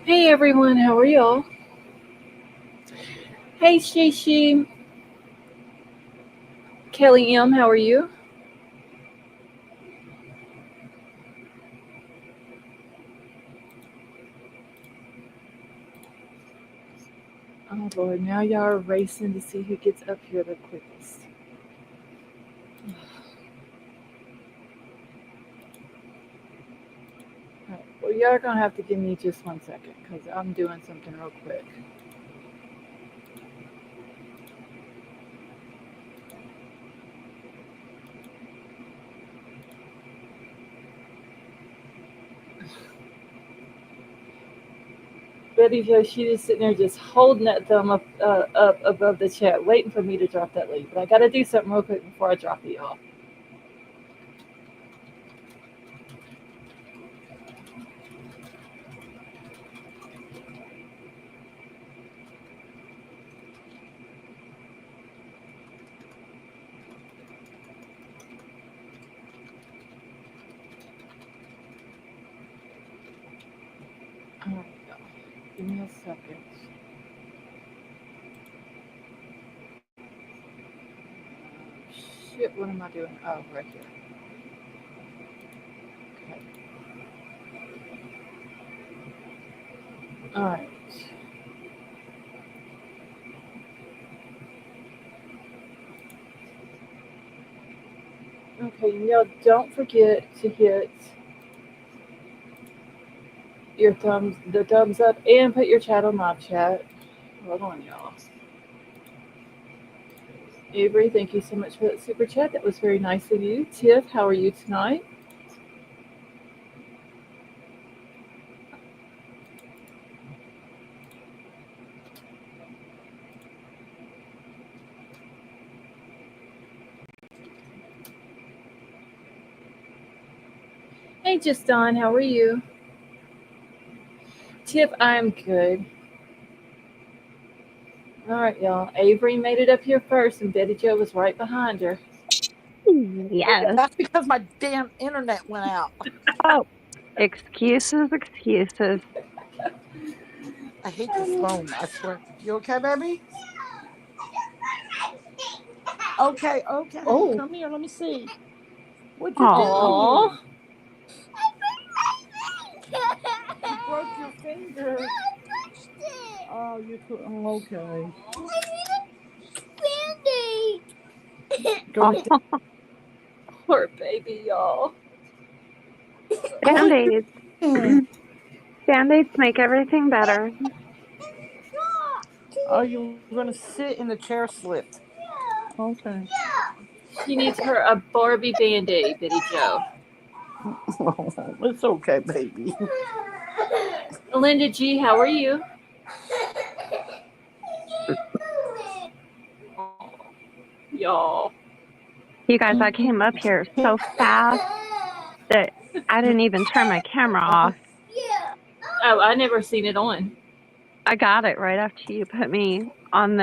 Hey everyone, how are y'all? Hey Shishi, Kelly M, how are you? Oh Lord, now y'all are racing to see who gets up here the quickest. Alright, well, y'all are gonna have to give me just 1 second because I'm doing something real quick. Betty Jo, she just sitting there just holding that thumb up above the chat, waiting for me to drop that link. But I gotta do something real quick before I drop it, y'all. Alright, y'all. Give me a second. Shit, what am I doing? Oh, right here. Okay. Alright. Okay, and y'all don't forget to hit the thumbs up, and put your chat on live chat. Hold on, y'all. Avery, thank you so much for that super chat. That was very nice of you. Tiff, how are you tonight? Hey, Just Don, how are you? Tiff, I'm good. All right, y'all. Avery made it up here first, and Betty Jo was right behind her. Yes. That's because my damn internet went out. Oh, excuses, excuses. I hate this phone, I swear. You okay, baby? Okay, okay. Oh, Come here, let me see. What you Oh, aw. do? You broke your finger. Oh, you could. Oh, okay. Go to. oh, Poor baby, y'all. What you band-aids. doing? Band-aids make everything better. Oh, you were gonna sit in the chair slipped. Okay. She needs her a Barbie Band-Aid, Betty Jo. It's okay, baby. Linda G, how are you? Aw, y'all. You guys, I came up here so fast that I didn't even turn my camera off. Oh, I never seen it on. I got it right after you put me on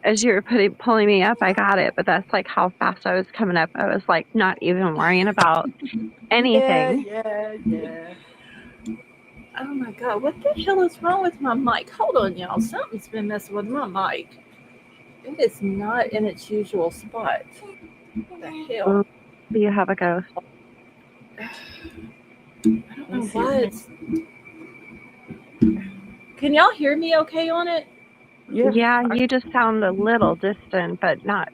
as you were pulling me up, I got it, but that's like how fast I was coming up. I was like not even worrying about Yeah, anything. yeah, yeah. Oh my god, what the hell is wrong with my mic? Hold on, y'all. Something's been messing with my mic. It is not in its usual spot. What the hell? Ooh, you have a ghost. I don't Let me know see. why it's. Can y'all hear me okay on it? Yeah. Yeah, you just sound a little distant, but not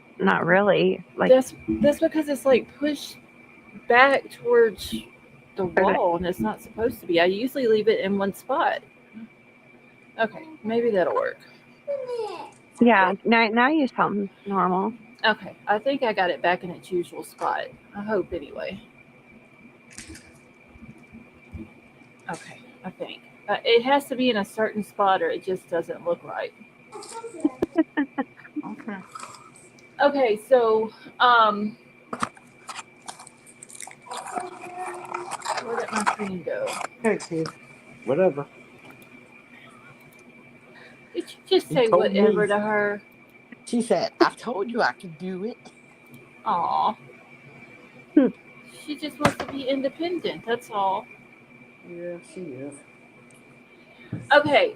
really. Like, That's because it's like pushed back towards the or the, wall and it's not supposed to be. I usually leave it in one spot. Okay, maybe that'll work. yeah, now you sound normal. Okay, I think I got it back in its usual spot. I hope anyway. Okay, I think. It has to be in a certain spot or it just doesn't look right. Okay. Okay, so where did my screen go? Okay, kid. Whatever. Did you just You say told me. whatever to her? She said, I told you I could do it. Aw, Hmm. she just wants to be independent. That's all. Yeah, she is. Okay,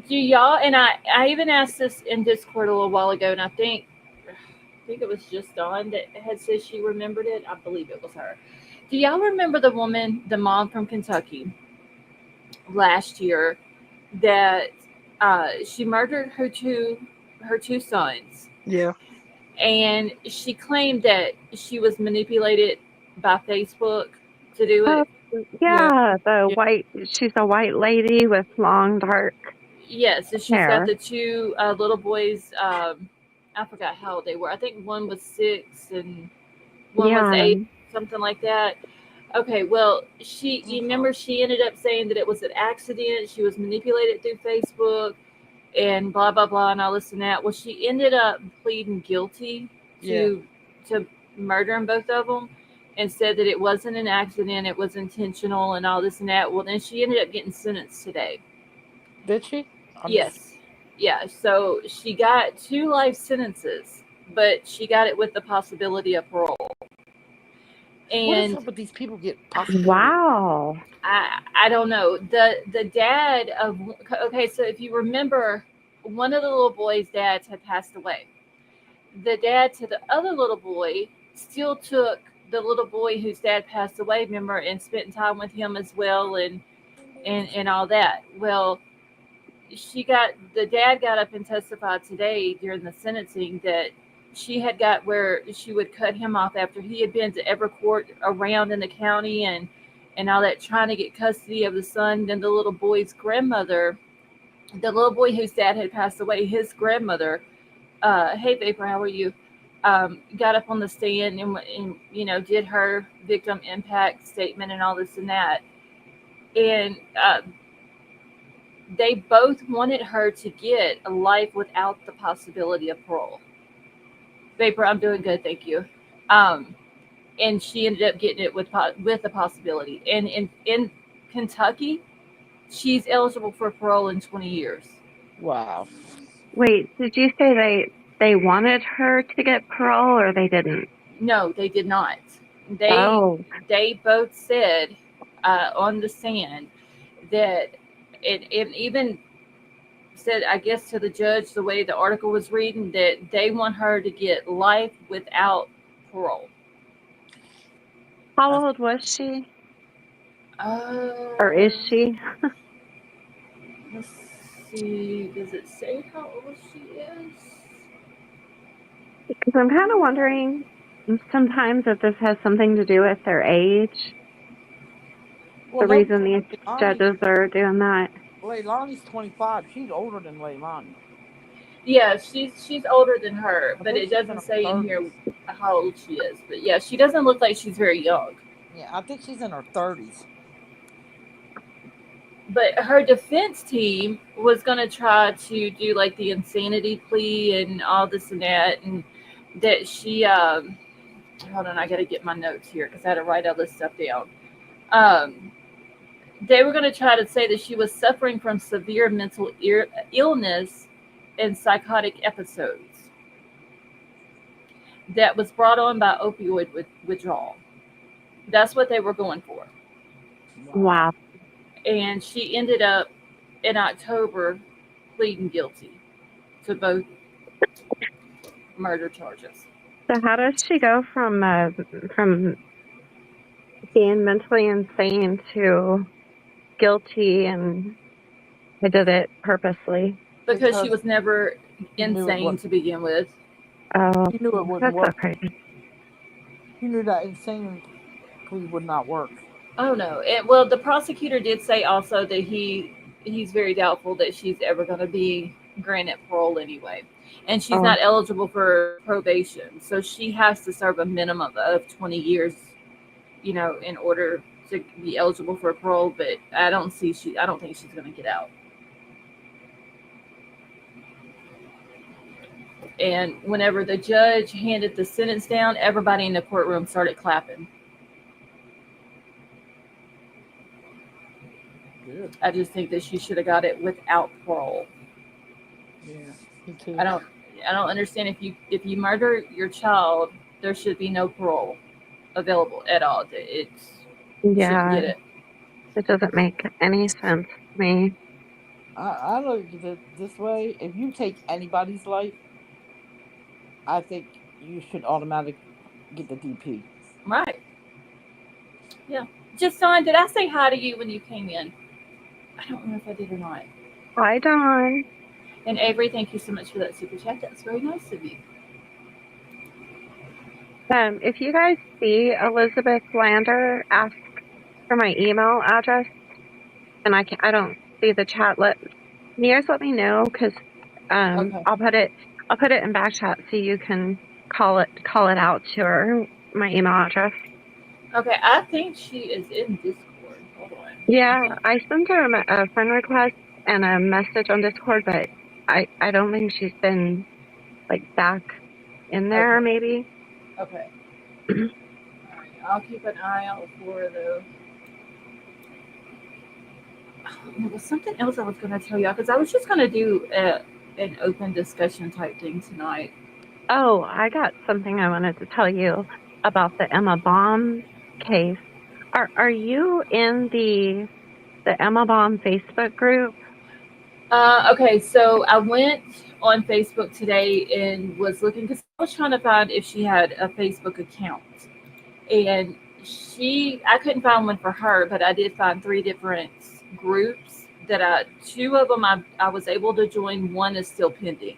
do y'all, and I even asked this in Discord a little while ago, and I think it was just Dawn that had said she remembered it. I believe it was her. Do y'all remember the woman, the mom from Kentucky last year that she murdered her two sons, Yeah. and she claimed that she was manipulated by Facebook to do Oh, it. Yeah. yeah, Yeah. she's a white lady with long dark Yes, and she's got hair. the two little boys. I forgot how old they were. I think one was 6 and one was Yeah. 8, something like that. Okay, well, you Okay. remember she ended up saying that it was an accident. She was manipulated through Facebook and blah blah blah and all this and that. Well, she ended up pleading guilty Yeah. to to murdering both of them, and said that it wasn't an accident, it was intentional and all this and that. Well, then she ended up getting sentenced today. Did she? I'm just. Yes, yeah. So she got 2 life sentences, but she got it with the possibility of parole. What is And up with these people get possibility? Wow. I don't know. The dad of, okay, so if you remember, one of the little boys' dads had passed away. The dad to the other little boy still took the little boy whose dad passed away, remember, and spent time with him as well, and all that. Well, the dad got up and testified today during the sentencing that she had got where she would cut him off after he had been to every court around in the county and all that, trying to get custody of the son. Then the little boy's grandmother, the little boy whose dad had passed away, his grandmother, hey Vapor, how are you? Got up on the stand and did her victim impact statement and all this and that. And they both wanted her to get a life without the possibility of parole. Vapor, I'm doing good, thank you. Um, and she ended up getting it with the possibility. And in Kentucky, she's eligible for parole in 20 years. Wow. Wait, did you say they wanted her to get parole or they didn't? No, they did not. They Oh, they both said on the stand that it even said, I guess, to the judge, the way the article was reading, that they want her to get life without parole. how That's, old was she? Or Uh, is she? let's see. Does it say how old she is? Because I'm kind of wondering sometimes if this has something to do with their age, well, the no, reason because these Leilani, judges are doing that. Leilani's 25. She's older than Leilani. Yeah, she's older than her, I but think it she's in doesn't her say in 30s. here how old she is. But yeah, she doesn't look like she's very young. Yeah, I think she's in her 30s. But her defense team was going to try to do like the insanity plea and all this and that, and that she hold on, I got to get my notes here because I had to write all this stuff down. um they were going to try to say that she was suffering from severe mental illness and psychotic episodes that was brought on by opioid withdrawal. That's what they were going for. Wow. Wow. And she ended up in October pleading guilty to both murder charges. So how does she go from being mentally insane to guilty and I did it purposely? Because she Because was never she knew it insane would. to begin with. Oh, She knew it wouldn't that's so work. crazy. She knew that insane plea would not work. Oh no. Well, the prosecutor did say also that he's very doubtful that she's ever going to be granted parole anyway. And she's Oh, not eligible for probation. So she has to serve a minimum of 20 years, in order to be eligible for parole, but I don't think she's going to get out. And whenever the judge handed the sentence down, everybody in the courtroom started clapping. Good. I just think that she should have got it without parole. Yeah. Me too. I don't I don't understand, if you murder your child, there should be no parole available at all. You shouldn't yeah. get it. It doesn't make any sense to me. I look at it this way: if you take anybody's life, I think you should automatically get the DP. Right. Yeah. Just Dawn, did I say hi to you when you came in? I don't remember if I did or not. Hi, Dawn. And Avery, thank you so much for that super chat. That's very nice of you. If you guys see Elizabeth Lander, ask for my email address, and I don't see the chat. Can you guys let me know? Because Okay. I'll put it in back chat so you can call it out to her. My email address. Okay, I think she is in Discord. Hold on. Yeah, I sent her a friend request and a message on Discord, but I don't think she's been like back in there. Okay. Maybe. Okay. All right. I'll keep an eye out for the. There was something else I was going to tell y'all because I was just going to do an open discussion type thing tonight. Oh, I got something I wanted to tell you about the Emma Baum case. Are you in the Emma Baum Facebook group? Okay, so I went on Facebook today and was looking because I was trying to find if she had a Facebook account, and I couldn't find one for her, but I did find 3 different groups that 2 of them I was able to join. One is still pending.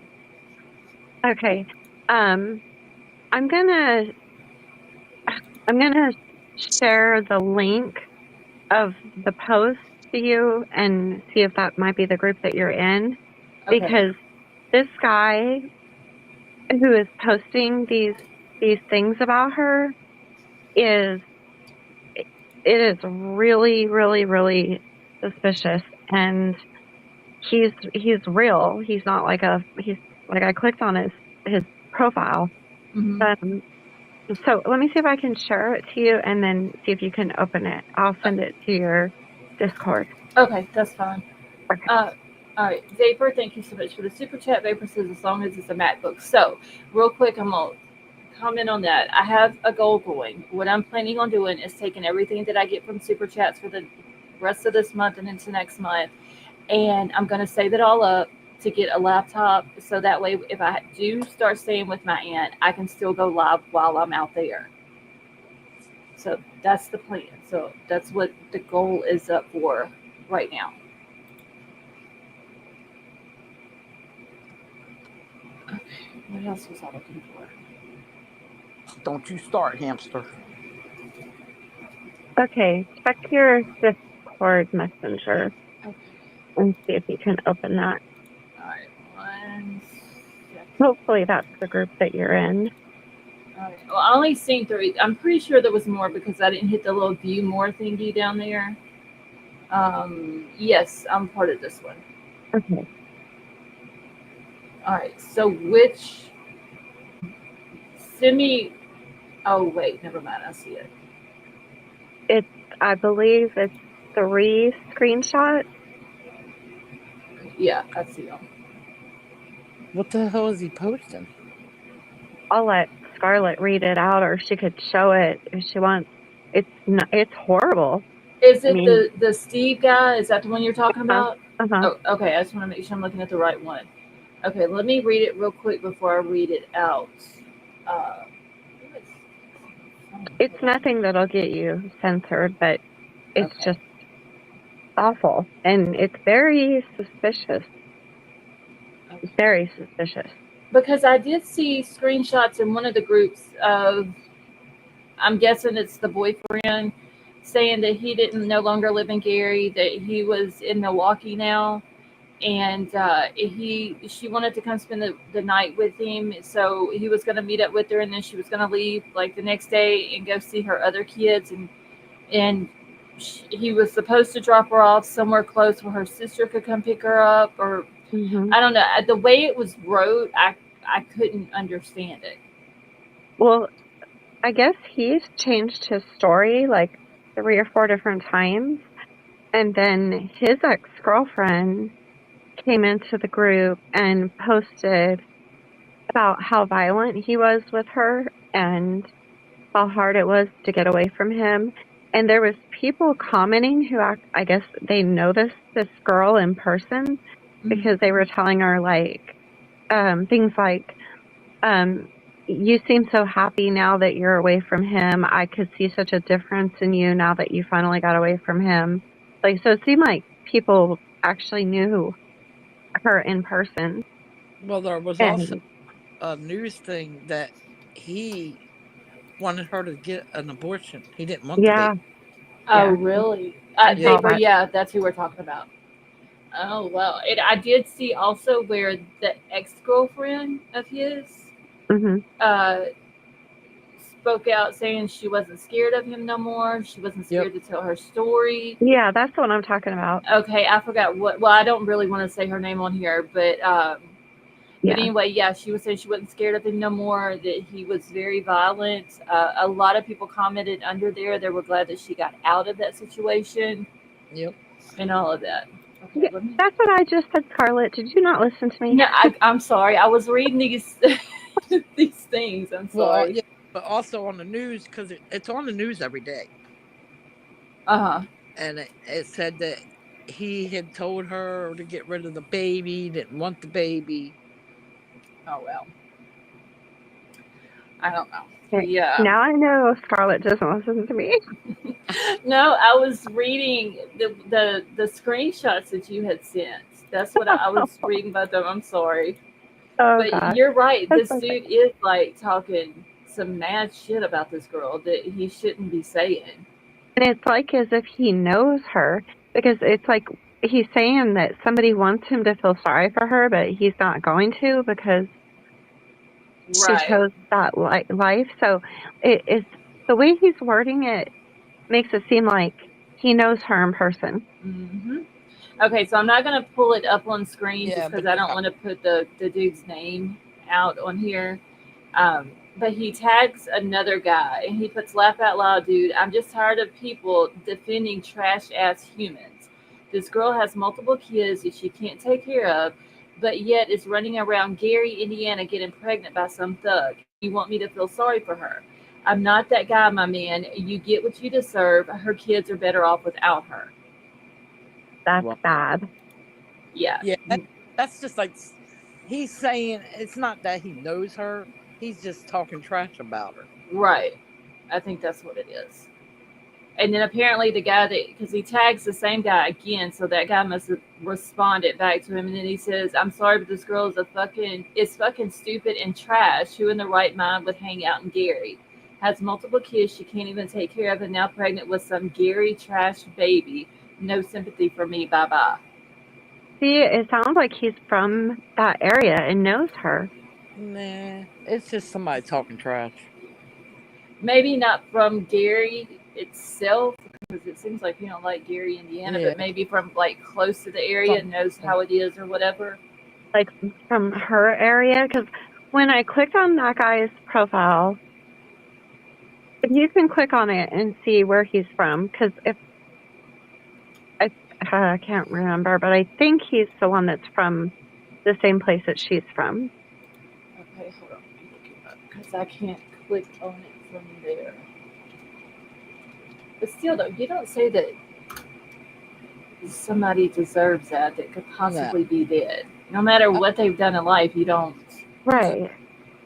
Okay. I'm gonna share the link of the post to you and see if that might be the group that you're in, Okay. because this guy who is posting these things about her is it is really, really, really suspicious, and he's real. He's not like he's like, I clicked on his profile. Hmm. So let me see if I can share it to you and then see if you can open it. I'll send it to your Discord. Okay, that's fine. Okay. All right, Vapor, thank you so much for the super chat. Vapor says as long as it's a MacBook. So, real quick, I'm gonna comment on that. I have a goal going. What I'm planning on doing is taking everything that I get from super chats for the rest of this month and into next month, and I'm gonna save it all up to get a laptop, so that way, if I do start staying with my aunt, I can still go live while I'm out there. So that's the plan. So that's what the goal is up for right now. Okay, what else was I looking for? Don't you start, hamster. Okay, check your Discord messenger Okay. and see if you can open that. All right. One second. Hopefully that's the group that you're in. All right. Well, I only seen 3. I'm pretty sure there was more because I didn't hit the little view more thingy down there. Yes, I'm part of this one. Okay. All right. So which send me? Oh wait, never mind. I see it. I believe it's 3 screenshots. Yeah, I see them. What the hell is he posting? I'll let Scarlett read it out, or she could show it if she wants. It's horrible. Is I it mean, the Steve guy? Is that the one you're talking about? uh-huh. Oh, okay. I just want to make sure I'm looking at the right one. Okay, let me read it real quick before I read it out. Uh, It's nothing that'll get you censored, but it's okay. just awful, and it's very suspicious. Okay. Very suspicious. Because I did see screenshots in one of the groups of, I'm guessing it's the boyfriend, saying that he didn't no longer live in Gary, that he was in Milwaukee now, and she wanted to come spend the night with him, so he was going to meet up with her, and then she was going to leave like the next day and go see her other kids, and he was supposed to drop her off somewhere close where her sister could come pick her up, or Mm-hmm. I don't know. The way it was wrote, I couldn't understand it. Well, I guess he's changed his story like 3 or 4 different times, and then his ex-girlfriend came into the group and posted about how violent he was with her and how hard it was to get away from him. and there was people commenting who I guess they know this girl in person because they were telling her like things like you seem so happy now that you're away from him. I could see such a difference in you now that you finally got away from him. Like, so it seemed like people actually knew her in person. Well, there was also And a news thing that he wanted her to get an abortion. He didn't want the yeah, baby. Oh, yeah, really? I Yeah. saw They were, that. yeah, that's who we're talking about. Oh, well. I did see also where the ex girlfriend of his Hmm. uh, spoke out saying she wasn't scared of him no more. She wasn't Yep. scared to tell her story. Yeah, that's the one I'm talking about. Okay, I forgot what. Well, I don't really want to say her name on here, but Yeah. anyway, yeah, she was saying she wasn't scared of him no more. That he was very violent. A lot of people commented under there. They were glad that she got out of that situation Yep. and all of that. Okay, Yeah, let me. that's what I just said, Scarlett. Did you not listen to me? No, I'm sorry. I was reading these these things. I'm Well, sorry. yeah, but also on the news because it's on the news every day, Uh huh. and it said that he had told her to get rid of the baby, didn't want the baby. Oh well. I don't know. Okay. He Now I know Scarlett doesn't listen to me. No, I was reading the screenshots that you had sent. That's what I was reading about them. I'm sorry, Oh but gosh, you're right. that's This okay. dude is like talking some mad shit about this girl that he shouldn't be saying. And it's like as if he knows her because it's like he's saying that somebody wants him to feel sorry for her, but he's not going to because she Right. chose that life. So it's the way he's wording it makes it seem like he knows her in person. Hmm. Okay, so I'm not gonna pull it up on screen Yeah, just but because I don't want to put the dude's name out on here. But he tags another guy and he puts laugh out loud, dude. I'm just tired of people defending trash ass humans. This girl has multiple kids that she can't take care of, but yet is running around Gary, Indiana, getting pregnant by some thug. You want me to feel sorry for her? I'm not that guy, my man. You get what you deserve. Her kids are better off without her. That's well, bad. Yeah. yeah, that's just like he's saying it's not that he knows her; he's just talking trash about her. Right. I think that's what it is. And then apparently the guy that, because he tags the same guy again, so that guy must have responded back to him, and then he says, "I'm sorry, but this girl is fucking stupid and trash. Who in the right mind would hang out in Gary? Has multiple kids she can't even take care of, and now pregnant with some Gary trash baby. No sympathy for me. Bye bye." See, it sounds like he's from that area and knows her. Nah, it's just somebody talking trash. Maybe not from Gary itself, because it seems like you don't like Gary, Indiana, Yeah, but maybe from like close to the area, something. knows how it is or whatever. Like from her area, because when I clicked on that guy's profile, if you can click on it and see where he's from, because if I, I can't remember, but I think he's the one that's from the same place that she's from. Okay, hold on. Let me look it up because I can't click on it from there. But still, though, you don't say that somebody deserves that could Nah, possibly be dead. No matter I, what they've done in life, you don't. nah, Right.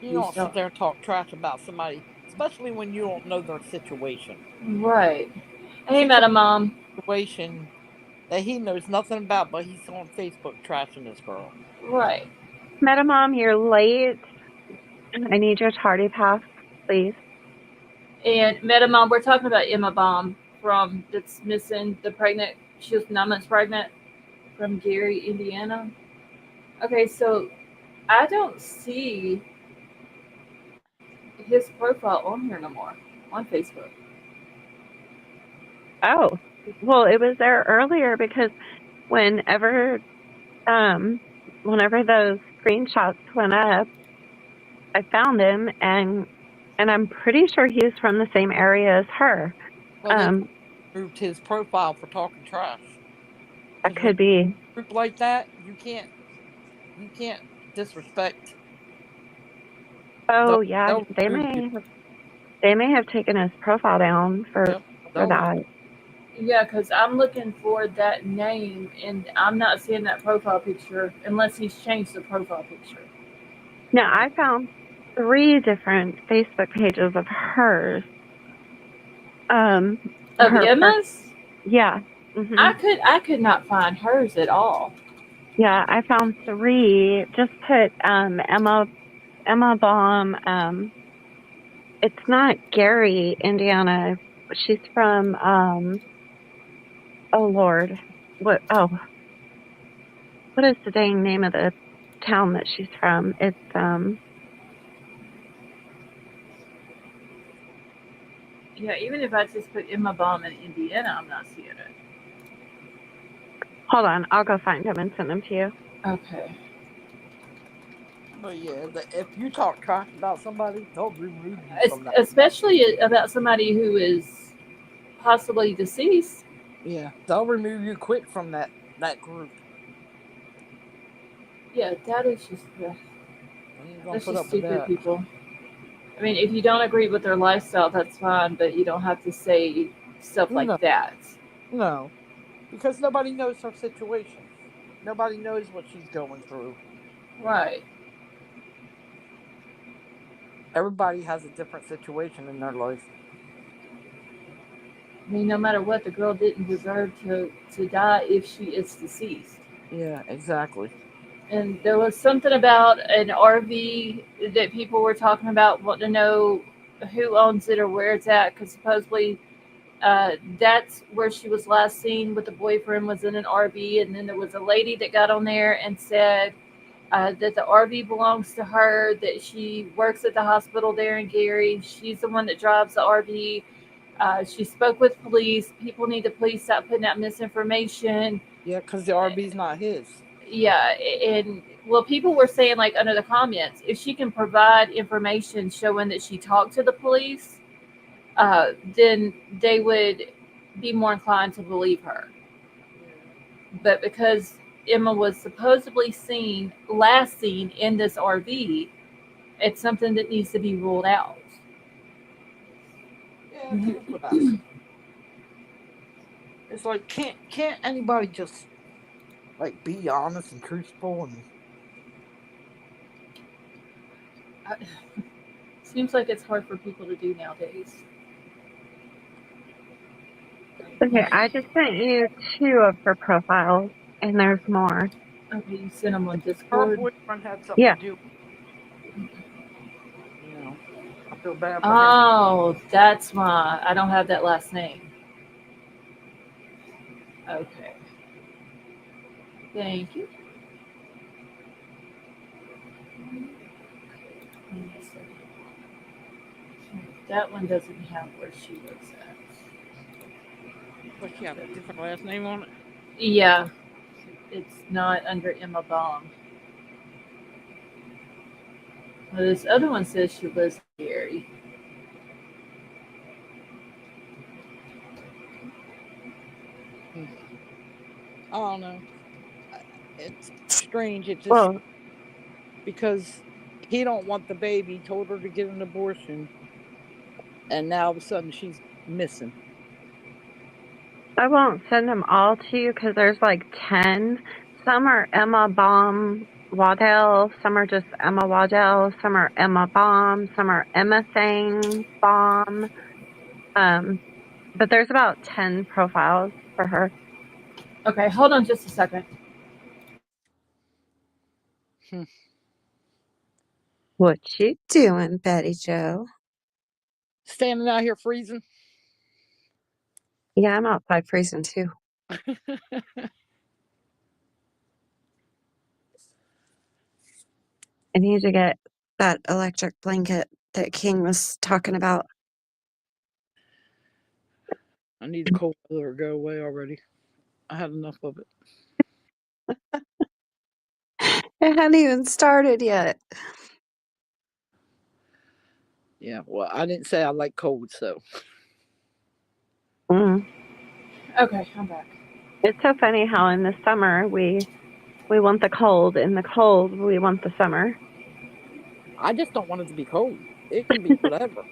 you You don't just sit don't. there and talk trash about somebody, especially when you don't know their situation. Right. Hey, She could Madam Mom. be in a situation that he knows nothing about, but he's on Facebook trashing this girl. Right. Metamom, you're late. I need your tardy pass, please. And Madam Mom, we're talking about Emma Baum from that's missing the pregnant. She was 9 months pregnant from Gary, Indiana. Okay, so I don't see his profile on here no more on Facebook. Oh, well, it was there earlier because whenever um whenever those screenshots went up, I found him and I'm pretty sure he's from the same area as her. Well, they Um, moved his profile for talking trash. that Because when could be. you group like that, you can't disrespect. Oh They'll, yeah, they'll remove you. they may have taken his profile down for Yep. for Don't. that. Yeah, because I'm looking for that name and I'm not seeing that profile picture unless he's changed the profile picture. Now, I found 3 different Facebook pages of hers. Of Her first, Emma's, yeah, I could not find hers at all. yeah. I found 3. Just put Emma Baum. It's not Gary, Indiana. She's from oh Lord, what? Oh, what is the dang name of the town that she's from? It's Yeah, even if I just put Emma Baum in Indiana, I'm not seeing it. Hold on, I'll go find them and send them to you. Okay. But yeah, if you talk trash about somebody, they'll remove you from that. Especially about somebody who is possibly deceased. Yeah, they'll remove you quick from that group. Yeah, that is just They ain't gonna that's put just up with stupid that. people. I mean, if you don't agree with their lifestyle, that's fine, but you don't have to say stuff like No, that. no, because nobody knows her situation. Nobody knows what she's going through. Right. Everybody has a different situation in their life. I mean, no matter what, the girl didn't deserve to die if she is deceased. Yeah, exactly. And there was something about an RV that people were talking about, wanting to know who owns it or where it's at, because supposedly that's where she was last seen with the boyfriend was in an RV, and then there was a lady that got on there and said that the RV belongs to her, that she works at the hospital there in Gary. She's the one that drives the RV. She spoke with police. People need to please stop putting out misinformation. Yeah, because the RV's not his. Yeah, and well, people were saying like under the comments, if she can provide information showing that she talked to the police, then they would be more inclined to believe her. But because Emma was supposedly last seen in this RV, it's something that needs to be ruled out. Yeah, that's what I said. It's like can't anybody just like be honest and truthful and Seems like it's hard for people to do nowadays. Okay, I just sent you 2 of her profiles, and there's more. Okay, you sent them on her Discord. boyfriend had something Yeah. to do. I feel bad for him. Oh, that's why I don't have that last name. Okay. Thank you. That one doesn't have where she lives at. But she had a different last name on it. Yeah, it's not under Emma Baum. Well, this other one says she lives in Gary. I don't know. It's strange. It just Well, because he don't want the baby, told her to get an abortion, and now all of a sudden she's missing. I won't send them all to you because there's like 10. Some are Emma Baum Waddell, some are just Emma Waddell, some are Emma Baum, some are Emma Thang Baum. But there's about 10 profiles for her. Okay, hold on just a second. What you doing, Betty Joe? Standing out here freezing. Yeah, I'm outside freezing too. I need to get that electric blanket that King was talking about. I need the cold weather to go away already. I had enough of it. It hadn't even started yet. Yeah, well, I didn't say I like cold, so. Mm. Okay, I'm back. It's so funny how in the summer we want the cold, in the cold we want the summer. I just don't want it to be cold. It can be whatever.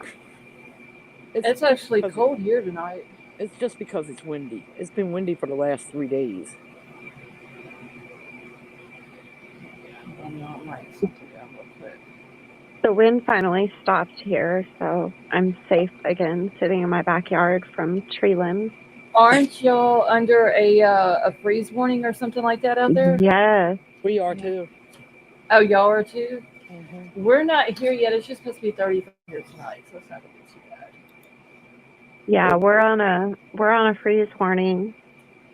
It's actually because cold here tonight. It's just because it's windy. It's been windy for the last 3 days. I'm writing something down real quick. The wind finally stopped here, so I'm safe again sitting in my backyard from tree limbs. Aren't y'all under a freeze warning or something like that out there? Yes. We are too. Oh, y'all are too? Mm-hmm. We're not here yet. It's just supposed to be 35 here tonight, so it's not going to be too bad. Yeah, we're on a freeze warning,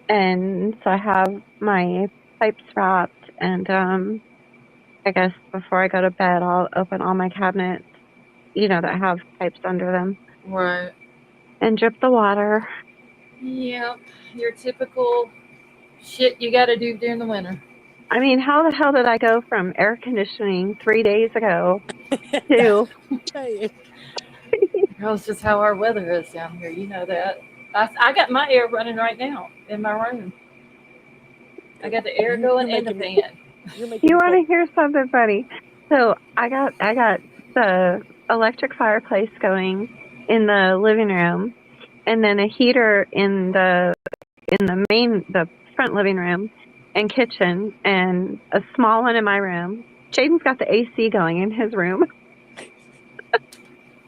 and so I have my pipes wrapped, and I guess before I go to bed, I'll open all my cabinets, that have pipes under them, Right. and drip the water. Yep. Your typical shit you got to do during the winter. I mean, how the hell did I go from air conditioning 3 days ago to Hey, That's just how our weather is down here. You know that. I got my air running right now in my room. I got the air going and the fan. You're making You me want to hear something funny? So I got the electric fireplace going in the living room, and then a heater in the front living room and kitchen, and a small one in my room. Jaden's got the AC going in his room.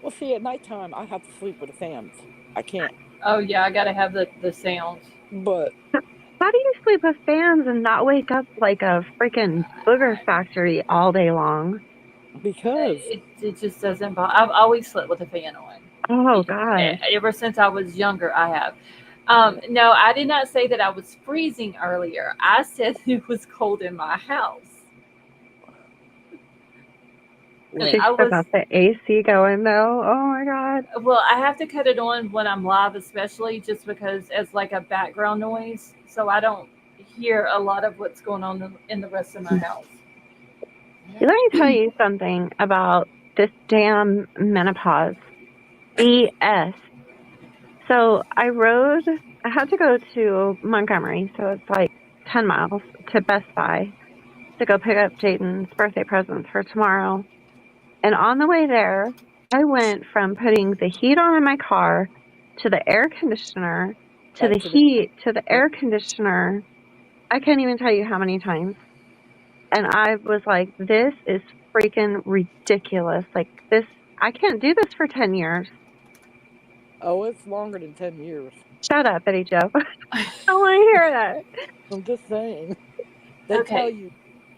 Well, see, at nighttime, I have to sleep with the fans. I can't. Oh yeah, I gotta have the sound. But How do you sleep with fans and not wake up like a freaking booger factory all day long? because It just doesn't bother. I've always slept with a fan on. Oh gosh. Ever since I was younger, I have. No, I did not say that I was freezing earlier. I said it was cold in my house. She's still got the AC going though. Oh my god. Well, I have to cut it on when I'm live, especially just because as like a background noise, so I don't hear a lot of what's going on in the rest of my house. Let me tell you something about this damn menopause. BS. So I had to go to Montgomery, so it's like 10 miles to Best Buy to go pick up Jaden's birthday presents for tomorrow. And on the way there, I went from putting the heat on in my car to the air conditioner to the heat to the air conditioner. I can't even tell you how many times. And I was like, this is freaking ridiculous. Like this, I can't do this for 10 years. Oh, it's longer than 10 years. Shut up, Betty Joe. I don't want to hear that. I'm just saying. They tell you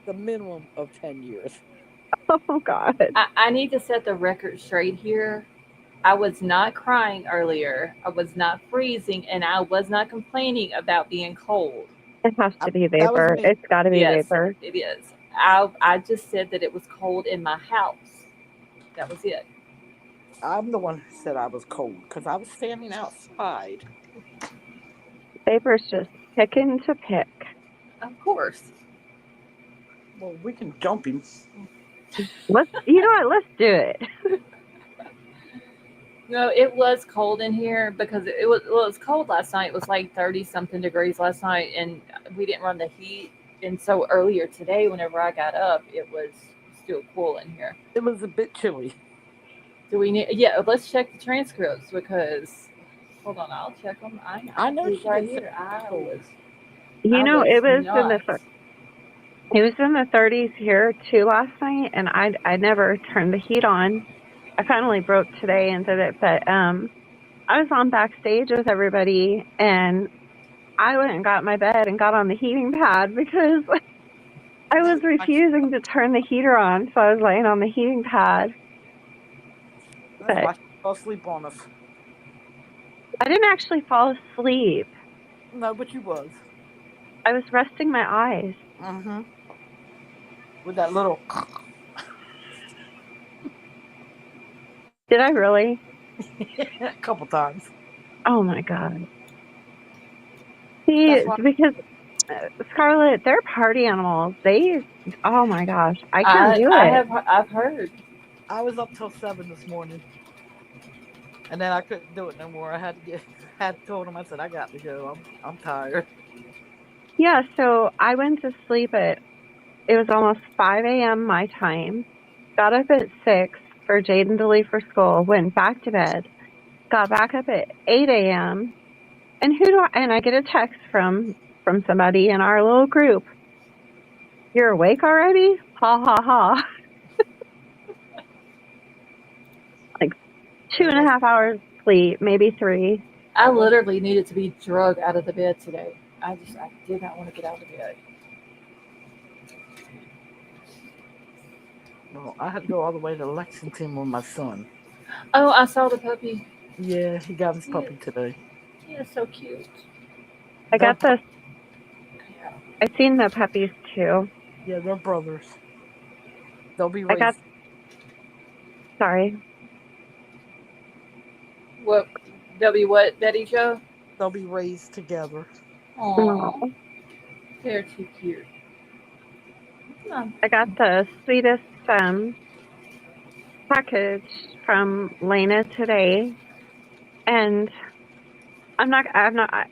the minimum of 10 years. Oh, God. I need to set the record straight here. I was not crying earlier. I was not freezing, and I was not complaining about being cold. It has to be vapor. It's got to be vapor. It is. I just said that it was cold in my house. That was it. I'm the one who said I was cold because I was standing outside. Vapor's just picking to pick. Of course. Well, we can jump him. Let's do it. No, it was cold in here because it was cold last night. It was like 30-something degrees last night, and we didn't run the heat. And so earlier today, whenever I got up, it was still cool in here. It was a bit chilly. Let's check the transcripts because hold on, I'll check them. I know she's right here. It was in the 30s here too last night, and I never turned the heat on. I finally broke today and did it, but I was on backstage with everybody, and I went and got my bed and got on the heating pad because I was refusing to turn the heater on, so I was laying on the heating pad. That's why she fell asleep on us. I didn't actually fall asleep. No, but you was. I was resting my eyes. Mm-hmm. With that little... Did I really? A couple times. Oh my God. See, because Scarlett, they're party animals. Oh my gosh, I can't do it. I've heard. I was up till 7 this morning, and then I couldn't do it no more. I had told them, I said, I got to go. I'm tired. Yeah, so I went to sleep it was almost 5 a.m. my time. Got up at 6 for Jaden to leave for school. Went back to bed. Got back up at 8 a.m. And I get a text from somebody in our little group. You're awake already? Ha ha ha. Like 2.5 hours sleep, maybe 3. I literally needed to be drugged out of the bed today. I did not want to get out of bed. Well, I had to go all the way to Lexington with my son. Oh, I saw the puppy. Yeah, he got his Yeah. puppy today. He is so cute. I got They're- this. I've seen the puppies too. Yeah, they're brothers. They'll be I got. raised. Sorry. What? What? Betty Joe? They'll be raised together. Aww. They're too cute. I got the sweetest package from Lena today, and I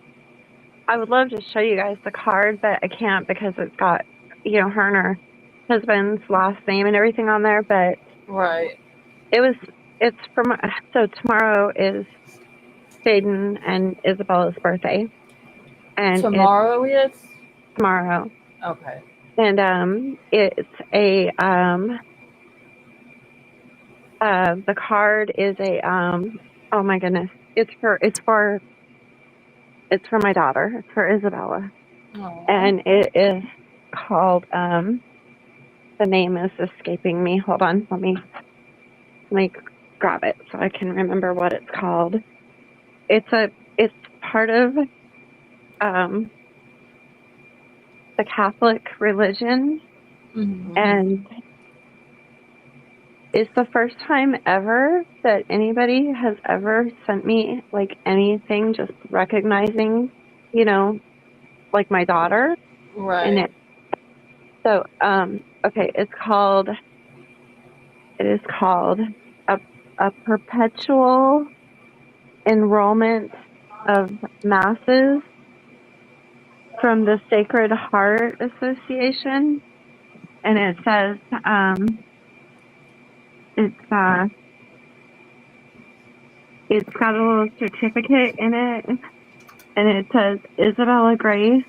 would love to show you guys the card, but I can't because it's got, her and her husband's last name and everything on there. But Right. it's so tomorrow is Jaden and Isabella's birthday, and Tomorrow is? it's tomorrow, Okay. and it's a the card is a oh my goodness, it's for my daughter. It's for Isabella. Aww. And it is called the name is escaping me. Hold on, let me grab it so I can remember what it's called. It's part of the Catholic religion, and it's the first time ever that anybody has ever sent me like anything just recognizing, like my daughter. Right. And so okay, it is called a perpetual enrollment of masses from the Sacred Heart Association, and it says it's got a little certificate in it, and it says Isabella Grace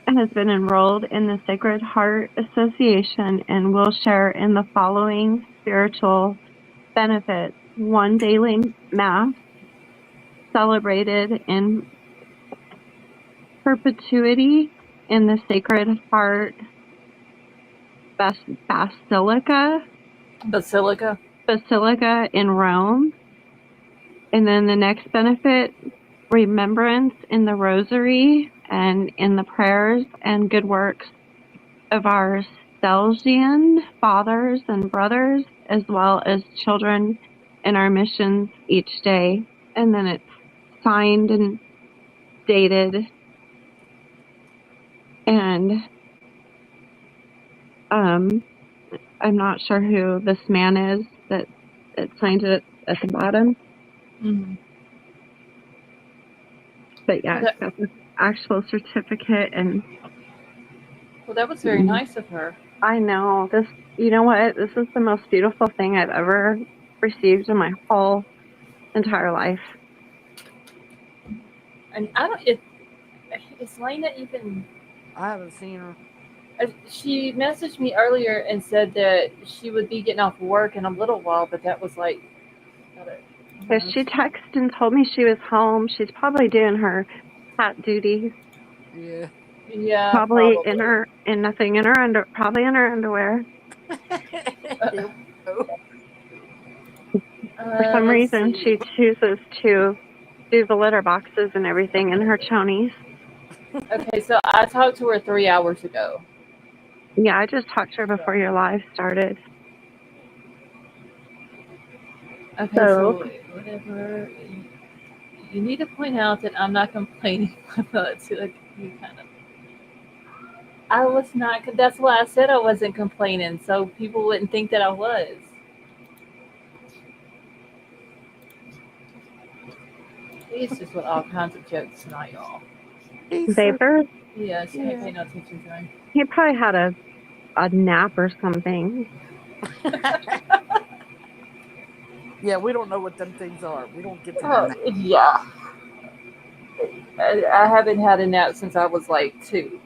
has been enrolled in the Sacred Heart Association and will share in the following spiritual benefits: 1 daily mass celebrated in perpetuity in the Sacred Heart Basilica in Rome. And then the next benefit, remembrance in the Rosary and in the prayers and good works of our Salesian fathers and brothers, as well as children in our missions each day. And then it's signed and dated. And I'm not sure who this man is that signed it at the bottom. But yeah, it's got this actual certificate. And well, that was very nice of her. I know this. You know what? This is the most beautiful thing I've ever received in my whole entire life. And is Lena even? I haven't seen her. She messaged me earlier and said that she would be getting off work in a little while, but that was like. She texted and told me she was home. She's probably doing her hat duties. Yeah. Yeah. Probably in nothing in her probably in her underwear. For some reason, she chooses to do the litter boxes and everything in her chonies. Okay, so I talked to her 3 hours ago. Yeah, I just talked to her before your live started. Okay, so whatever. You need to point out that I'm not complaining about you kind of. I was not. That's why I said I wasn't complaining, so people wouldn't think that I was. He's just with all kinds of jokes tonight, y'all. Vapor? Yeah, she ain't paying no attention to him. He probably had a nap or something. Yeah, we don't know what them things are. We don't get to know. Yeah. I haven't had a nap since I was like 2.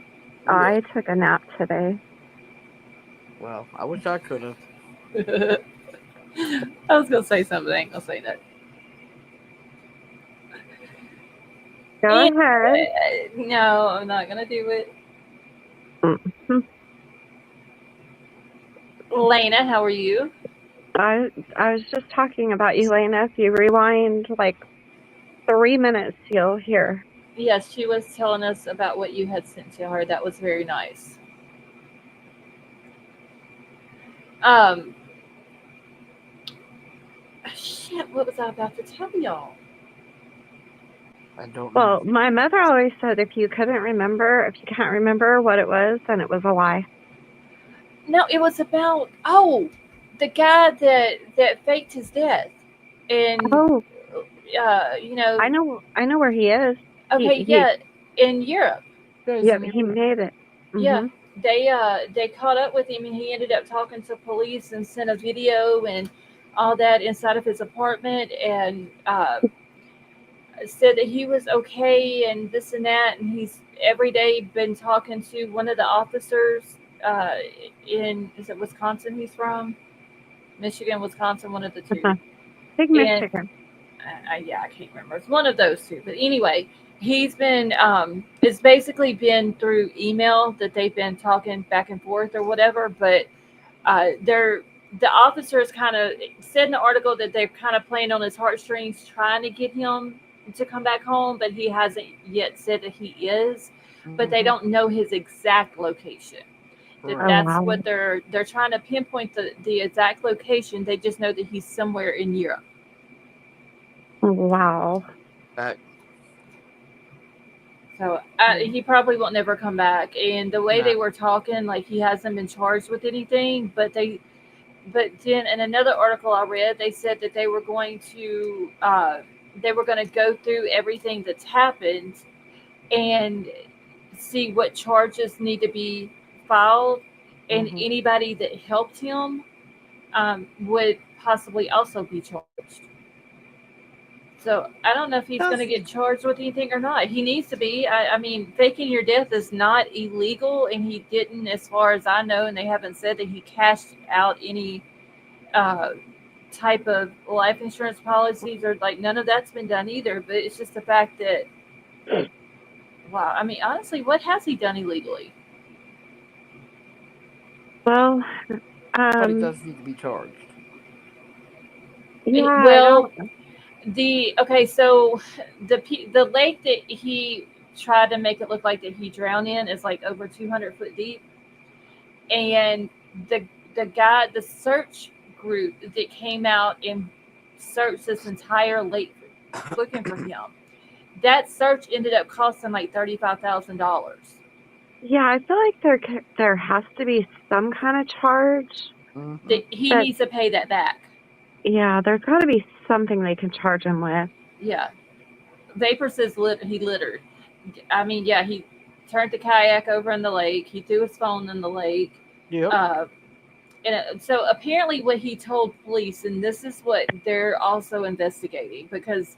I took a nap today. Well, I wish I could have. I was gonna say something. I ain't gonna say that. Go ahead. No, I'm not gonna do it. Mhm. Lena, how are you? I was just talking about you, Lena. If you rewind like 3 minutes, you'll hear. Yes, she was telling us about what you had sent to her. That was very nice. Um, shit, what was I about to tell y'all? I don't know. Well, my mother always said if you can't remember what it was, then it was a lie. No, it was about the guy that faked his death, and Oh, you know, I know where he is. okay, He yeah, in Europe, Guys, Yep, in he Europe. made it. yeah, Mhm. they caught up with him, and he ended up talking to police and sent a video and all that inside of his apartment, and said that he was okay and this and that, and he's every day been talking to one of the officers uh, in is it Wisconsin he's from? Michigan, Wisconsin, one of the two. Uh-huh. Big And Michigan. yeah, I can't remember. It's one of those two. But anyway, he's been it's basically been through email that they've been talking back and forth or whatever. But they're the officers kind of said in the article that they're kind of playing on his heartstrings, trying to get him to come back home, but he hasn't yet said that he is. But they Mhm. don't know his exact location. Correct. Oh That's wow. what they're trying to pinpoint the exact location. They just know that he's somewhere in Europe. Wow. That So Hmm. he probably will never come back. And the way Nah. they were talking, like he hasn't been charged with anything. But then in another article I read, they said that they were going to go through everything that's happened and see what charges need to be filed, and Mhm. anybody that helped him would possibly also be charged. So I don't know if he's going to That's get charged with anything or not. He needs to be. I mean, faking your death is not illegal, and he didn't, as far as I know, and they haven't said that he cashed out any uh, type of life insurance policies or like none of that's been done either. But it's just the fact that, wow, I mean, honestly, what has he done illegally? Well, but he um, does need to be charged. yeah, I Well, don't. so the lake that he tried to make it look like that he drowned in is like over 200 foot deep, and the the search group that came out and searched this entire lake looking for him, that search ended up costing like $35,000. Yeah, I feel like there has to be some kind of charge. Mhm. That he That needs to pay that back. Yeah, there's got to be something they can charge him with. Yeah, Vapor says he littered. I mean, yeah, he turned the kayak over in the lake. He threw his phone in the lake. Yep. Uh, so apparently, what he told police, and this is what they're also investigating, because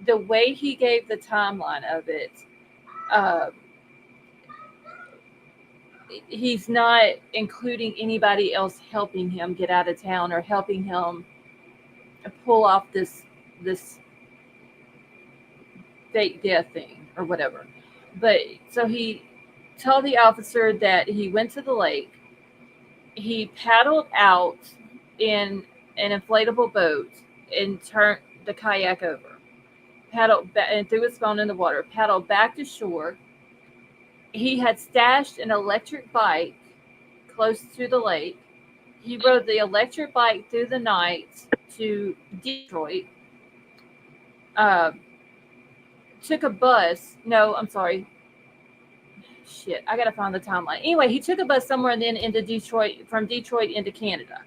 the way he gave the timeline of it, uh, he's not including anybody else helping him get out of town or helping him pull off this fake death thing or whatever. But so he told the officer that he went to the lake, he paddled out in an inflatable boat and turned the kayak over, paddled back and threw his phone in the water, paddled back to shore. He had stashed an electric bike close to the lake. He rode the electric bike through the night to Detroit. Uh, took a bus. No, I'm sorry. Shit, I gotta find the timeline. Anyway, he took a bus somewhere and then into Detroit, from Detroit into Canada.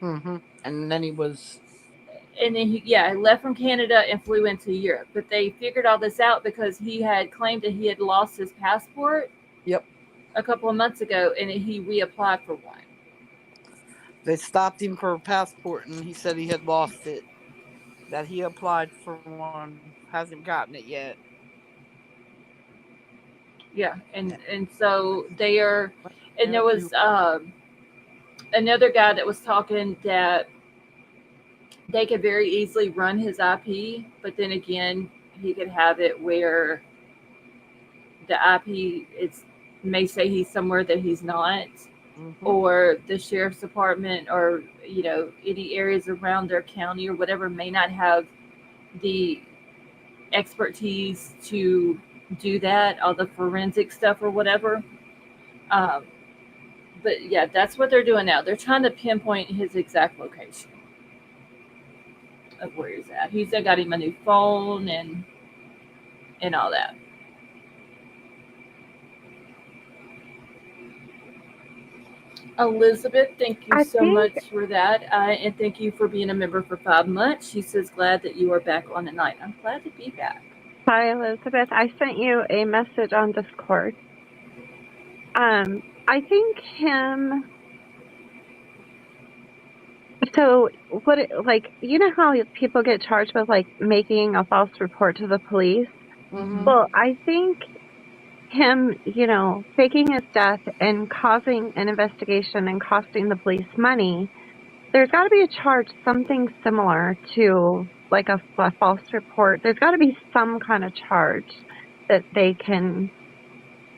Mhm. And then he was. And then he left from Canada and flew into Europe. But they figured all this out because he had claimed that he had lost his passport Yep. a couple of months ago, and he reapplied for one. They stopped him for a passport, and he said he had lost it. That he applied for one, hasn't gotten it yet. Yeah, and so they are, and there And was another guy that was talking that they could very easily run his IP, but then again, he could have it where the IP is may say he's somewhere that he's not, mm-hmm. or the sheriff's department, or any areas around their county or whatever may not have the expertise to do that, all the forensic stuff or whatever. Um, but yeah, that's what they're doing now. They're trying to pinpoint his exact location of where he's at. He's got him a new phone and all that. Elizabeth, thank you I so think, much for that, and thank you for being a member for 5 months. She says, "Glad that you are back on tonight." I'm glad to be back. hi Elizabeth, I sent you a message on Discord. I think him. So what? Like, you know how people get charged with like making a false report to the police? Mm-hmm. Well, I think him, faking his death and causing an investigation and costing the police money, there's got to be a charge, something similar to like a false report. There's got to be some kind of charge that they can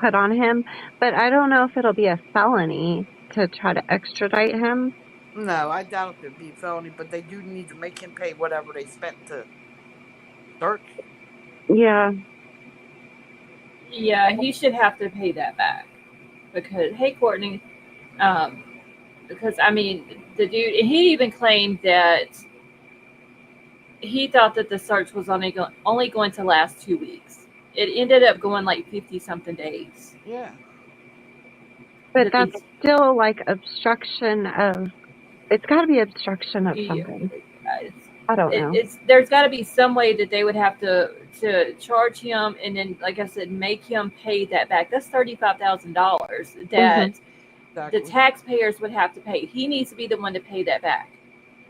put on him, but I don't know if it'll be a felony to try to extradite him. No, I doubt if it'd be a felony, but they do need to make him pay whatever they spent to search. Yeah, Yeah, he should have to pay that back because, hey, Courtney, um, because I mean, the dude, he even claimed that he thought that the search was only going to last 2 weeks. It ended up going like 50 something days. Yeah. but That that's these, still like obstruction of. It's got to be obstruction of yeah, something. it's, I don't know. it's there's got to be some way that they would have to charge him, and then, like I said, make him pay that back. That's $35,000 Hmm. that the Exactly. taxpayers would have to pay. He needs to be the one to pay that back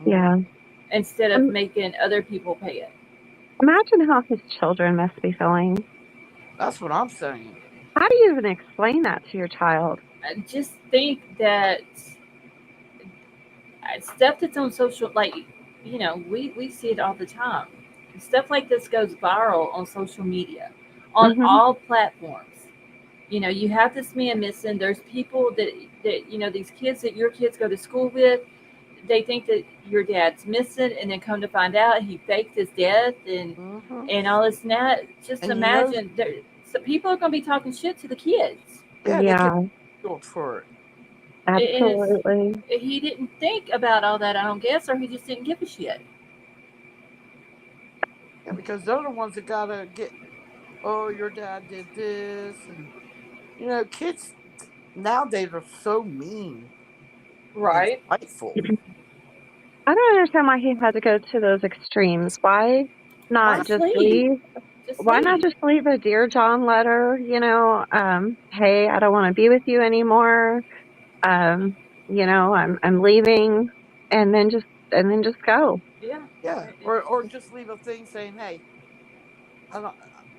Mm-hmm. Yeah. instead of making other people pay it. Imagine how his children must be feeling. That's what I'm saying. How do you even explain that to your child? I just think that stuff that's on social, like, we see it all the time. Stuff like this goes viral on social media, on Hmm. all platforms. You have this man missing. There's people that these kids that your kids go to school with. They think that your dad's missing, and then come to find out he faked his death and Mm-hmm. and all this and that. Just And imagine, so people are going to be talking shit to the kids. yeah, they could Yeah, be killed for it. And absolutely. he didn't think about all that, I don't guess, or he just didn't give a shit. Yeah, because they're the ones that gotta get. Oh, your dad did this, and kids nowadays are so mean and Right. spiteful. I don't understand why he had to go to those extremes. Why not Just just leave. leave? Just Why not leave. just leave a Dear John letter? Hey, I don't want to be with you anymore. Um, I'm leaving, and then just go. Yeah. Yeah, or just leave a thing saying, "Hey, I don't,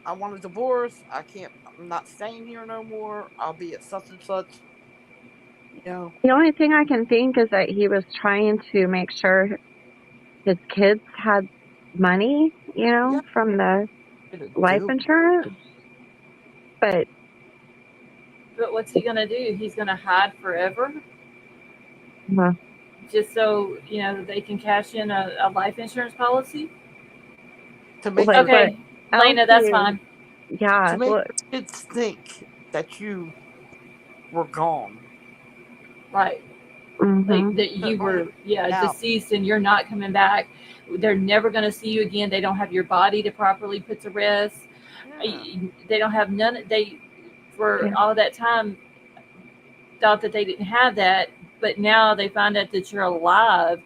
I want a divorce. I can't. I'm not staying here no more. I'll be at such and such." You know. The only thing I can think is that he was trying to make sure his kids had money, Yeah, from the to life do. insurance. But But what's he gonna do? He's gonna hide forever, uh, just so they can cash in a life insurance policy. To make like your what Okay, else Lena, do that's you? fine. to Yeah, make what? your kids think that you were gone. Right. Like Hmm. that The you only were, yeah, now. deceased and you're not coming back. They're never gonna see you again. They don't have your body to properly put to rest. Yeah. They don't have none. They, for Yeah, all that time, thought that they didn't have that, but now they find out that you're alive,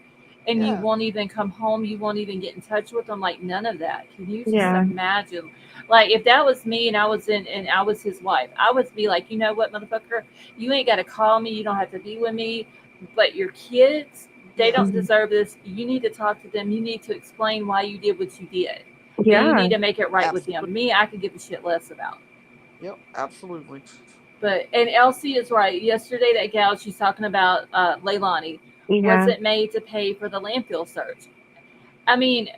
and you Yeah. won't even come home. You won't even get in touch with them. Like, none of that. Can you just yeah, imagine? Like, if that was me and I was his wife, I would be like, you know what, motherfucker, you ain't got to call me. You don't have to be with me. But your kids, they Yeah. don't mhm, deserve this. You need to talk to them. You need to explain why you did what you did, and you yeah. need to make it right with them. Absolutely. Me, I could give a shit less about. Yep, absolutely. And Elsie is right. Yesterday, that gal she's talking about, Leilani, Yeah. wasn't made to pay for the landfill search. I mean,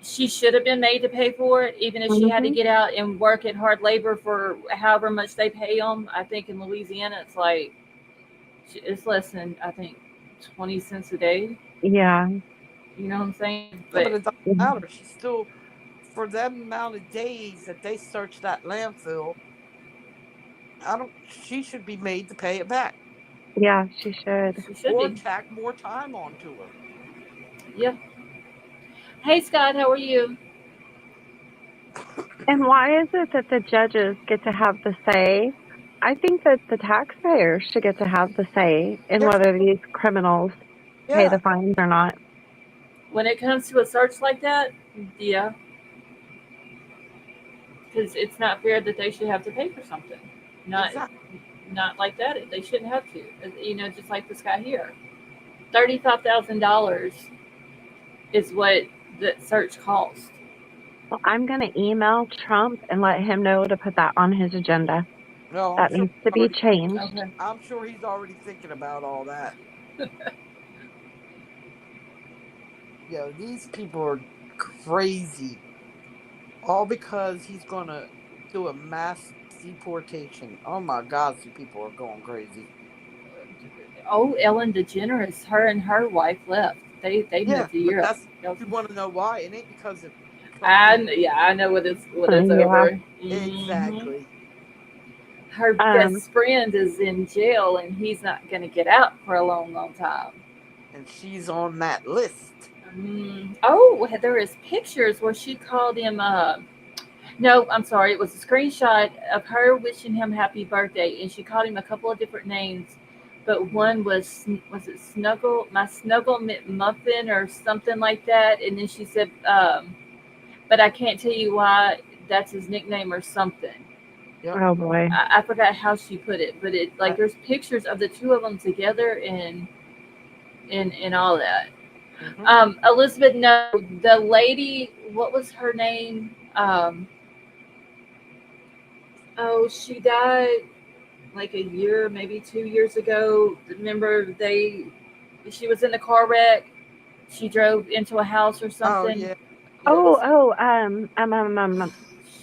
she should have been made to pay for it, even if she had to Hmm. get out and work at hard labor for however much they pay them. I think in Louisiana, it's less than, I think, 20 cents a day. Yeah. You know what I'm saying? Yeah, But but it doesn't Mhm. matter. She's still, for that amount of days that they searched that landfill, I don't. She should be made to pay it back Yeah, she should. she should or be. tack more time onto her. Yeah. Hey, Scott, how are you? And why is it that the judges get to have the say? I think that the taxpayers should get to have the say in Yeah, whether these criminals pay yeah, the fines or not. When it comes to a search like that, yeah, because it's not fair that they should have to pay for something. Not exactly. not like that. They shouldn't have to. Just like this guy here, $35,000 is what the search cost. Well, I'm going to email Trump and let him know to put that on his agenda. No, That needs to be changed. Okay. I'm sure he's already thinking about all that. Yeah, these people are crazy. All because he's gonna do a mass deportation. Oh my God, these people are going crazy. Oh, Ellen DeGeneres, her and her wife left. They Yeah, moved to but Europe. that's, you want to know why? It ain't because of Trump I being yeah, I know what it's Yeah. over. exactly. Her Um, best friend is in jail, and he's not going to get out for a long, long time. And she's on that list. Oh, there is pictures where she called him. No, I'm sorry. It was a screenshot of her wishing him happy birthday, and she called him a couple of different names, but one was it Snuggle, my Snuggle McMuffin or something like that, and then she said, but I can't tell you why that's his nickname or something. Yep. oh boy. I forgot how she put it, but it like I, there's pictures of the two of them together and all that. hmm Elizabeth, no, the lady, what was her name? Oh, she died like a year, maybe 2 years ago. Remember, she was in the car wreck. She drove into a house or oh something. yeah, What yeah. was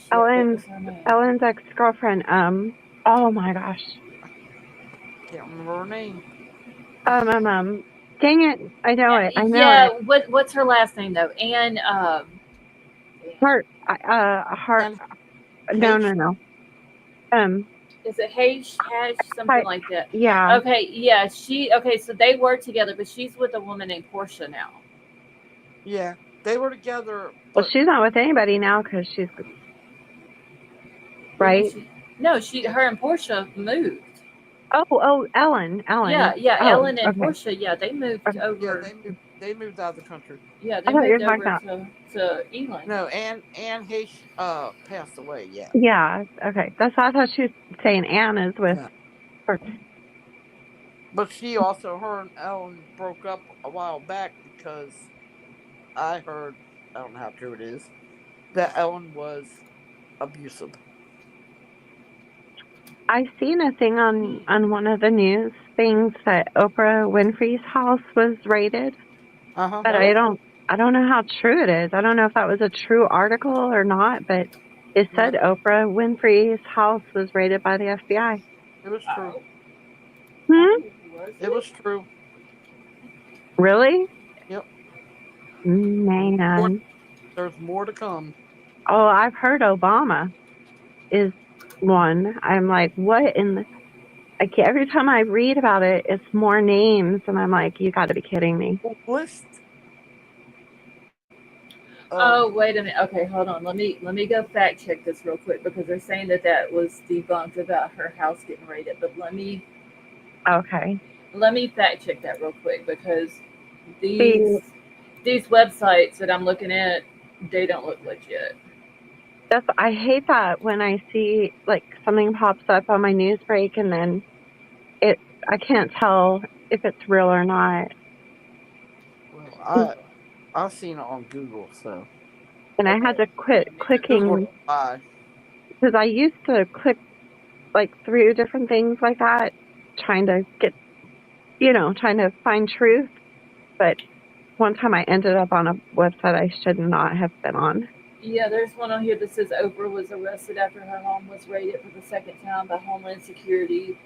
shit? What Ellen's was her name? Ellen's ex-girlfriend. Oh my gosh. Can't remember her name. Um, um, um, Dang it. I know it. I know Yeah. it. What's her last name though? Anne. Heart, heart, And no, H. no, no. Um, Is it Hash something hi, like that? yeah. Okay, yeah, okay, so they were together, but she's with a woman named Portia now. Yeah, they were together, Well, but she's not with anybody now because she's, When did right? she? No, she, yeah, her and Portia moved. Ellen. Yeah, Oh, Ellen and okay. Portia, yeah, they moved Okay. yeah, over. they moved out of the country. Yeah, I they thought you moved were talking over about, to England. No, Anne H. Passed away. Yeah, yeah, okay. That's why I thought she was saying Anne is with no, her. but she also, her and Ellen broke up a while back because I heard, I don't know how true it is, that Ellen was abusive. I seen a thing on one of the news things that Oprah Winfrey's house was raided, Uh huh. but Oh, I don't know how true it is. I don't know if that was a true article or not, but it No, said Oprah Winfrey's house was raided by the FBI. it was true. oh, Hmm? was It it? was true. Really? Yep. More, Man. there's more to come. Oh, I've heard Obama is one. I'm like, what in the, every time I read about it, it's more names, and I'm like, you got to be kidding me. List of Oh, wait a minute. Okay, hold on. Let me go fact check this real quick because they're saying that was debunked about her house getting raided. But Okay. let me fact check that real quick because See, these websites that I'm looking at, they don't look legit. I hate that when I see like something pops up on my news break and then I can't tell if it's real or not. well, I've seen it on Google, so And I had Okay. to quit Let me Google clicking. lie. because I used to click like through different things like that, trying to get, trying to find truth. But one time I ended up on a website I should not have been on. Yeah, there's one on here that says Oprah was arrested after her home was raided for the second time by Homeland Security.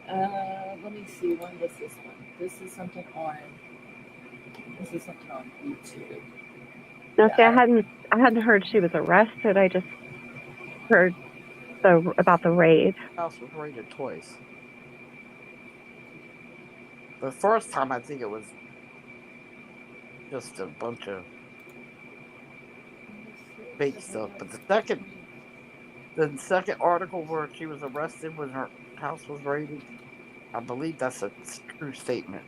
Let me see. When was this one? This is something on. This is something on YouTube. No, see, Yeah, I hadn't heard she was arrested. I just heard about the raid. House was raided twice. The first time, I think it was just a bunch of fake stuff. But the second article where she was arrested when her house was raided, I believe that's a true statement.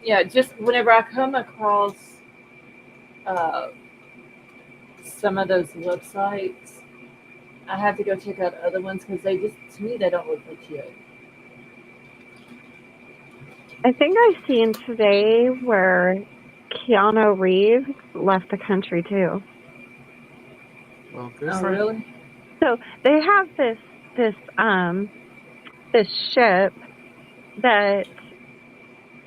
yeah. Just whenever I come across some of those websites, I have to go check out other ones because they just, to me, they don't look legit. I think I've seen today where Keanu Reeves left the country too. Well, good Oh, for him. really? So they have this ship that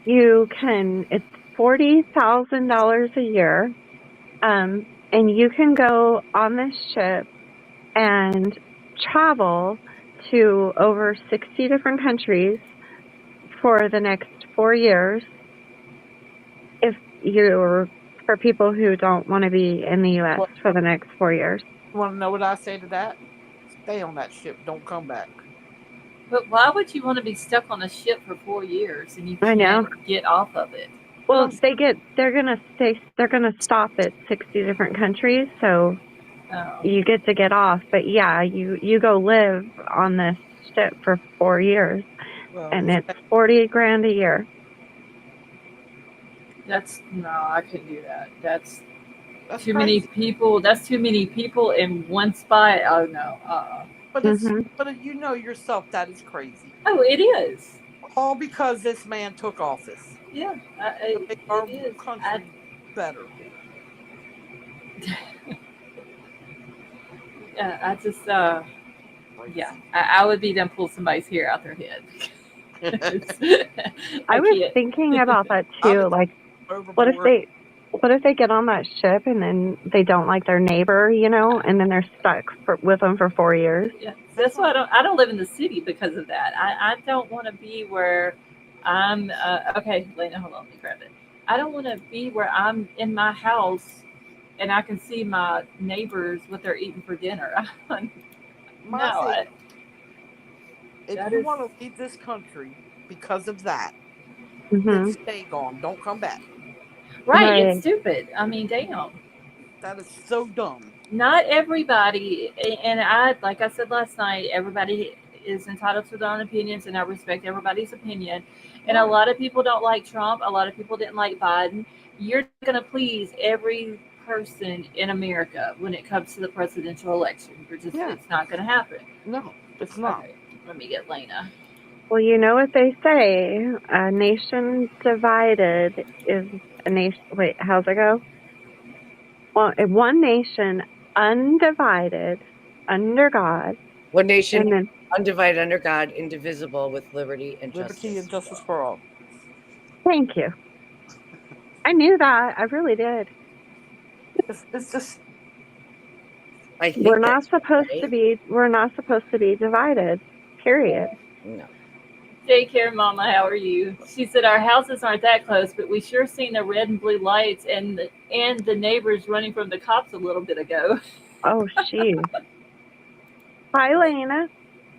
it's $40,000 a year, and you can go on this ship and travel to over 60 different countries for the next 4 years. For people who don't want to be in the U.S. What? for the next 4 years. You want to know what I say to that? Stay on that ship. Don't come back. But why would you want to be stuck on a ship for 4 years and you I know. can't get off of it? Well, they're gonna stop at 60 different countries, so Oh. you get to get off. But yeah, you go live on this ship for 4 years, Well, and it's $40,000 a year. No, I couldn't do that. That's too crazy. many people. That's too many people in one spot. Oh no. But you know yourself that is crazy. Oh, it is. All because this man took office. Yeah, To make our it is. country better. I just, yeah, I would be done pull somebody's hair out their head. I was thinking about that too. Like, what if they get on that ship and then they don't like their neighbor, and then they're stuck with them for 4 years? Yeah, that's why I don't live in the city because of that. I don't want to be where I'm. Okay, Lena, hold on, let me grab it. I don't want to be where I'm in my house and I can see my neighbors what they're eating for dinner. If you want to leave this country because of that, Mm-hmm. then stay gone. Don't come back. Right, it's stupid. I mean, damn. That is so dumb. Not everybody, and like I said last night, everybody is entitled to their own opinions, and I respect everybody's opinion. And a lot of people don't like Trump. A lot of people didn't like Biden. You're going to please every person in America when it comes to the presidential election. It's not going to happen. No, it's not. Okay, let me get Lena. Well, you know what they say, a nation divided is a nation. Wait, how's it go? Well, one nation undivided under God. One nation undivided under God, indivisible, with liberty and justice for all. Thank you. I knew that. I really did. It's just. I think we're not supposed to be. We're not supposed to be divided. Period. No. Daycare mama, how are you? She said our houses aren't that close, but we sure seen the red and blue lights and the neighbors running from the cops a little bit ago. Oh, geez. Hi, Lena.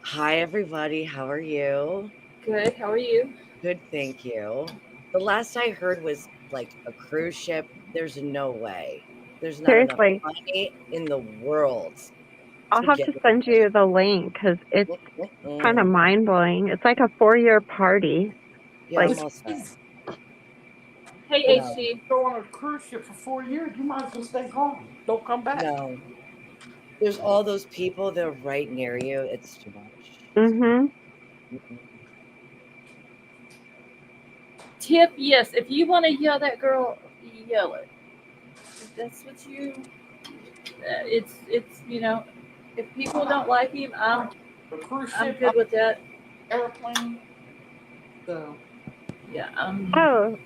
Hi, everybody. How are you? Good. How are you? Good, thank you. The last I heard was like a cruise ship. There's no way. There's not enough money in the world. I'll have to send you the link because it's kind of mind blowing. It's like a 4-year party. Yeah, hey, HC. Go on a cruise ship for 4 years. You might as well stay home. Don't come back. No. There's all those people that are right near you. It's too much. Mm-hmm. Tip, yes. If you want to yell that girl, yell it. If that's what you It's if people don't like him, A cruise I'm ship, good with that. airplane. So Yeah. Oh,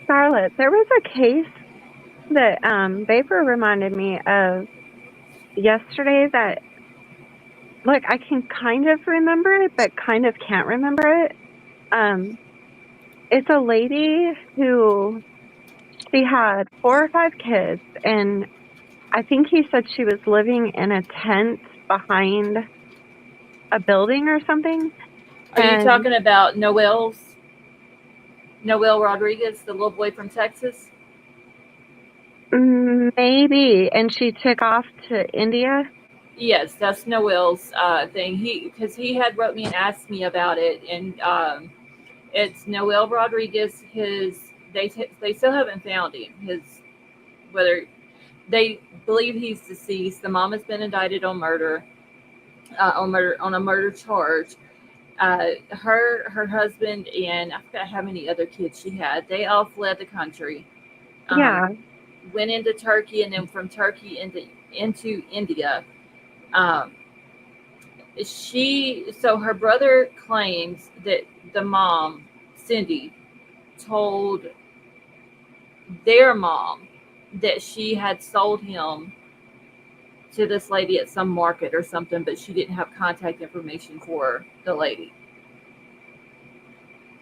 Scarlett, there was a case that Vapor reminded me of yesterday that, like, I can kind of remember it, but kind of can't remember it. It's a lady who she had 4 or 5 kids, and I think he said she was living in a tent behind a building or something. Are you And talking about Noel Rodriguez, the little boy from Texas? maybe, and she took off to India. Yes, that's Noel's thing. Because he had wrote me and asked me about it, and it's Noel Rodriguez. They still haven't found him. Whether they believe he's deceased. The mom has been indicted on murder, on a murder charge. Her husband and I forgot how many other kids she had. They all fled the country. Yeah. Went into Turkey, and then from Turkey into India. Um, so her brother claims that the mom, Cindy, told their mom that she had sold him to this lady at some market or something, but she didn't have contact information for the lady.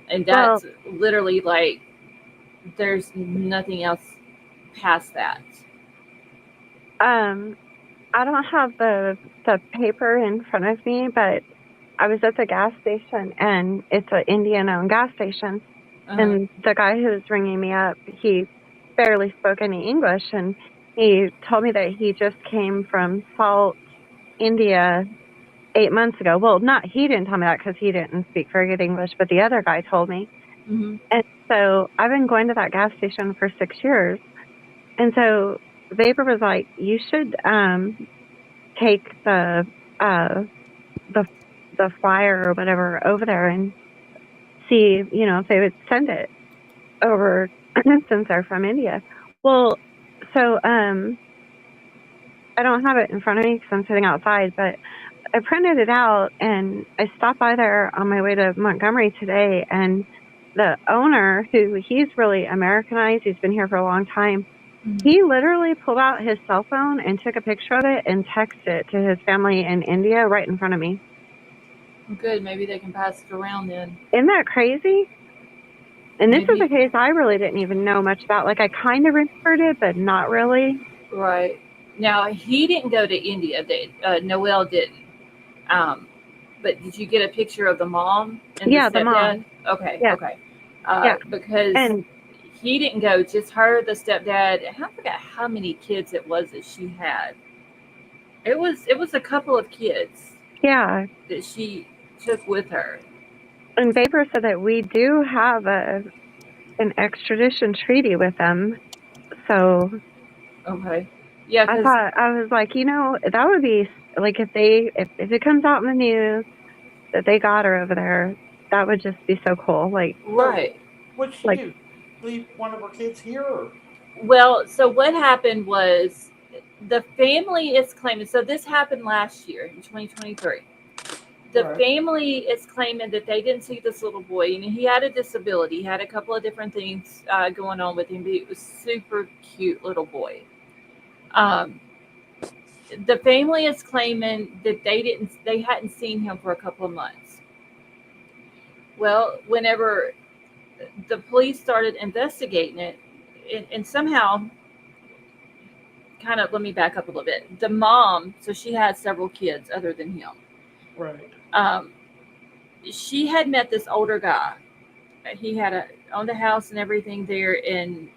And that's literally like, there's nothing else past that. I don't have the paper in front of me, but I was at the gas station, and it's an Indian-owned gas station. And the guy who was ringing me up, he barely spoke any English, and he told me that he just came from Salt, India 8 months ago. Well, he didn't tell me that because he didn't speak very good English, but the other guy told me. Mm-hmm. And so I've been going to that gas station for 6 years. And so Vapor was like, you should take the flyer or whatever over there and see, if they would send it over since they're from India. Well, so I don't have it in front of me because I'm sitting outside, but I printed it out, and I stopped by there on my way to Montgomery today, and the owner, he's really Americanized, he's been here for a long time, he literally pulled out his cell phone and took a picture of it and texted it to his family in India right in front of me. Good, maybe they can pass it around then. Isn't that crazy? And this is a case I really didn't even know much about. Like, I kind of remembered it, but not really. Right. Now, he didn't go to India. Noel didn't. But did you get a picture of the mom and the stepdad? The mom. Okay, yeah. okay. Yeah. Because he didn't go, just her, the stepdad. I forgot how many kids it was that she had. It was a couple of kids. Yeah. That she took with her. And Vapor said that we do have an extradition treaty with them. So. Okay. Yeah. I was like, that would be like if it comes out in the news that they got her over there, that would just be so cool. Like, right. What'd she do? Leave one of her kids here? Or? Well, so what happened was the family is claiming. So this happened last year in 2023. The family is claiming that they didn't see this little boy, and he had a disability. He had a couple of different things going on with him, but he was super cute little boy. The family is claiming that they hadn't seen him for a couple of months. Well, whenever the police started investigating it, and somehow, kind of, let me back up a little bit. The mom, so she had several kids other than him. Right. She had met this older guy. He had owned a house and everything there in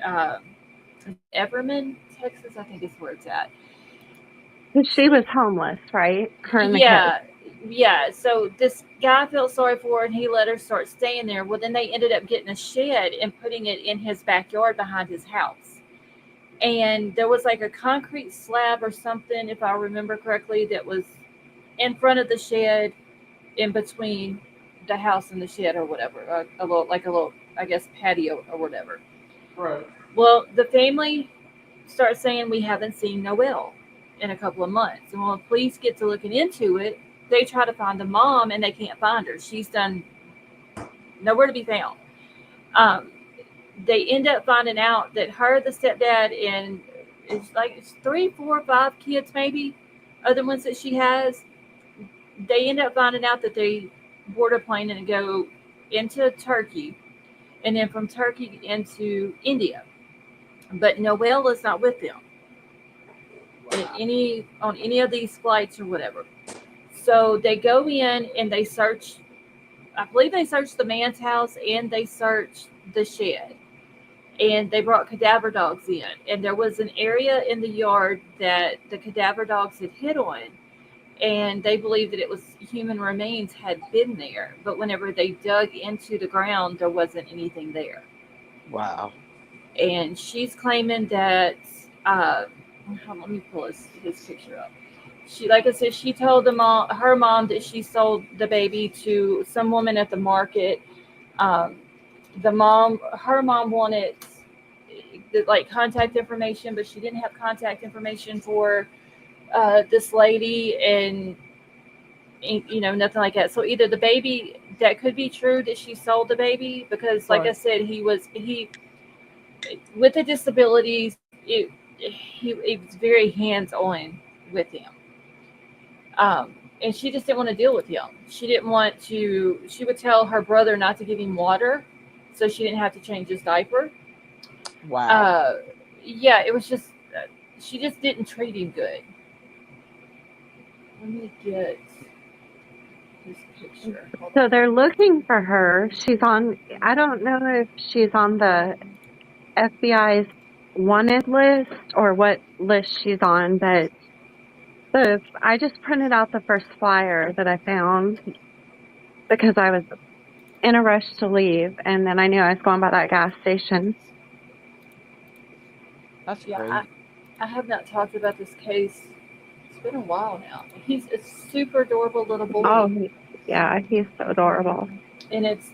Everman, Texas, I think is where it's at. She was homeless, right? Her and the kids. kids. Yeah. So this guy felt sorry for her, and he let her start staying there. Well, then they ended up getting a shed and putting it in his backyard behind his house. And there was like a concrete slab or something, if I remember correctly, that was in front of the shed, in between the house and the shed or whatever, a little, I guess, patio or whatever. Right. Well, the family starts saying, we haven't seen Noel. in a couple of months. And when police get to looking into it, they try to find the mom and they can't find her. She's done nowhere to be found. They end up finding out that her, the stepdad, and it's 3, 4, 5 kids, maybe other ones that she has. They end up finding out that they board a plane and go into Turkey, and then from Turkey into India. But Noelle is not with them on any of these flights or whatever. So they go in and they search. I believe they searched the man's house and they searched the shed. And they brought cadaver dogs in. And there was an area in the yard that the cadaver dogs had hit on. And they believed that it was human remains had been there. But whenever they dug into the ground, there wasn't anything there. Wow. And she's claiming that, let me pull his picture up. She, like I said, she told her mom that she sold the baby to some woman at the market. Her mom wanted the contact information, but she didn't have contact information for this lady, and nothing like that. So either the baby, that could be true that she sold the baby, because like I said, he with the disabilities, it was very hands-on with him. And she just didn't want to deal with him. She would tell her brother not to give him water so she didn't have to change his diaper. Wow. Yeah, it was just, she just didn't treat him good. Let me get this picture. So they're looking for her. I don't know if she's on the FBI's wanted list or what list she's on, but I just printed out the first flyer that I found because I was in a rush to leave, and then I knew I was going by that gas station. That's great. I have not talked about this case. It's been a while now. He's a super adorable little boy. Oh, yeah, he's so adorable. And it's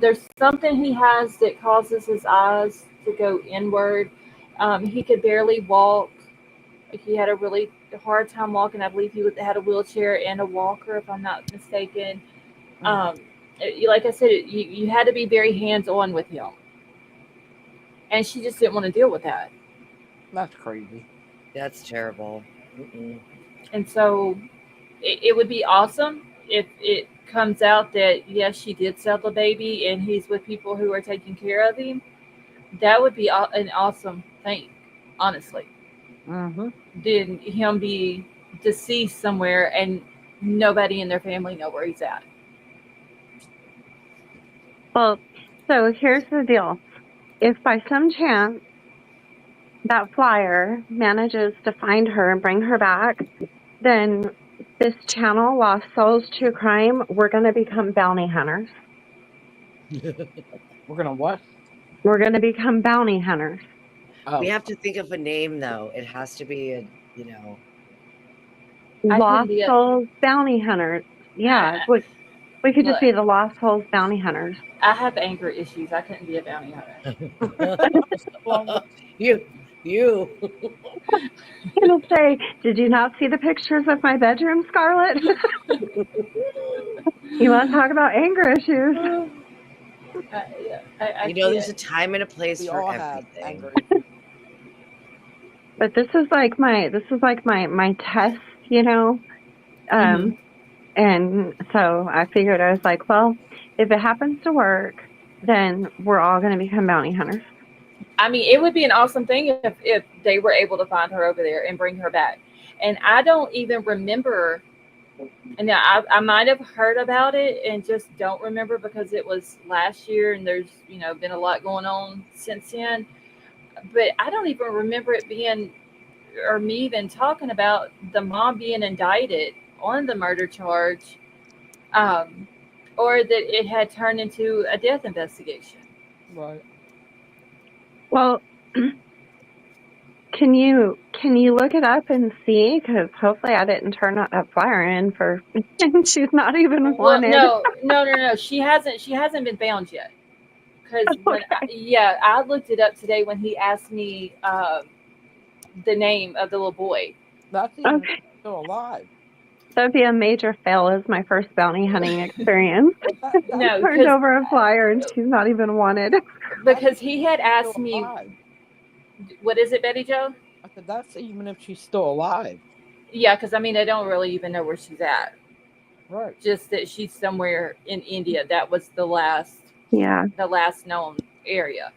there's something he has that causes his eyes to go inward. He could barely walk. He had a really hard time walking. I believe he had a wheelchair and a walker, if I'm not mistaken. Like I said, you had to be very hands-on with him. And she just didn't want to deal with that. That's crazy. That's terrible. Mm-mm. And so it would be awesome if it comes out that, yes, she did sell the baby and he's with people who are taking care of him. That would be an awesome thing, honestly. Mm-hmm. Than him be deceased somewhere and nobody in their family know where he's at. Well, so here's the deal. If by some chance that flyer manages to find her and bring her back, then this channel, Lost Souls True Crime, we're going to become bounty hunters. We're going to what? We're going to become bounty hunters. Oh. We have to think of a name, though. It has to be Lost Souls Bounty Hunters. Yeah, we could just be the Lost Souls Bounty Hunters. I have anger issues. I couldn't be a bounty hunter. You. It'll say, "Did you not see the pictures of my bedroom, Scarlett?" You want to talk about anger issues? There's a time and a place for everything. But this is like my test, and so I figured, I was like, well, if it happens to work, then we're all going to become bounty hunters. I mean, it would be an awesome thing if they were able to find her over there and bring her back. And I don't even remember, and I might have heard about it and just don't remember because it was last year and there's, been a lot going on since then. But I don't even remember it being, or me even talking about the mom being indicted on the murder charge, or that it had turned into a death investigation. Right. Well, can you look it up and see? Because hopefully I didn't turn that flyer in for. She's not even wanted. No. She hasn't been found yet. Because I looked it up today when he asked me the name of the little boy, That's even if Okay. she's still alive. That'd be a major fail as my first bounty hunting experience. That, I No, turned because over a flyer and she's not even wanted. because he had still asked me, alive. what is it, Betty Joe? I said that's even if she's still alive. Yeah, because I mean, I don't really even know where she's at. Right. Just that she's somewhere in India. That was the last Yeah. known area.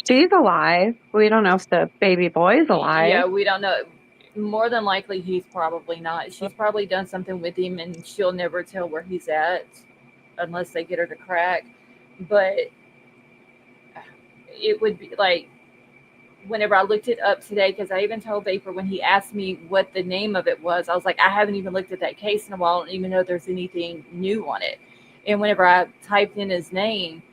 She's alive. We don't know if the baby boy's alive. Yeah, we don't know. More than likely, he's probably not. She's probably done something with him, and she'll never tell where he's at unless they get her to crack. But it would be like whenever I looked it up today, because I even told Vapor when he asked me what the name of it was, I was like, I haven't even looked at that case in a while. I don't even know if there's anything new on it. And whenever I typed in his name,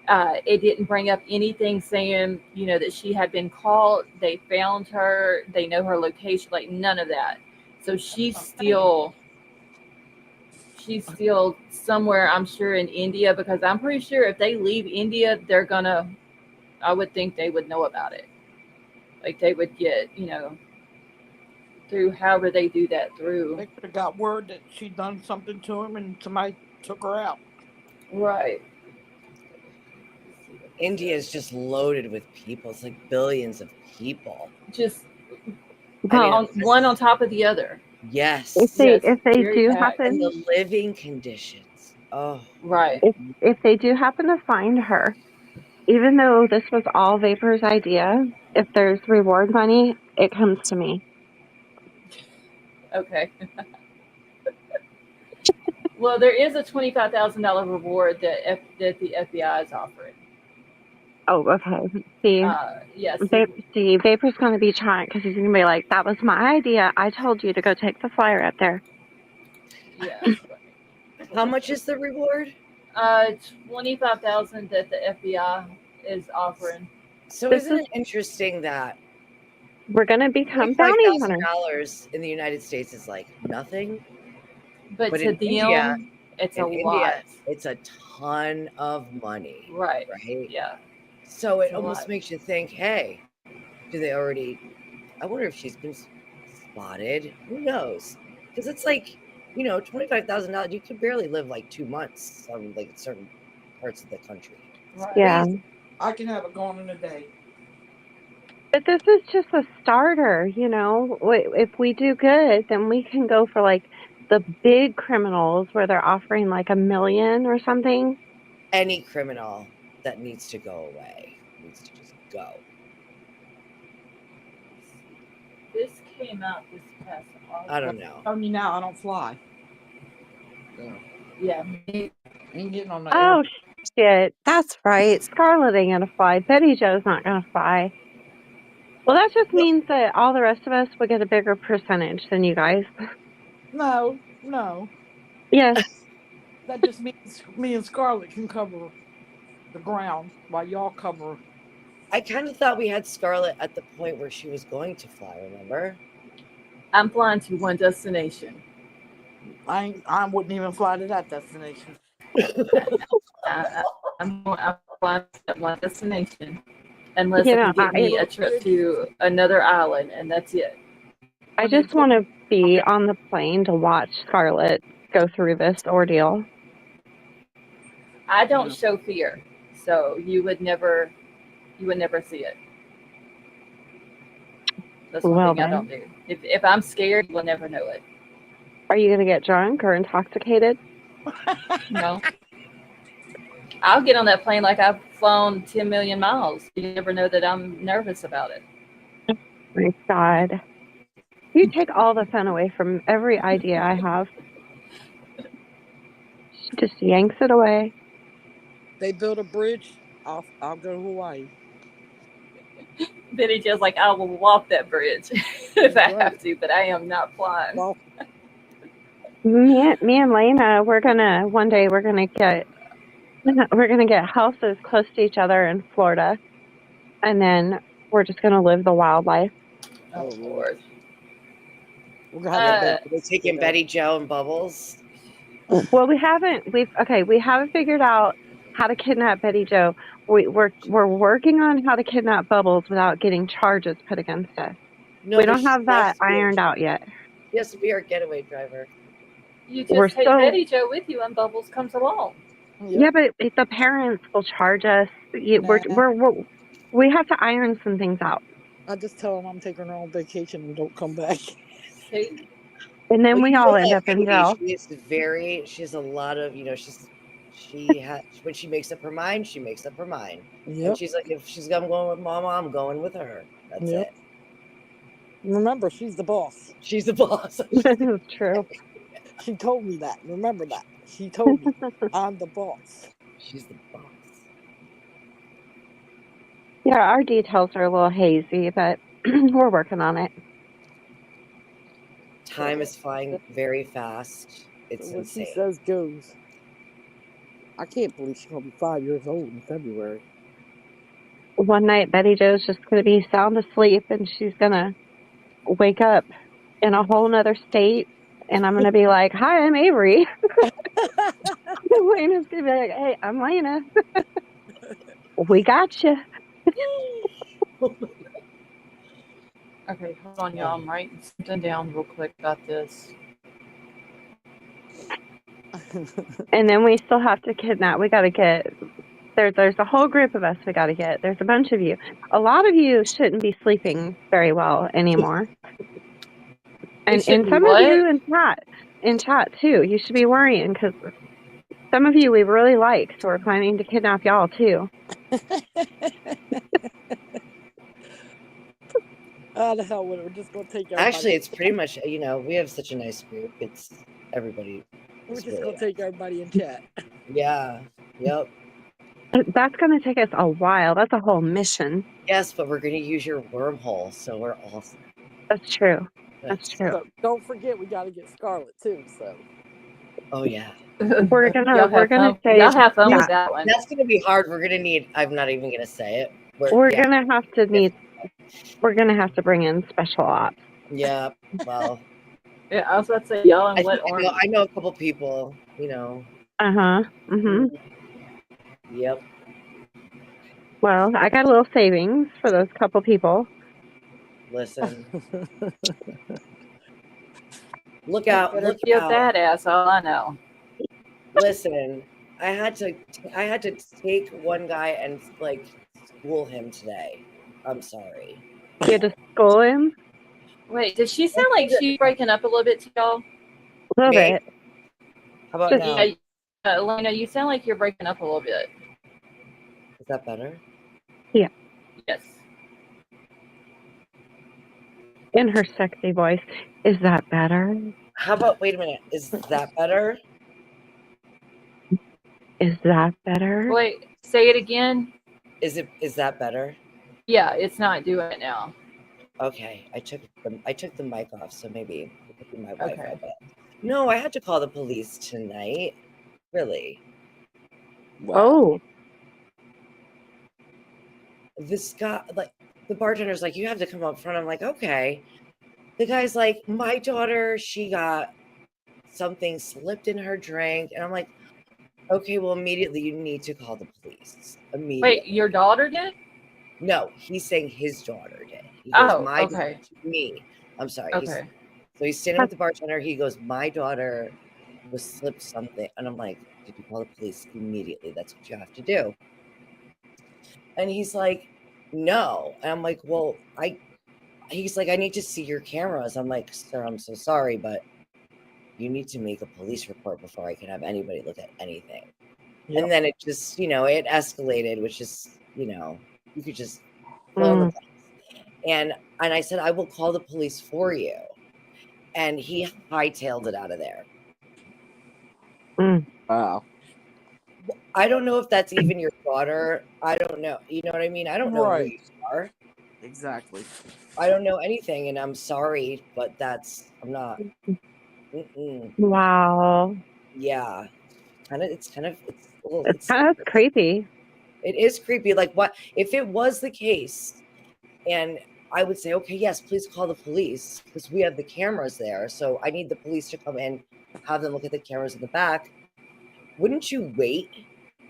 it didn't bring up anything saying, that she had been called, they found her, they know her location, like none of that. So she's still somewhere, I'm sure, in India, because I'm pretty sure if they leave India, I would think they would know about it. Like they would get, through however they do that through. They could have got word that she'd done something to him and somebody took her out. Right. India is just loaded with people. It's like billions of people. Just Well, one on top of the other. Yes. if they very do packed. And happen, the living conditions. Oh, Right. if they do happen to find her, even though this was all Vapor's idea, if there's reward money, it comes to me. Okay. Well, there is a $25,000 reward that the FBI is offering. Oh, okay. See, Yes. Vapor's going to be trying because he's going to be like, that was my idea. I told you to go take the flyer up there. Yeah. how much is the reward? $25,000 that the FBI is offering. So This isn't is- it interesting that We're going to become bounty hunters. $25,000 in the United States is like nothing, But to in them, India, it's a in lot. India, it's a ton of money, Right. right? Yeah. So it It's a almost lot. makes you think, hey, do they already? I wonder if she's been spotted. Who knows? Because it's like, $25,000. You could barely live like 2 months on like certain parts of the country. Right. Yeah. I can have it gone in a day. But this is just a starter, If we do good, then we can go for like the big criminals where they're offering like $1 million or something. Any criminal that needs to go away needs to just go. This came out this past August. I don't know. I mean, now I don't fly. Yeah. Ain't getting on the Oh, shit. That's right. Scarlett ain't going to fly. Betty Jo's not going to fly. Well, that just means that all the rest of us will get a bigger percentage than you guys. No. Yes. That just means me and Scarlett can cover the ground while y'all cover. I kind of thought we had Scarlett at the point where she was going to fly, remember? I'm flying to one destination. I wouldn't even fly to that destination. I'm flying to one destination. Unless You it know, can get me a trip to another island, and that's it. I just want to be on the plane to watch Scarlett go through this ordeal. I don't show fear, so you would never see it. That's one Well, thing I don't do. If I'm scared, you will never know it. Are you going to get drunk or intoxicated? No. I'll get on that plane like I've flown 10 million miles. You never know that I'm nervous about it. My God. You take all the fun away from every idea I have. She just yanks it away. They build a bridge, I'll go to Hawaii. Betty Jo's like, I will walk that bridge if I Right. have to, but I am not flying. Well, Me and Lena, one day we're gonna get houses close to each other in Florida, and then we're just gonna live the wildlife. Oh, Lord. we're gonna have to We're taking Betty Jo and Bubbles. Well, we haven't figured out how to kidnap Betty Jo. We're working on how to kidnap Bubbles without getting charges put against us. No, We but don't she have has that to be ironed out yet. She has to be our getaway driver. You We're just take still- Betty Joe with you and Bubbles comes along. Yeah, but if the parents will charge us. We have to iron some things out, I just tell them I'm taking her on vacation and don't come back. See? and then Well, we you all know end that up in lady, jail. she has a lot of, when she makes up her mind, she makes up her mind. And Yep. she's like, if she's going with Mama, I'm going with her. That's Yep. it. Remember, she's the boss. She's the boss. It's true. She told me that. Remember that. She told me I'm the boss. She's the boss. Yeah, our details are a little hazy, but we're working on it. Time is flying very fast. It's So what she insane. says goes. I can't believe she's gonna be 5 years old in February. One night, Betty Joe's just going to be sound asleep, and she's going to wake up in a whole nother state, and I'm going to be like, "Hi, I'm Avery." Lena's going to be like, "Hey, I'm Lena. We got you." Okay, hold on, y'all. I'm writing something down real quick about this. And then we still have to kidnap. We got to get there's a whole group of us we got to get. There's a bunch of you. A lot of you shouldn't be sleeping very well anymore. And shouldn't some what? of you in chat too. You should be worrying because some of you we really like, so we're planning to kidnap y'all too. Oh, the hell with it. We're just gonna take everybody. Actually, it's pretty much, we have such a nice group. It's everybody. We're is just really gonna take everybody in chat. Yeah. Yep. That's going to take us a while. That's a whole mission. Yes, but we're going to use your wormhole, so we're awesome. That's true. That's true. So don't forget we gotta get Scarlet too, so Oh yeah. We're gonna Y'all say have fun yeah. with that one. That's gonna be hard. We're gonna need. I'm not even gonna say it. We're gonna have to bring in special ops. Yeah. Well. Yeah, I was about to say y'all and what I know a couple people. Uh-huh. Mhm. Yep. Well, I got a little savings for those couple people. Listen. Look out! Better Look be a out! badass. All I know. Listen, I had to take one guy and school him today. I'm sorry. You had to school him? Wait, does she sound like she's breaking up a little bit to y'all? A little bit. How about now? Yeah, Elena, you sound like you're breaking up a little bit. Is that better? Yeah. Yes. In her sexy voice. Is that better? How about, wait a minute, is that better? Is that better? Wait, say it again. Is that better? Yeah, it's not doing it now. Okay, I took the mic off, so maybe it could be my Wi-Fi. Okay. But no, I had to call the police tonight. Really? Oh. This guy, the bartender's like, you have to come up front. I'm like, okay. The guy's like, my daughter, she got something slipped in her drink, and I'm like, okay, well, immediately you need to call the police. Immediately. Wait, your daughter did? No, he's saying his daughter did. He goes, Oh, my okay. daughter to me. I'm sorry. Okay. So he's standing with the bartender. He goes, my daughter was slipped something. And I'm like, did you call the police? Immediately. That's what you have to do. And he's like, no. And I'm like, well, he's like, I need to see your cameras. I'm like, sir, I'm so sorry, but you need to make a police report before I can have anybody look at anything. Yep. And then it just, it escalated, which is, you could just blow the place. And I said, I will call the police for you. And he hightailed it out of there. Wow. I don't know if that's even your daughter. I don't know. You know what I mean? I don't know who you are. Exactly. I don't know anything, and I'm sorry, but I'm not. Wow. Yeah. It's kind of creepy. It is creepy. Like, what if it was the case, and I would say, okay, yes, please call the police because we have the cameras there. So I need the police to come in, have them look at the cameras in the back. Wouldn't you wait?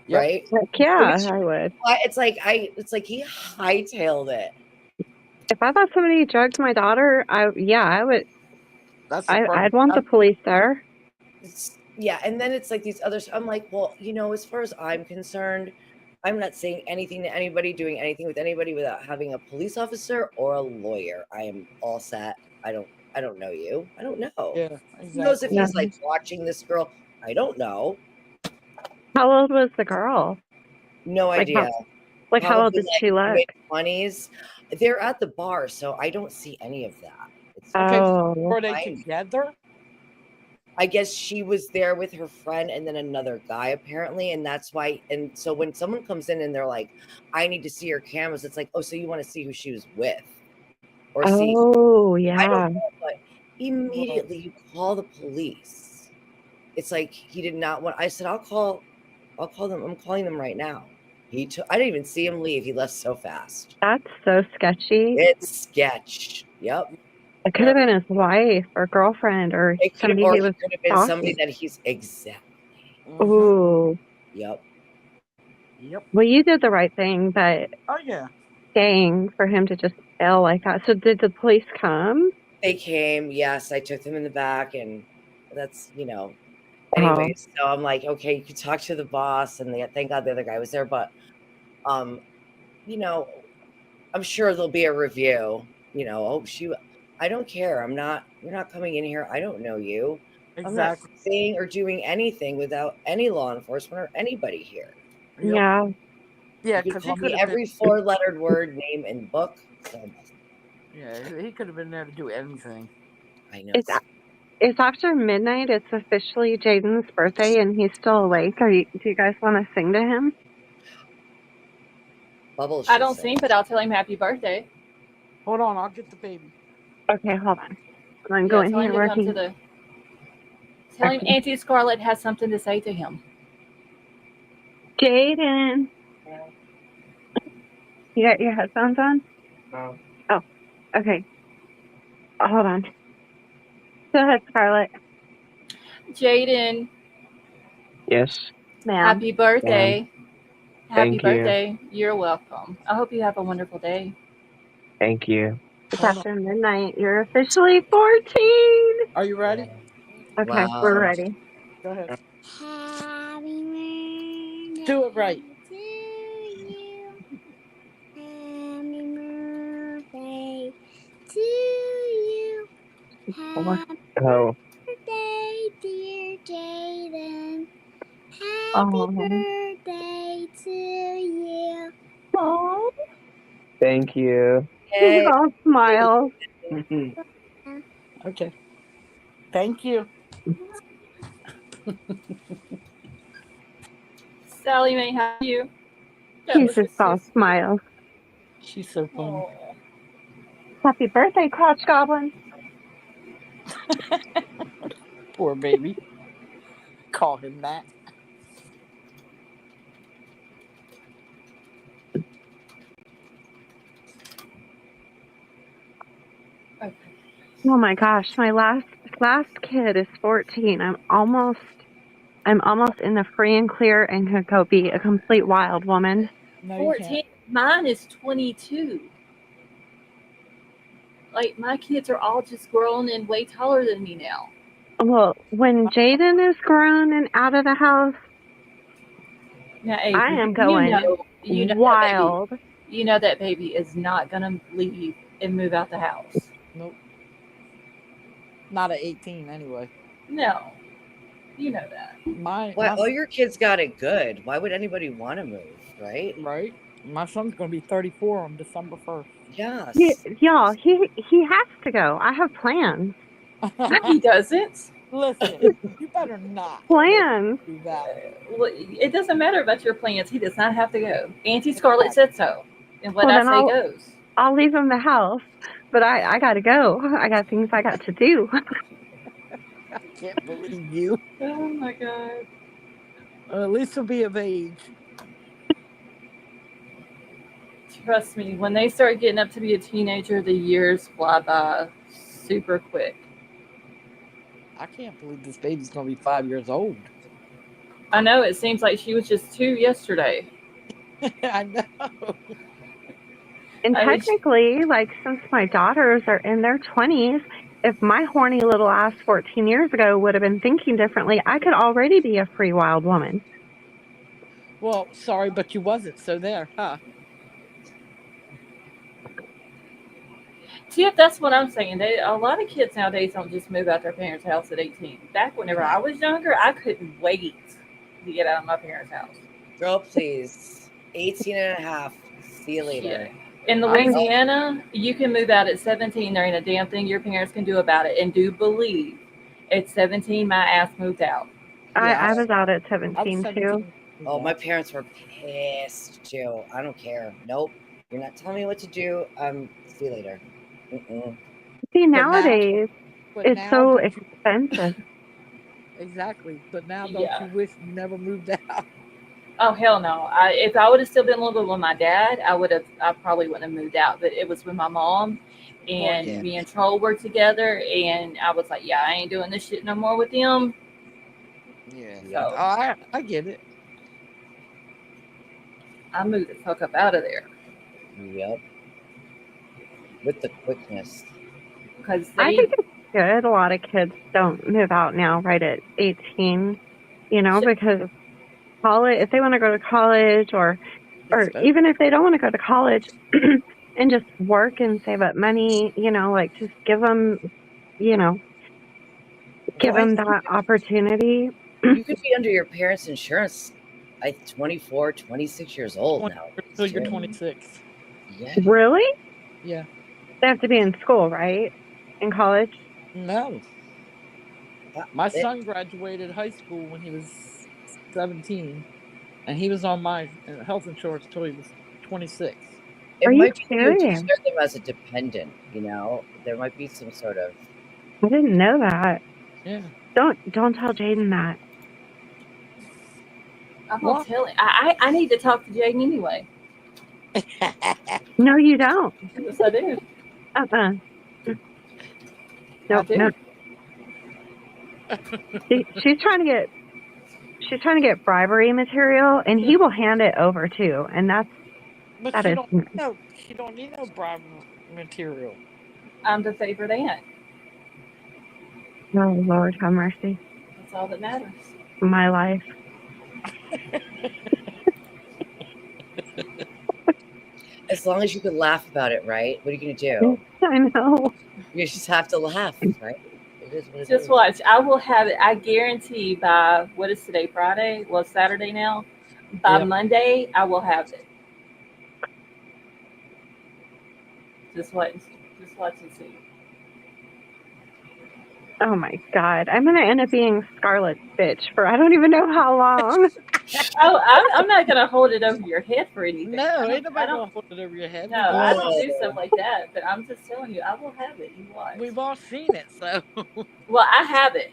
Yep. Right? Yeah, I would. It's like he hightailed it. If I thought somebody drugged my daughter, I would. That's the first. I'd want the police there. Yeah, and then it's like these others. I'm like, well, as far as I'm concerned, I'm not saying anything to anybody, doing anything with anybody without having a police officer or a lawyer. I am all set. I don't know you. I don't know. Yeah, Who knows if exactly. he's like watching this girl? I don't know. How old was the girl? No Like idea. how old did she look? Mid-20s. They're at the bar, so I don't see any of that. Okay, Oh, were they fine. together? I guess she was there with her friend and then another guy apparently, and that's why. And so when someone comes in and they're like, "I need to see her cameras," it's like, "Oh, so you want to see who she was with?" Or see? oh I yeah. don't know, but immediately you call the police. It's like he did not want. I said, "I'll call them. I'm calling them right now." I didn't even see him leave. He left so fast. That's so sketchy. It's sketch. Yep. It could have been his wife or girlfriend or It could have, somebody or he it was could have been stalking. somebody that he's exactly. Ooh. Yep. Yep. Well, you did the right thing, but Oh yeah. dang, for him to just bail like that. So did the police come? They came. Yes, I took them in the back, and that's Anyways, so I'm like, okay, you can talk to the boss, and thank God the other guy was there. But, I'm sure there'll be a review. I don't care. You're not coming in here. I don't know you. Exactly. I'm not saying or doing anything without any law enforcement or anybody here. Yep. Yeah. Yeah, You because can call me every 4-lettered word, name, and book. Yeah, he could have been there to do anything. I know. It's after midnight. It's officially Jaden's birthday, and he's still awake. Do you guys want to sing to him? Bubbles. I don't sing, but I'll tell him happy birthday. Hold on, I'll get the baby. Okay, hold on. I'm going here working. Tell him Auntie Scarlett has something to say to him. Jaden. You got your headphones on? No. Oh, okay. Hold on. Go ahead, Scarlett. Jaden. Yes. Ma'am. Happy birthday. Happy Thank you. birthday. You're welcome. I hope you have a wonderful day. Thank you. It's after midnight. You're officially 14. Are you ready? Okay, Wow. we're ready. Go ahead. Happy birthday Do it right. to you. Happy birthday to you. Happy Oh, birthday, dear Jaden. Happy Oh. birthday to you. Oh, thank you. Hey. all smiles. Okay. Thank you. Sally Mae, how are you? He's just all smiles. She's so funny. Oh. Happy birthday, Crotch Goblin. Poor baby. Call him that. Okay. Oh my gosh, my last kid is 14. I'm almost in the free and clear and could go be a complete wild woman. No, you 14. can't. Mine is 22. Like, my kids are all just grown and way taller than me now. Well, when Jaden is grown and out of the house, Now, Abe, I am going wild. That baby is not going to leave and move out the house. Nope. Not at 18 anyway. No. You know that. All your kids got it good. Why would anybody want to move, right? Right. My son's going to be 34 on December 1st. Yes. Y'all, he has to go. I have plans. He doesn't. Listen, you better not Plans. do that. Well, it doesn't matter about your plans. He does not have to go. Auntie Scarlett said so. And what I say goes. I'll leave him the house, but I got to go. I got things I got to do. I can't believe you. Oh, my God. At least he'll be of age. Trust me, when they start getting up to be a teenager, the years fly by super quick. I can't believe this baby's going to be 5 years old. I know, it seems like she was just 2 yesterday. I know. And I mean, technically, like, since my daughters are in their 20s, if my horny little ass 14 years ago would have been thinking differently, I could already be a free wild woman. Well, sorry, but you wasn't. So there, huh? see, if that's what I'm saying. A lot of kids nowadays don't just move out their parents' house at 18. Back whenever I was younger, I couldn't wait to get out of my parents' house. Girl, please. 18 and a half. See you later. In Louisiana, you can move out at 17. There ain't a damn thing your parents can do about it. And do believe, at 17, my ass moved out. I was out at I was 17 too. 17. Oh, my parents were pissed too. I don't care. Nope. You're not telling me what to do. See you later. Mm-mm. See, But now- nowadays, But it's now so don't you- expensive. Exactly. But now don't Yeah. you wish you never moved out? Oh hell no! If I would have still been living with my dad, I probably wouldn't have moved out. But it was with my mom, and yeah. me and Troll were together, and I was like, yeah, I ain't doing this shit no more with them. Yeah. So- Oh, I get it. I moved the fuck up out of there Yep. With the quickness. because I think it's good. A lot of kids don't move out now right at 18, because college, if they want to go to college or even if they don't want to go to college and just work and save up money, like just give them, give them that opportunity. You could be under your parents' insurance at 24, 26 years old now. So you're 26. Yeah. Really? Yeah. They have to be in school, right? In college? No. My It- son graduated high school when he was 17, and he was on my health insurance until he was 26. It Are you might be good to serious? share them as a dependent, There might be some sort of I didn't know that. Yeah. Don't tell Jaden that. I'm gonna tell him. I need to talk to Jaden anyway. No, you don't. Yes, I do. Uh-uh. Nope, do. nope. She's trying to get bribery material, and he will hand it over too. And that But is she don't need no bribe material. I'm the favorite aunt. oh Lord have mercy, That's all that matters. my life. as long as you can laugh about it, right? What are you gonna do? I know. You just have to laugh, right? It is what it Just is. watch. I will have it. I guarantee by what is today? Friday? Well, Saturday now. By Yep. Monday, I will have it. Just watch. Just watch and see. Oh my God, I'm gonna end up being Scarlet's bitch for I don't even know how long. I'm not gonna hold it over your head for anything. No, ain't I nobody don't. gonna hold it over your head. No, I don't do stuff like that. But I'm just telling you, I will have it. You watch. We've all seen it, so Well, I have it.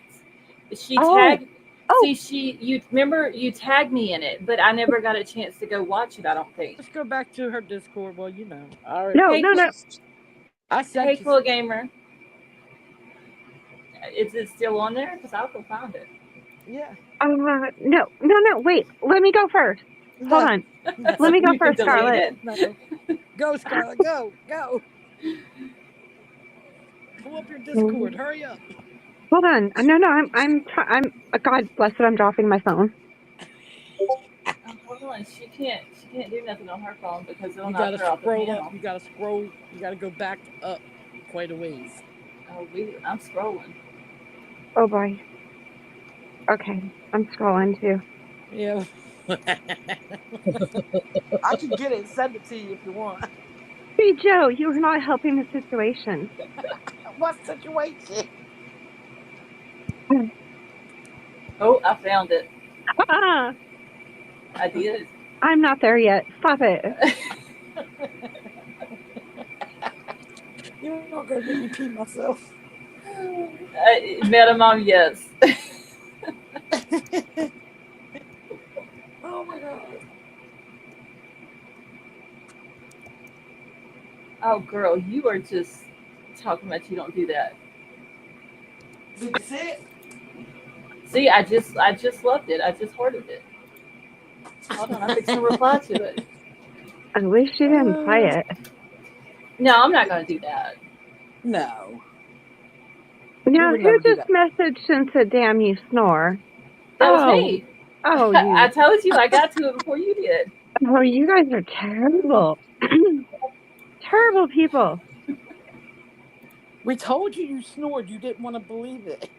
She Oh. tagged. Oh. See, you remember you tagged me in it, but I never got a chance to go watch it. I don't think. let's go back to her Discord. Well, all right. No, Hey, no. I Hey, sent cool you. gamer. Is it still on there? Because I'll go find it. Yeah. No. Wait, let me go first. Hold on. Let me go You can first, delete Scarlett. it. No. Go, Scarlett. Go. Pull up your Discord. Hurry up. Hold on. No. I'm God bless it. I'm dropping my phone. Oh, hold on. She can't do nothing on her phone because it'll You knock gotta her off the scroll panel. up. You gotta scroll. You gotta go back up quite a ways. Oh, I'm scrolling. Oh boy. Okay, I'm scrolling too. Yeah. I can get it and send it to you if you want. Hey Joe, you are not helping the situation. What situation? Oh, I found it. Ah, I did. I'm not there yet. Stop it. You're not gonna make me pee myself. Metamom, yes. Oh my god. Oh, girl, you are just talking about you don't do that. Did you see it? See, I just loved it. I just hoarded it. Hold on, I'm fixing to reply to it. I wish you didn't play it. No, I'm not going to do that. No. Now, would who never do just that. messaged and said, damn, you snore? That was Oh, me. oh, I you, told you I got to it before you did. oh, you guys are terrible. Terrible people. We told you snored. You didn't want to believe it.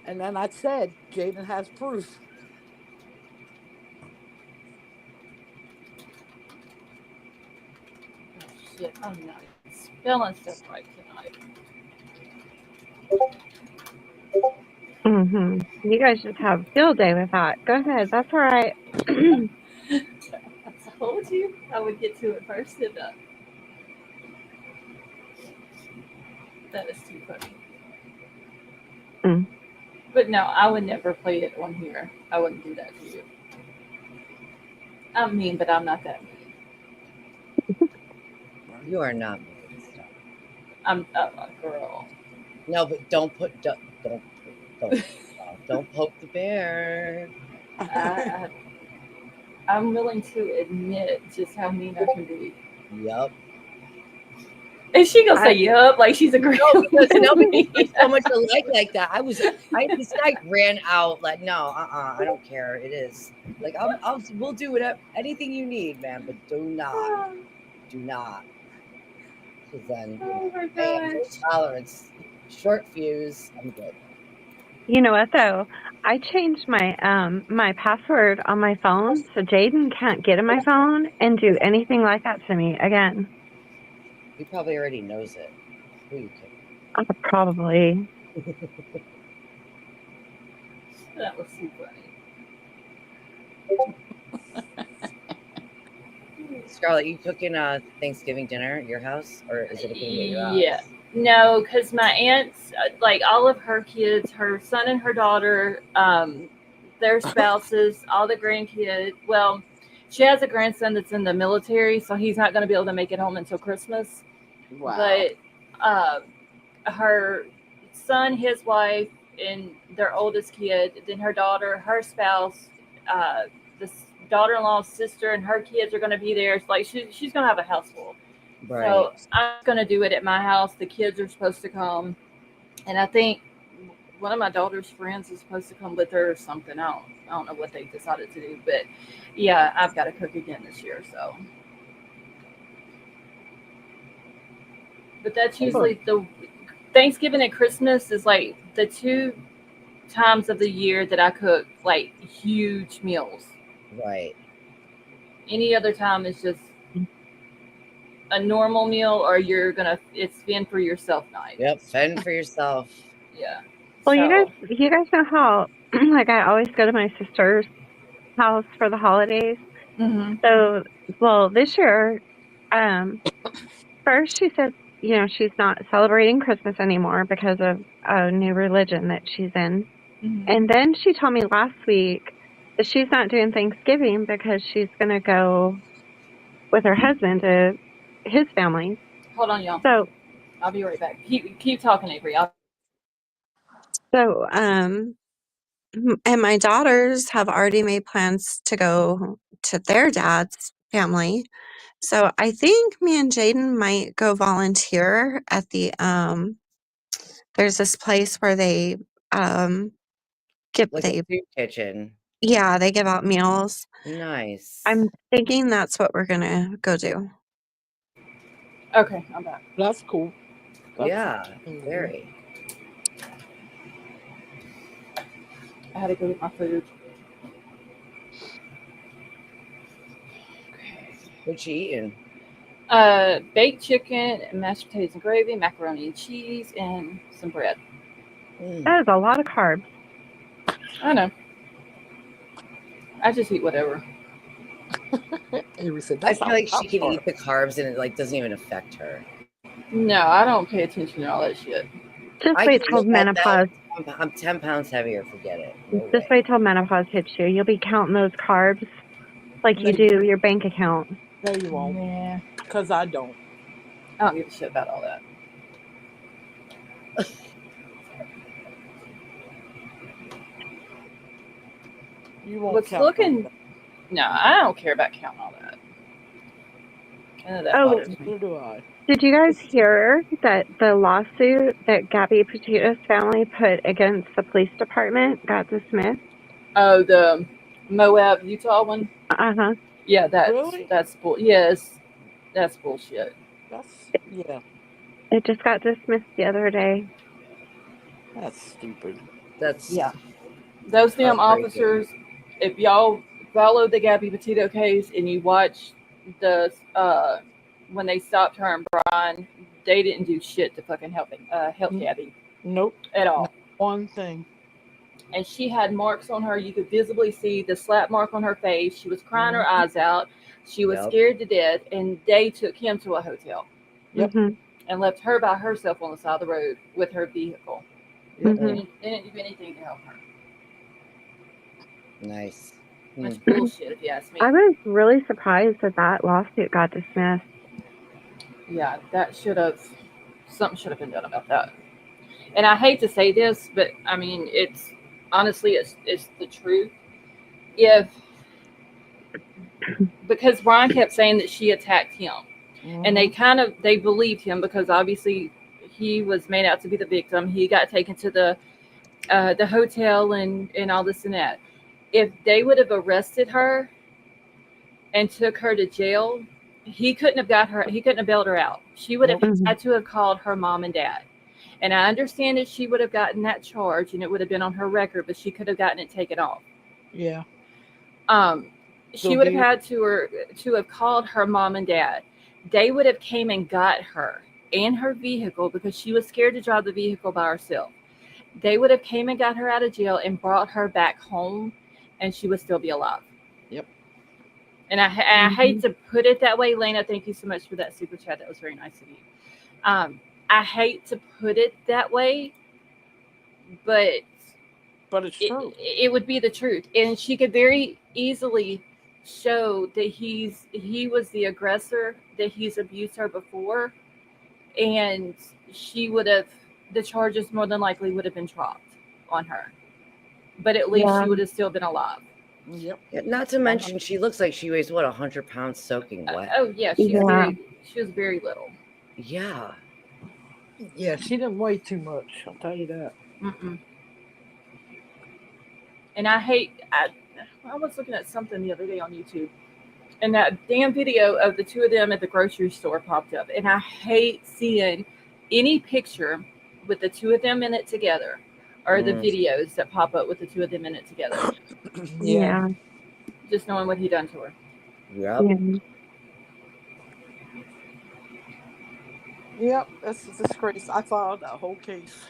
And then I said, Jaden has proof. Oh, shit, I'm not spelling stuff right tonight. You guys just have a field day with that. Go ahead. That's all right. I told you I would get to it first, didn't I? That is too funny. Mm. But no, I would never play it on here. I wouldn't do that to you. I'm mean, but I'm not that mean. You are not mean. Stop. I'm a girl. No, but don't poke the bear. I'm willing to admit just how mean I can be. Yup. And she gonna say yup like she's agreeing. No, because with nobody me. is so much alike like that. This guy ran out like, no, I don't care. It is like we'll do whatever, anything you need, man, but do not. Because then Oh my I have no gosh. tolerance. Short fuse. I'm good. You know what though? I changed my my password on my phone so Jaden can't get in my phone and do anything like that to me again. He probably already knows it. Who you kidding? Probably. That was too funny. Scarlett, you cooking Thanksgiving dinner at your house, or is it cooking at your house? Yeah. No, because my aunt's, like all of her kids, her son and her daughter, their spouses, all the grandkids. Well, she has a grandson that's in the military, so he's not going to be able to make it home until Christmas. Wow. But her son, his wife, and their oldest kid, then her daughter, her spouse, the daughter-in-law's sister, and her kids are going to be there. It's like she's going to have a house full. Right. So I'm going to do it at my house. The kids are supposed to come. And I think one of my daughter's friends is supposed to come with her or something. I don't know what they decided to do. But yeah, I've got to cook again this year. So. But that's usually the Thanksgiving and Christmas is like the two times of the year that I cook like huge meals. Right. Any other time is just a normal meal, or it's fend for yourself night. Yep, fend for yourself. Yeah. Well, you guys know how like I always go to my sister's house for the holidays. Mm-hmm. So, well, this year, first she said, you know, she's not celebrating Christmas anymore because of a new religion that she's in. Mm-hmm. And then she told me last week that she's not doing Thanksgiving because she's going to go with her husband to his family. Hold on, y'all. So I'll be right back. Keep talking, Avery. So, and my daughters have already made plans to go to their dad's family. So I think me and Jaden might go volunteer at the there's this place where they give Like a soup kitchen. Yeah, they give out meals. Nice. I'm thinking that's what we're gonna go do. Okay, I'm back. That's cool. Yeah, very. I had to go get my food. Okay. What you eating? Baked chicken, mashed potatoes and gravy, macaroni and cheese, and some bread. That is a lot of carbs. I know. I just eat whatever. Avery said, I feel like she can eat the carbs and it like doesn't even affect her. No, I don't pay attention to all that shit. Just wait till menopause. I'm 10 pounds heavier. Forget it. Just wait till menopause hits you. You'll be counting those carbs like you do your bank account. No, you won't. Yeah. Because I don't. I don't give a shit about all that. You won't What's count looking? No, I don't care about counting all that. And that Oh, bothers me. Neither do I. did you guys hear that the lawsuit that Gabby Petito's family put against the police department got dismissed? Oh, the Moab, Utah one. Uh-huh. Yeah, Really? that's yes, that's bullshit. Yeah, It just got dismissed the other day. that's stupid. That's Yeah, those damn heartbreaking. officers. If y'all follow the Gabby Petito case and you watch the when they stopped her and Brian, they didn't do shit to fucking help N- Gabby Nope, at all. not one thing. And she had marks on her. You could visibly see the slap mark on her face. She was crying her Mhm. eyes out. She was Yep. scared to death, and they took him to a hotel Yep. hmm and left her by herself on the side of the road with her vehicle. Yep. hmm They didn't do anything to help her. Nice. That's bullshit, if you ask me. I was really surprised that that lawsuit got dismissed. Yeah, something should have been done about that. And I hate to say this, but I mean, it's honestly, it's the truth. If because Brian kept saying that she attacked him, and they believed him because obviously he was made out to be the victim. He got taken to the hotel and all this and that. If they would have arrested her and took her to jail, he couldn't have got her. He couldn't have bailed her out. She would have Nope. had to have called her mom and dad. And I understand that she would have gotten that charge and it would have been on her record, but she could have gotten it taken off. Yeah. She So would have had to have called her mom and dad. They would have came and got her and her vehicle because she was scared to drive the vehicle by herself. They would have came and got her out of jail and brought her back home, and she would still be alive. Yep. And I hate to put it that way, Lena. Thank you so much for that super chat. That was very nice of you. I hate to put it that way, but it's true. It would be the truth, and she could very easily show that he was the aggressor, that he's abused her before, and she would have the charges more than likely would have been dropped on her, but at least she would have still been alive. Yep. Yeah, not to mention, she looks like she weighs 100 pounds soaking wet. Oh yeah, she was very little. Yeah. Yeah, she didn't weigh too much. I'll tell you that. Mm-mm. And I was looking at something the other day on YouTube, and that damn video of the two of them at the grocery store popped up. And I hate seeing any picture with the two of them in it together, or the videos that pop up with the two of them in it together. Yeah. Just knowing what he done to her. Yep. Yep, that's a disgrace. I filed that whole case.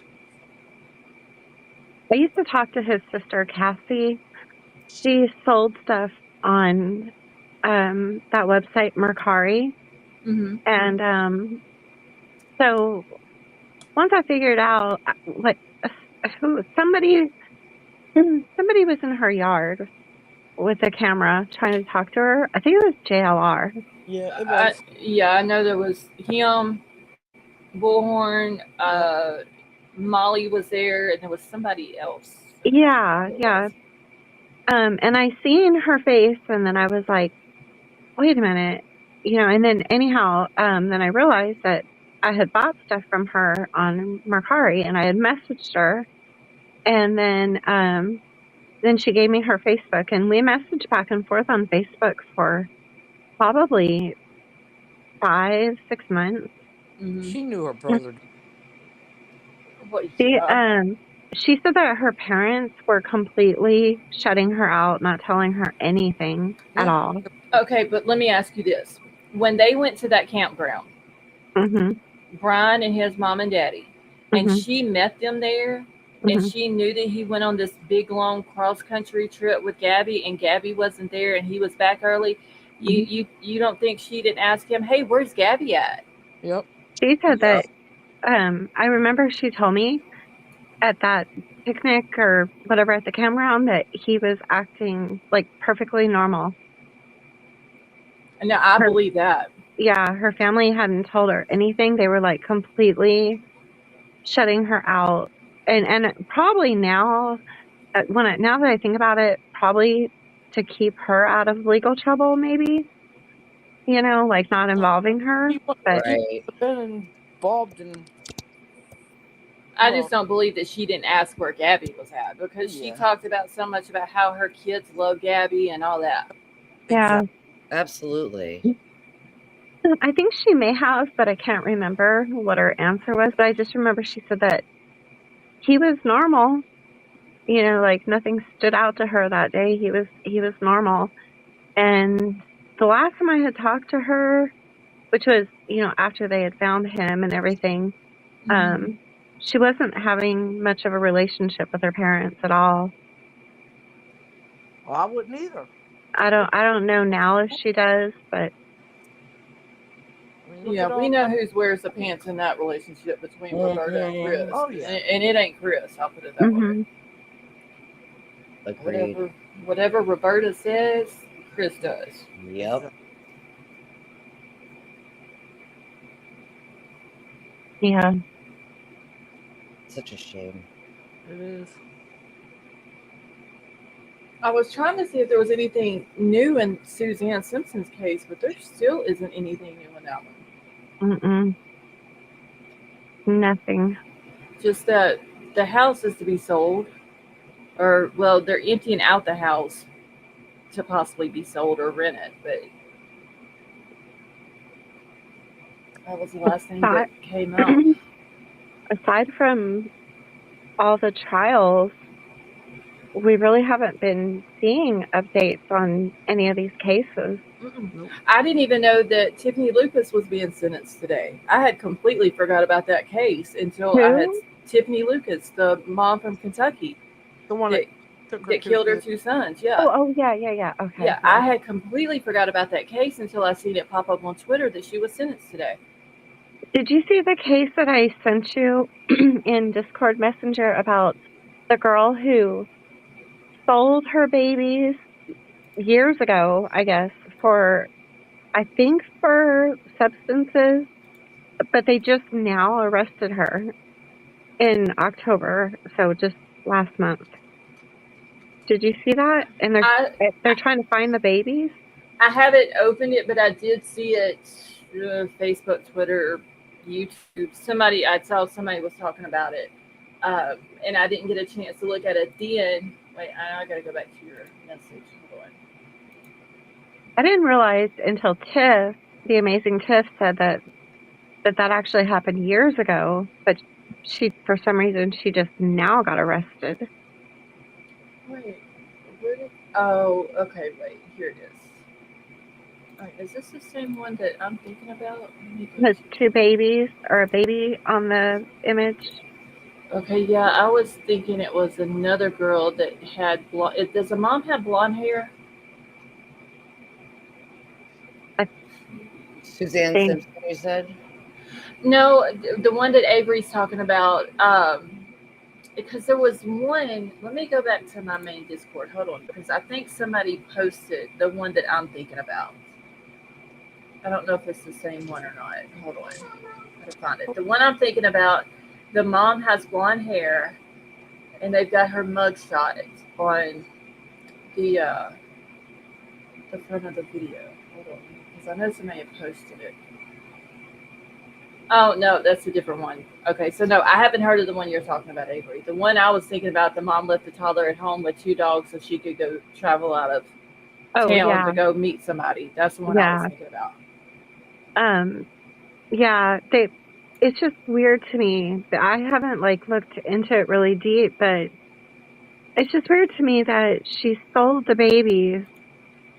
I used to talk to his sister, Cassie. She sold stuff on that website, Mercari. Mm-hmm. And so once I figured out, like, somebody was in her yard with a camera trying to talk to her. I think it was JLR. Yeah, it was. I know there was him, Bullhorn, Molly was there, and there was somebody else. Yeah. And I seen her face, and then I was like, wait a minute, and then anyhow, then I realized that I had bought stuff from her on Mercari, and I had messaged her, and then she gave me her Facebook, and we messaged back and forth on Facebook for probably 5-6 months. Mm-hmm. She knew her brother. She said that her parents were completely shutting her out, not telling her anything at all. Okay, but let me ask you this. When they went to that campground, Brian and his mom and daddy, and she met them there, and she knew that he went on this big, long cross-country trip with Gabby, and Gabby wasn't there, and he was back early, you don't think she didn't ask him, hey, where's Gabby at? Yep. She said that, I remember she told me at that picnic or whatever at the campground that he was acting like perfectly normal. No, I believe that. Yeah, her family hadn't told her anything. They were like completely shutting her out. And probably now, now that I think about it, probably to keep her out of legal trouble, maybe. you know, like not involving her. He would But Right. have been involved in. I Well, just don't believe that she didn't ask where Gabby was at, because she Yeah. talked about so much about how her kids love Gabby and all that. yeah, Absolutely. I think she may have, but I can't remember what her answer was. But I just remember she said that he was normal. You know, like nothing stood out to her that day. He was normal. And the last time I had talked to her, which was, you know, after they had found him and everything, she wasn't having much of a relationship with her parents at all. Well, I wouldn't either. I don't know now if she does, but I mean, look Yeah, at we all know that. who wears the pants in that relationship between Roberta and Chris. Oh, yeah. And it ain't Chris, I'll put it that way. mhm. Agreed. Whatever Roberta says, Chris does. Yep. Yeah. Such a shame. It is. I was trying to see if there was anything new in Suzanne Simpson's case, but there still isn't anything new in that one. Mm-mm. Nothing. Just that the house is to be sold, or, well, they're emptying out the house to possibly be sold or rented, but that was the last thing that came out. Aside from all the trials, we really haven't been seeing updates on any of these cases. Mm-mm. I didn't even know that Tiffany Lucas was being sentenced today. I had completely forgot about that case until I had Who? Tiffany Lucas, the mom from Kentucky The one that, that took her that to killed her the. 2 sons. Yeah. Oh, yeah. Okay. Yeah, I had completely forgot about that case until I seen it pop up on Twitter that she was sentenced today. Did you see the case that I sent you in Discord Messenger about the girl who sold her babies years ago, I guess, I think for substances, but they just now arrested her in October, so just last month. Did you see that? And they're trying to find the babies? I haven't opened it, but I did see it Facebook, Twitter, YouTube. I saw somebody was talking about it, and I didn't get a chance to look at it then. Wait, I got to go back to your message. Hold on. I didn't realize until Tiff, the amazing Tiff, said that actually happened years ago, but for some reason, she just now got arrested. Wait, where did? Oh, okay. Wait, here it is. All right, is this the same one that I'm thinking about? There's 2 babies, or a baby on the image. Okay, yeah, I was thinking it was another girl that had blonde. Does the mom have blonde hair? Suzanne Simpson, you said? No, the one that Avery's talking about. Because there was one. Let me go back to my main Discord. Hold on, because I think somebody posted the one that I'm thinking about. I don't know if it's the same one or not. Hold on, I gotta find it. The one I'm thinking about. The mom has blonde hair, and they've got her mugshot on the front of the video. Hold on, because I know somebody had posted it. Oh no, that's a different one. Okay, so no, I haven't heard of the one you're talking about, Avery. The one I was thinking about, the mom left the toddler at home with 2 dogs so she could go travel out of town to go meet somebody. That's the one I was thinking about. Yeah, it's just weird to me. I haven't looked into it really deep, but it's just weird to me that she sold the babies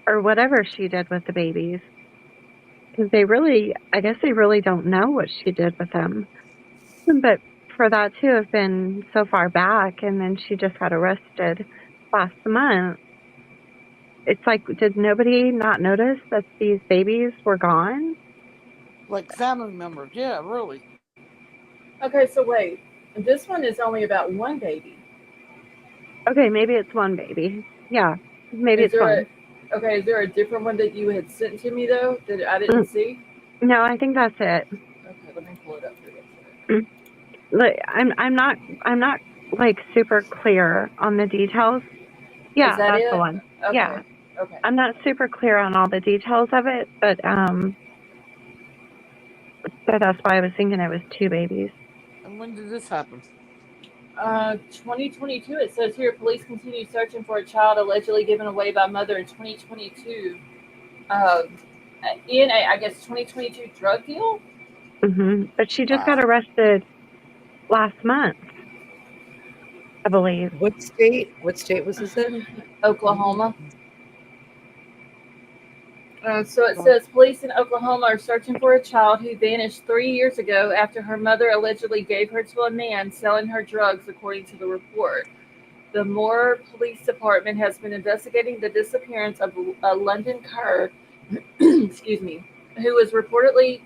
or whatever she did with the babies. Because I guess they really don't know what she did with them. But for that to have been so far back, and then she just got arrested last month, it's like, did nobody not notice that these babies were gone? Like family members, yeah, really. Okay, so wait, this one is only about 1 baby. Okay, maybe it's 1 baby. Yeah, maybe it's 1. Okay, is there a different one that you had sent to me though that I didn't see? No, I think that's it. Okay, let me pull it up here. I'm not super clear on the details. Yeah, Is that that's it? the one. Okay. Yeah. Okay. I'm not super clear on all the details of it, but so that's why I was thinking it was 2 babies. And when did this happen? 2022. It says here police continue searching for a child allegedly given away by mother in 2022. Um, in a, I guess, 2022 drug deal. But she just got Wow. arrested last month, I believe. What state? What state was this in? Oklahoma. So it Well, says police in Oklahoma are searching for a child who vanished 3 years ago after her mother allegedly gave her to a man selling her drugs, according to the report. The Moore Police Department has been investigating the disappearance of a London Kerr, excuse me, who has reportedly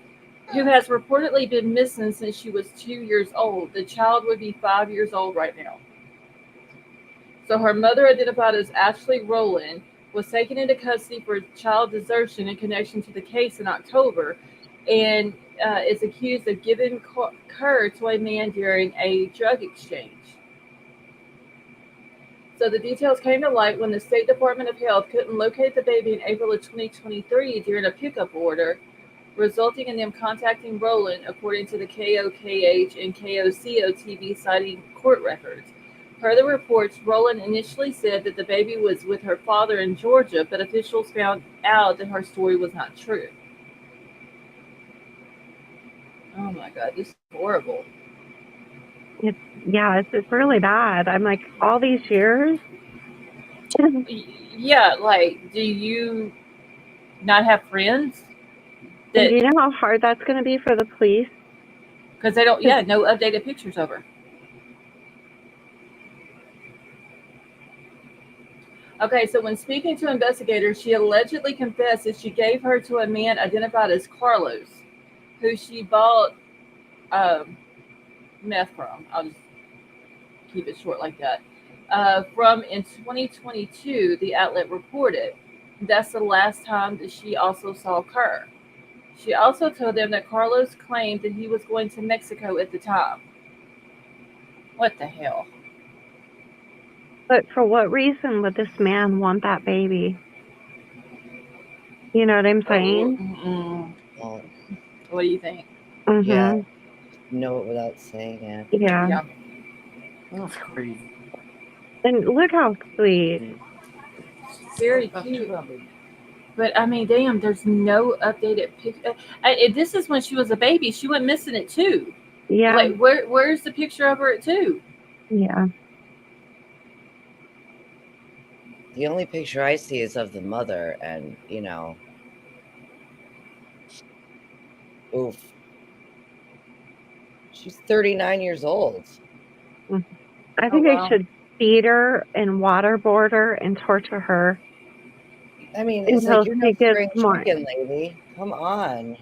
been missing since she was 2 years old. The child would be 5 years old right now. So her mother, identified as Ashley Rowland, was taken into custody for child desertion in connection to the case in October, and is accused of giving Kerr to a man during a drug exchange. So the details came to light when the State Department of Health couldn't locate the baby in April of 2023 during a pickup order, resulting in them contacting Rowland, according to the KOKH and KOCO TV citing court records. Per the reports, Rowland initially said that the baby was with her father in Georgia, but officials found out that her story was not true. Oh my God, this is horrible. It's really bad. I'm like, all these years. Yeah, like, do you not have friends? And do you know how hard that's going to be for the police? Because they don't, yeah, no updated pictures of her. Okay, so when speaking to investigators, she allegedly confessed that she gave her to a man identified as Carlos, who she bought meth from. I'll just keep it short like that. From in 2022, the outlet reported. That's the last time that she also saw Kerr. She also told them that Carlos claimed that he was going to Mexico at the time. What the hell? But for what reason would this man want that baby? You know what I'm saying? Well, What do you think? yeah. Know it without saying it. Yeah. That's crazy. And look how sweet. Very cute. But I mean, damn, there's no updated picture. This is when she was a baby. She went missing at 2. Yeah. Like, where's the picture of her at 2? Yeah. The only picture I see is of the mother, and oof. She's 39 years old. I think they should feed her and waterboard her and torture her. I mean, it's until like you're she no gets spring more. chicken, lady. Come on.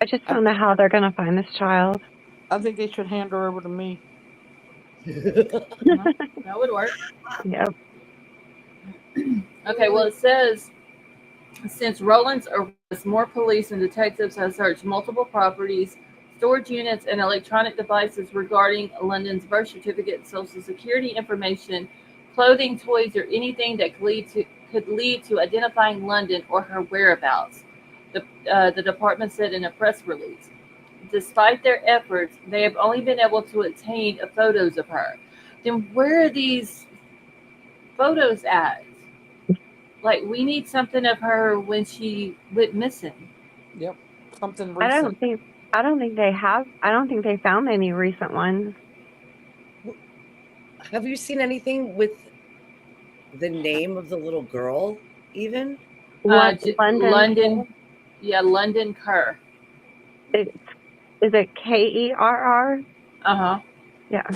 I just don't know how they're going to find this child. I think they should hand her over to me. That would work. Yep. Okay, well, it says since Rowland's arrest, more police and detectives have searched multiple properties, storage units, and electronic devices regarding London's birth certificate, social security information, clothing, toys, or anything that could lead to identifying London or her whereabouts. The department said in a press release. Despite their efforts, they have only been able to obtain photos of her. Then where are these photos at? Like, we need something of her when she went missing. Yep, something recent. I don't think they have. I don't think they found any recent ones. Have you seen anything with the name of the little girl? Even London. Yeah, London Kerr. Is it Kerr? Yeah.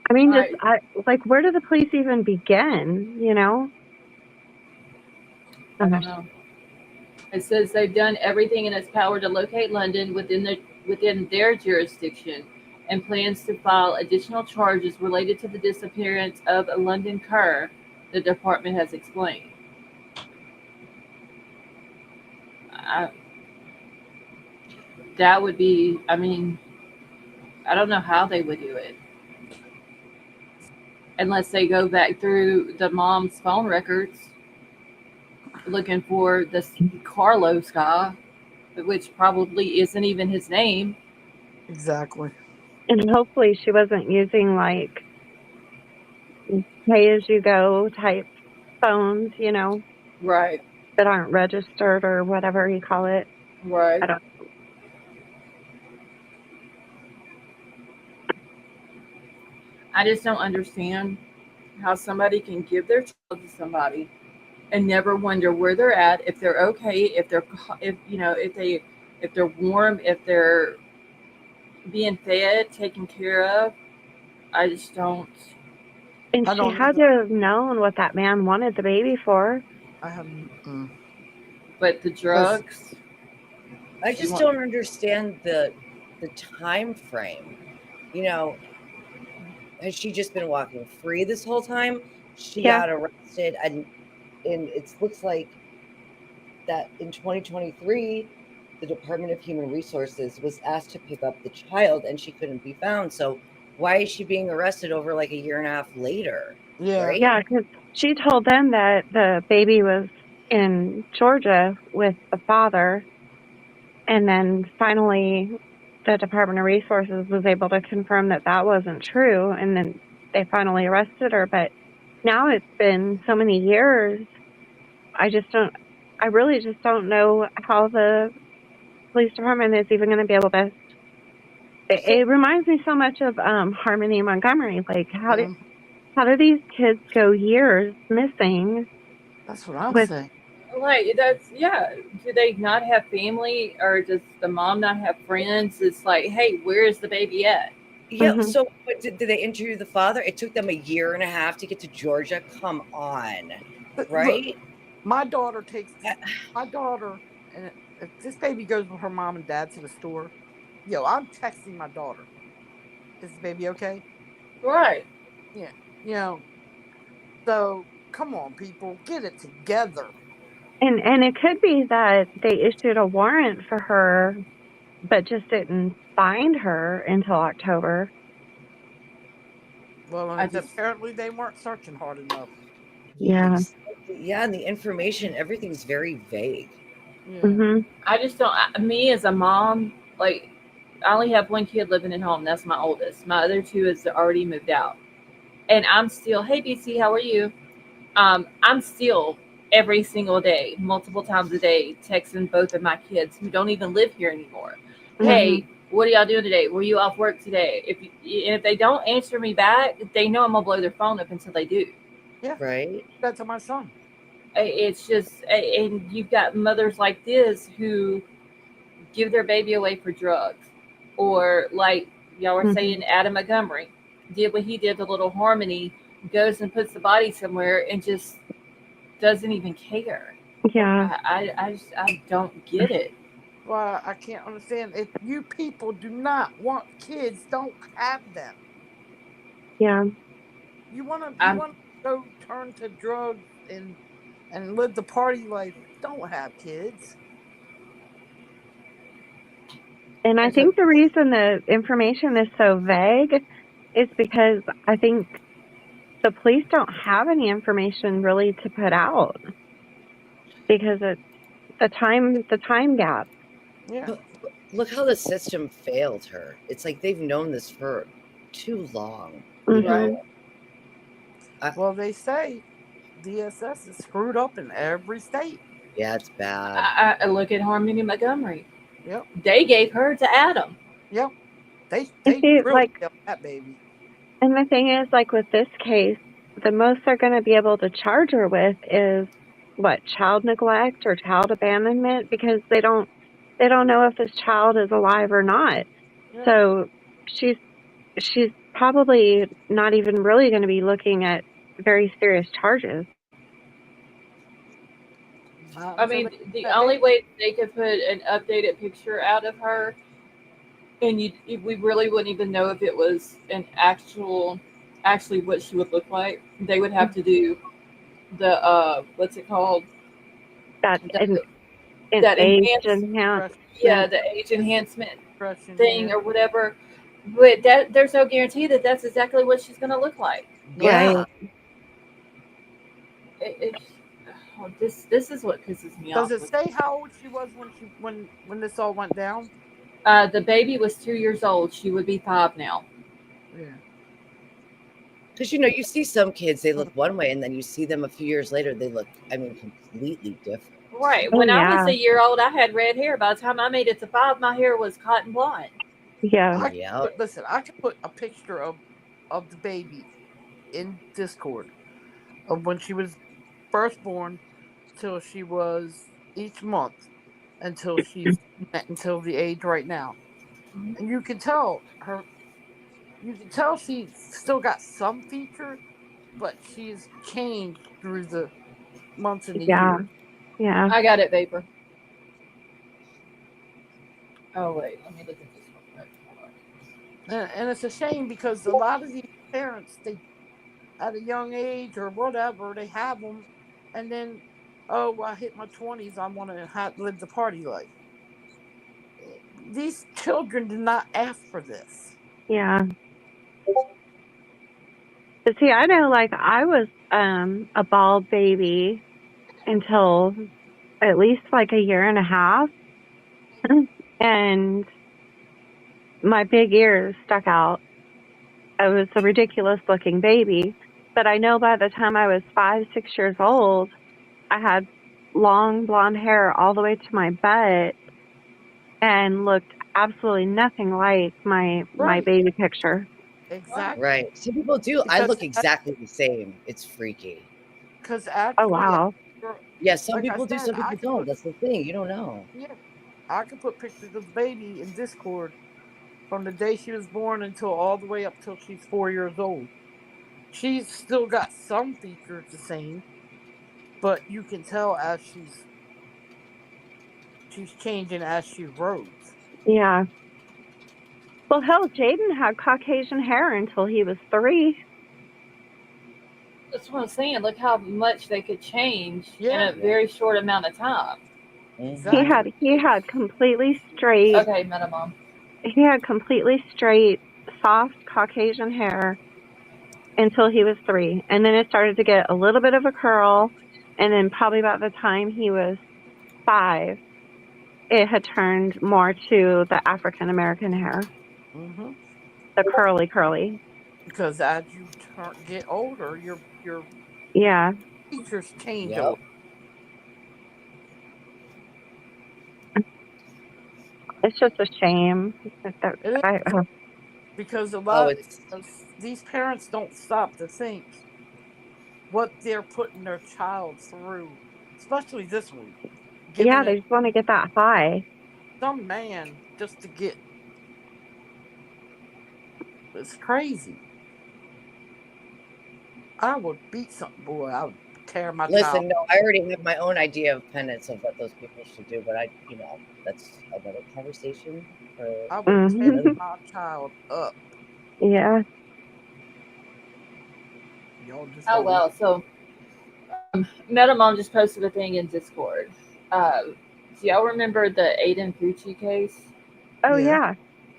I mean, like, where do the police even begin? You know? I don't know. It says they've done everything in its power to locate London within their jurisdiction, and plans to file additional charges related to the disappearance of London Kerr, the department has explained. that would be, I mean, I don't know how they would do it unless they go back through the mom's phone records looking for this Carlos guy, which probably isn't even his name. Exactly. And hopefully she wasn't using like pay as you go type phones, you know, Right, that aren't registered or whatever you call it. right. I don't. I just don't understand how somebody can give their child to somebody and never wonder where they're at, if they're okay, if you know, if they're warm, if they're being fed, taken care of. I just don't. And I she don't had either. to have known what that man wanted the baby for. I haven't. But the 'Cause drugs, I she just want. don't understand the time frame. You know, has she just been walking free this whole time? She Yeah. got arrested, and it looks like that in 2023, the Department of Human Resources was asked to pick up the child, and she couldn't be found. So why is she being arrested over like a year and a half later? Yeah. Right? Yeah, because she told them that the baby was in Georgia with the father. And then finally, the Department of Resources was able to confirm that that wasn't true. And then they finally arrested her. But now it's been so many years. I really just don't know how the police department is even going to be able to. It reminds me so much of Harmony Montgomery. Like, how do these kids go years missing That's what I'm with? saying. Like that's yeah. Do they not have family, or does the mom not have friends? It's like, hey, where is the baby at? Yeah. Mhm. So did they interview the father? It took them a year and a half to get to Georgia. Come on. Look, Right? my daughter takes my daughter, and if this baby goes with her mom and dad to the store, yo, I'm texting my daughter. Is the baby okay? Right. Yeah. You know. So come on, people, get it together. And it could be that they issued a warrant for her, but just didn't find her until October. Well, I just apparently they weren't searching hard enough. Yeah. Yeah, and the information, everything's very vague. Yeah. Mhm. I just don't. Me as a mom, like I only have one kid living at home. That's my oldest. My other two is already moved out, and I'm still. Hey, BC, how are you? I'm still every single day, multiple times a day, texting both of my kids who don't even live here anymore. Hey, Mhm. what are y'all doing today? Were you off work today? If they don't answer me back, they know I'm gonna blow their phone up until they do. Yeah. Right? That's to my son. It's just, and you've got mothers like this who give their baby away for drugs, or like y'all were Mhm. saying, Adam Montgomery did what he did to little Harmony, goes and puts the body somewhere and just doesn't even care. Yeah. I don't get it. Well, I can't understand. If you people do not want kids, don't have them. Yeah. You wanna I'm go turn to drugs and live the party life. Don't have kids. And I it's a think the reason the information is so vague is because I think the police don't have any information really to put out because it's the time gap. Yeah. But look how the system failed her. It's like they've known this for too long. You know, right. Mhm. Well, they say DSS is screwed up in every state. yeah, it's bad. I look at Harmony Montgomery. Yep. They gave her to Adam. Yep. And They see, really like, killed that baby. and the thing is, like with this case, the most they're going to be able to charge her with is what, child neglect or child abandonment, because they don't know if this child is alive or not. Yeah. So she's probably not even really going to be looking at very serious charges. I mean, the only way they could put an updated picture out of her, and we really wouldn't even know if it was an actually what she would look like. They would have to do the what's it called? That That, an that age enhanced enhanced. yeah, the age enhancement Expression, thing yeah. or whatever. But that there's no guarantee that that's exactly what she's going to look like. Yeah. Right. This is what pisses me Does off. it say how old she was when this all went down? The baby was 2 years old. She would be 5 now. Yeah. Because, you see some kids, they look one way, and then you see them a few years later, they look, completely different. Right. Oh, When I was yeah. a year old, I had red hair. By the time I made it to 5, my hair was cotton blonde. Yeah. Listen, I can put a picture of the baby in Discord of when she was first born till she was each month until until the age right now, and you can tell she's still got some features, but she's changed through the months and the Yeah. years. Yeah. I got it, Vapor. Oh, wait. Let me look at this one. And it's a shame because a lot of these parents, they at a young age or whatever, they have them, and then, oh, I hit my 20s, I want to live the party life. These children did not ask for this. Yeah. But see, I know, like, I was a bald baby until at least like a year and a half, and my big ears stuck out. I was a ridiculous looking baby, but I know by the time I was 5, 6 years old, I had long blonde hair all the way to my butt and looked absolutely nothing like my Right. baby picture. Exactly. Right. Some people do. I look exactly the same. It's freaky. Because Oh, actually, wow. Yeah, some like I people do, said, some people don't. That's the thing. You don't know. yeah, I could put pictures of the baby in Discord from the day she was born until all the way up till she's 4 years old. She's still got some features the same, but you can tell as she's changing as she grows. Yeah. Well, hell, Jaden had Caucasian hair until he was 3. That's what I'm saying. Look how much they could change in Yeah. a very short amount of time. Exactly. He had completely straight Okay, Meta Mom. he had completely straight, soft Caucasian hair until he was 3, and then it started to get a little bit of a curl, and then probably about the time he was 5, it had turned more to the African American hair, Mm-hmm. the curly. Because as you get older, your Yeah, features change a Yep. little. it's just a shame that It I, is because Oh, it's these parents don't stop to think what they're putting their child through, especially this one, yeah, giving they it just want to get that high. some man just to get. It's crazy. I would beat something, boy. I would tear my child. listen. No, I already have my own idea of penance of what those people should do, but that's another conversation. I would tear Mhm. my child up. Yeah. Y'all just Oh, don't know. well. So, Meta Mom just posted a thing in Discord. Do y'all remember the Aiden Gucci case? Oh, Yeah.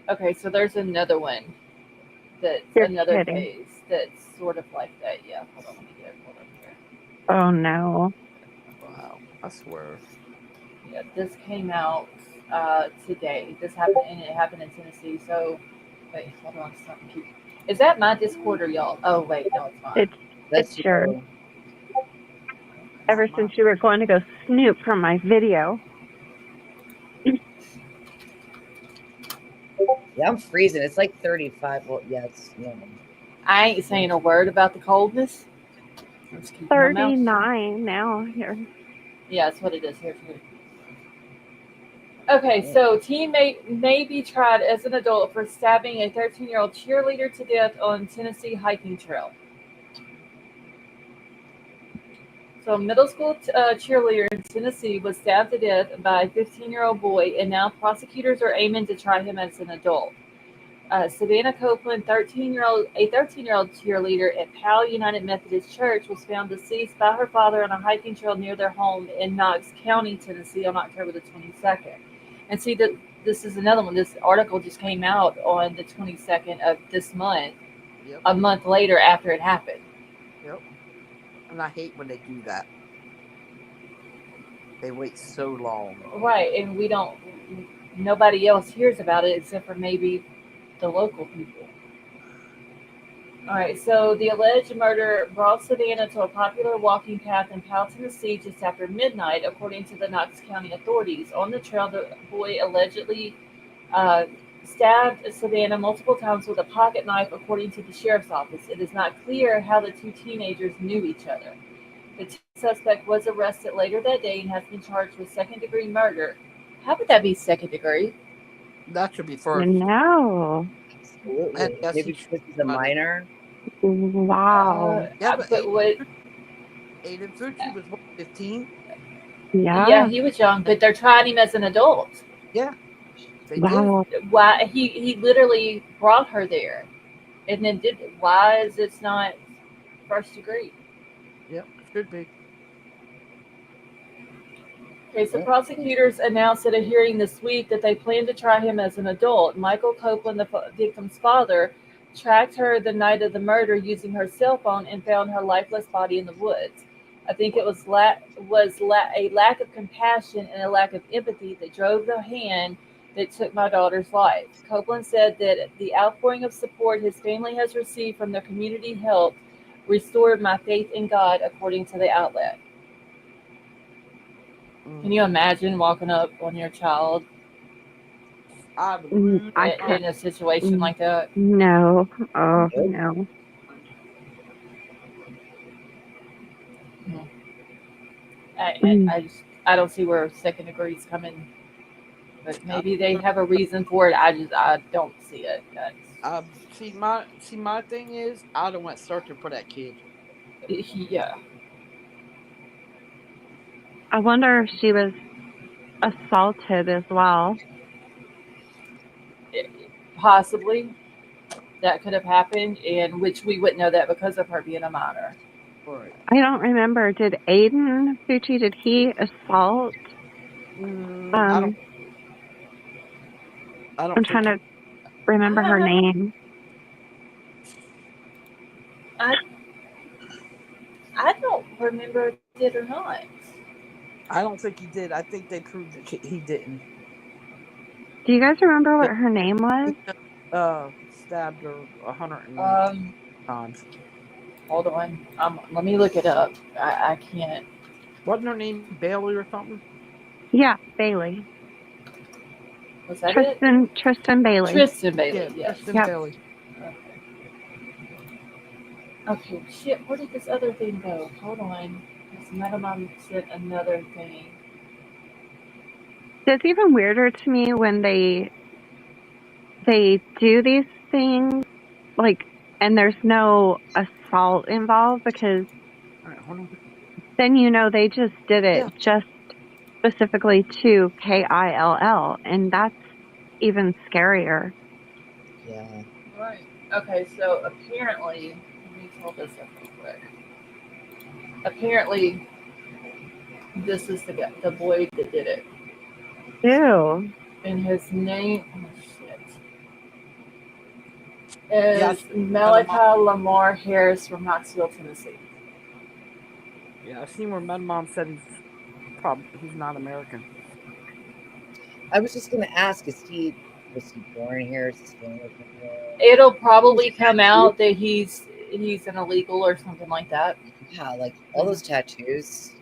yeah. Okay, so there's another one that's You're another kidding. case that's sort of like that. Yeah, hold on, let me get it pulled up here. Oh, no. Wow. I swear. Yeah, this came out today. This happened, and it happened in Tennessee. So, wait, hold on, something keep. Is that my Discord or y'all? Oh, wait, no, it's mine. That's It's yours. you. Ever Not since you were going to go snoop from my video. Yeah, I'm freezing. It's like 35. Well, yeah, it's normal. I ain't saying a word about the coldness. I'm just keeping my mouth shut. 39 now here. Yeah, that's what it is here too. Okay, so teammate may be tried as an adult for stabbing a 13-year-old cheerleader to death on Tennessee hiking trail. So a middle school cheerleader in Tennessee was stabbed to death by a 15-year-old boy, and now prosecutors are aiming to try him as an adult. Savannah Copeland, 13-year-old cheerleader at Powell United Methodist Church, was found deceased by her father on a hiking trail near their home in Knox County, Tennessee, on October the 22nd. And see that this is another one. This article just came out on the 22nd of this month, Yep. a month later after it happened. Yep. And I hate when they do that. They wait so long. Right, and we don't. Nobody else hears about it except for maybe the local people. All right, so the alleged murder brought Savannah to a popular walking path in Powell, Tennessee, just after midnight, according to the Knox County authorities. On the trail, the boy allegedly uh, stabbed Savannah multiple times with a pocket knife, according to the sheriff's office. It is not clear how the two teenagers knew each other. The suspect was arrested later that day and has been charged with second-degree murder. How would that be second degree? That should be You first. know. Absolutely. And yes, Maybe he should because he's a be. minor. Wow. Yeah, but But what? Aiden Fucci was what, 15? Yeah, Yeah. he was young, but they're trying him as an adult. Yeah, they Wow. Why he literally brought her there, and then did. Why is it not first degree? did. Yep, should be. Okay, so prosecutors announced at a hearing this week that they plan to try him as an adult. Michael Copeland, the victim's father, tracked her the night of the murder using her cell phone and found her lifeless body in the woods. I think it was a lack of compassion and a lack of empathy that drove the hand that took my daughter's life. Copeland said that the outpouring of support his family has received from their community helped restored my faith in God, according to the outlet. Can you imagine walking up on your child I would lose I in could. a situation like that? No. Oh, Nope. no. I don't see where second degree is coming, but maybe they have a reason for it. I don't see it. see my thing is I'd have went searching for that kid. Yeah. I wonder if she was assaulted as well. Possibly that could have happened, and which we wouldn't know that because of her being a minor. Right. I don't remember. Did Aiden Fucci, did he assault? I don't I'm think trying to remember her name. I don't remember if he did or not. I don't think he did. I think they proved that he didn't. Do you guys remember what her name was? Stabbed her 100 times. Hold on. Let me look it up. I can't. Wasn't her name Bailey or something? Yeah, Bailey. Was that Tristan Bailey. Tristan Bailey, Yeah, yes. Tristan Bailey. Okay, shit, where did this other thing go? Hold on. This Metamom sent another thing. It's even weirder to me when they do these things, like, and there's no assault involved, because then they just did it just specifically to KILL, and that's even scarier. Yeah. Right. Okay, so apparently, let me pull this up real quick. Apparently, this is the boy that did it. Ew. And his name, is Malachi Lamar Harris from Knoxville, Tennessee. Yeah, I've seen where Metamom said he's not American. I was just going to ask, was he born here? Is his family from here? It'll probably come out that he's an illegal or something like that. Yeah, like all those tattoos.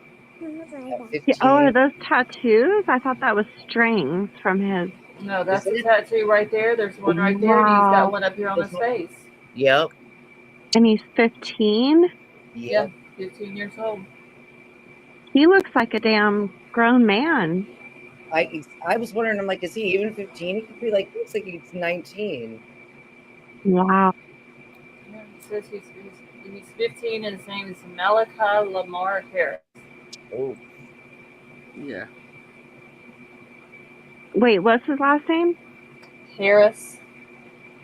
Yeah, are those tattoos? I thought that was strings from his. No, that's a tattoo right there. There's one right there, and he's got one up here on his face. Yep. And he's 15? Yeah, 15 years old. He looks like a damn grown man. I was wondering, I'm like, is he even 15? He could be like, looks like he's 19. Wow. Yeah, it says he's 15, and his name is Malachi Lamar Harris. Oh. Yeah. Wait, what's his last name? Harris.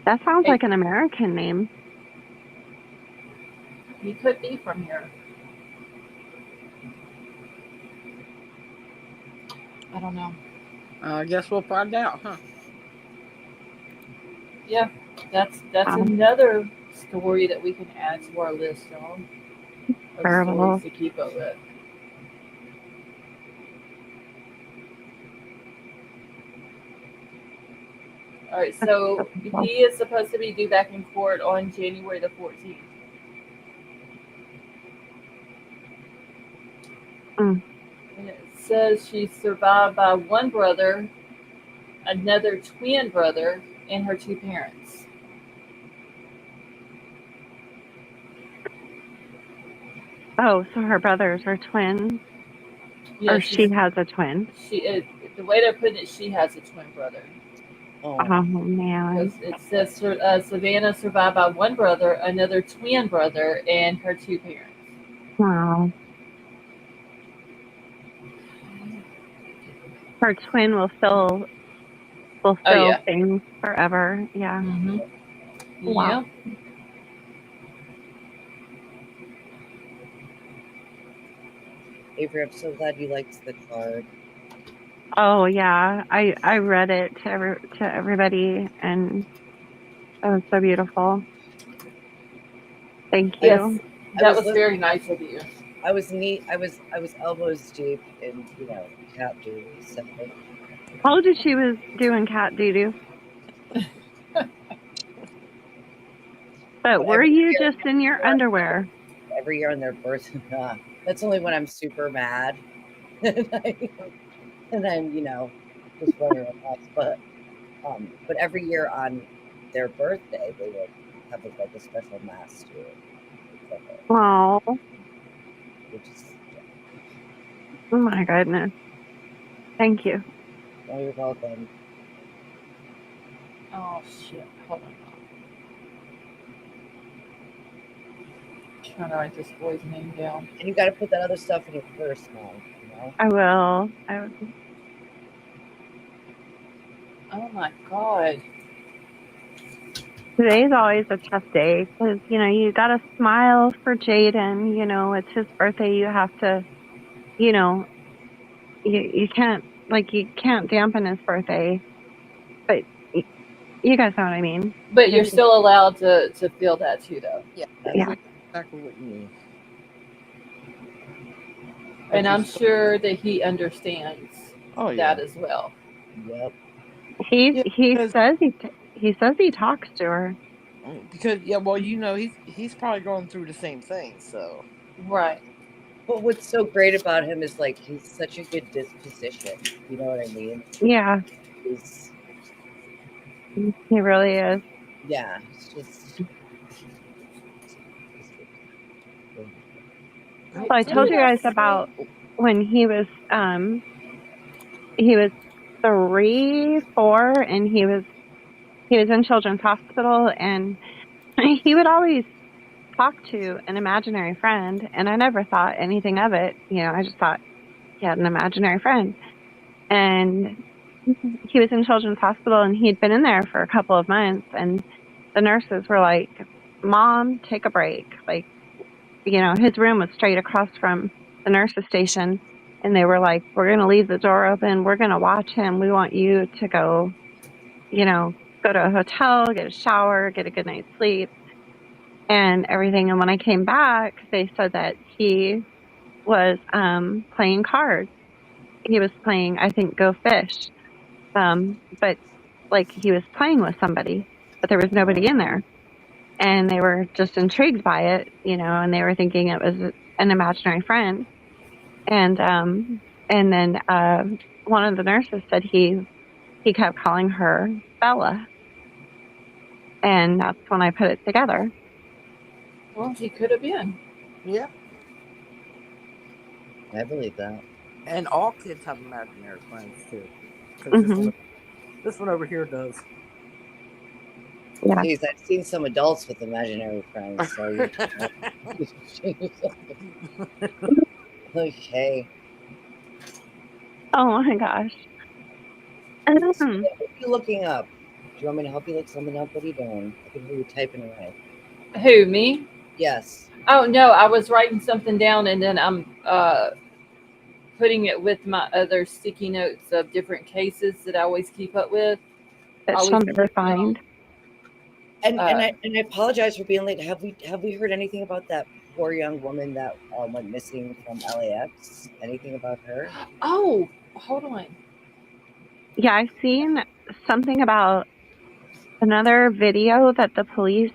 That sounds like an American name. He could be from here. I don't know. I guess we'll find out, huh? Yeah, that's Wow. another story that we can add to our list, y'all, of Terrible. stories to keep up with. All right, so he is supposed to be due back in court on January the 14th. Mm. And it says she's survived by one brother, another twin brother, and her two parents. Oh, so her brothers are twins, Yeah, or she has a twin. the way they're putting it, she has a twin brother. Oh, Oh man. Because it says Savannah survived by one brother, another twin brother, and her two parents. Wow. Her twin will still Oh yeah. things forever. Yeah. Mm-hmm. Wow. Yeah. Avery, I'm so glad you liked the card. Oh yeah. I read it to everybody, and it was so beautiful. Thank you. Yes, that was was very nice of you. I was elbows deep in cat duty. So Told you she was doing cat doo doo. But were every you year- just in your underwear? every year on their birth, that's only when I'm super mad, and I'm just running around. But every year on their birthday, they would have like a special mass to it. Oh, Which is, oh my goodness. Thank you. oh, you're welcome. Oh shit! Hold on. Trying to write this boy's name down. And you got to put that other stuff in your purse now. I will. Oh my god. Today's always a tough day because, you got to smile for Jaden. It's his birthday. You have to, you can't dampen his birthday. But you guys know what I mean. But you're still allowed to feel that too, though. Yeah, Yeah. exactly what you mean. And I'm sure that he understands that as well. Yep. He says he talks to her. Because he's probably going through the same thing. So right. But what's so great about him is he's such a good disposition. You know what I mean? Yeah. He really is. Yeah. It's just. So I told you guys about when he was 3, 4, and he was in Children's Hospital, and he would always talk to an imaginary friend, and I never thought anything of it. I just thought he had an imaginary friend. And he was in Children's Hospital, and he'd been in there for a couple of months, and the nurses were like, "Mom, take a break." His room was straight across from the nurse's station, and they were like, "We're going to leave the door open. We're going to watch him. We want you to go, go to a hotel, get a shower, get a good night's sleep, and everything." And when I came back, they said that he was playing cards. He was playing, I think, Go Fish. But he was playing with somebody, but there was nobody in there. And they were just intrigued by it, and they were thinking it was an imaginary friend. And then one of the nurses said he kept calling her Bella. And that's when I put it together. Well, he could have been. Yeah. I believe that. And all kids have imaginary friends too. Because this one over here does. Yeah. Jeez, I've seen some adults with imaginary friends. So okay. Oh my gosh. What are you looking up? Do you want me to help you look something up? What are you doing? I can hear you typing away. Who, me? Yes. Oh no, I was writing something down, and then I'm putting it with my other sticky notes of different cases that I always keep up with. That she'll Always never keep them. find. And Uh, I apologize for being late. Have we heard anything about that poor young woman that went missing from LAX? Anything about her? oh, hold on. Yeah, I've seen something about another video that the police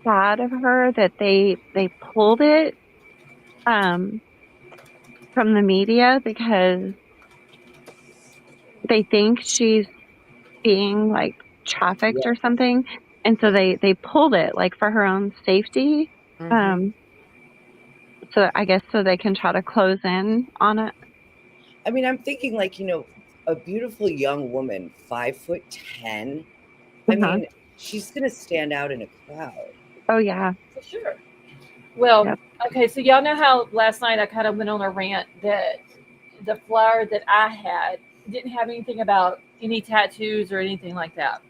had of her that they pulled it um from the media because they think she's being like trafficked Yeah. or something, and so they pulled it like for her own safety. Mm-hmm. Um, so I guess so they can try to close in on it. I mean, I'm thinking like, a beautiful young woman, 5'10". I Uh-huh. mean, she's gonna stand out in a crowd. Oh yeah, For sure. Well, Yep. okay, so y'all know how last night I kind of went on a rant that the flower that I had didn't have anything about any tattoos or anything like that.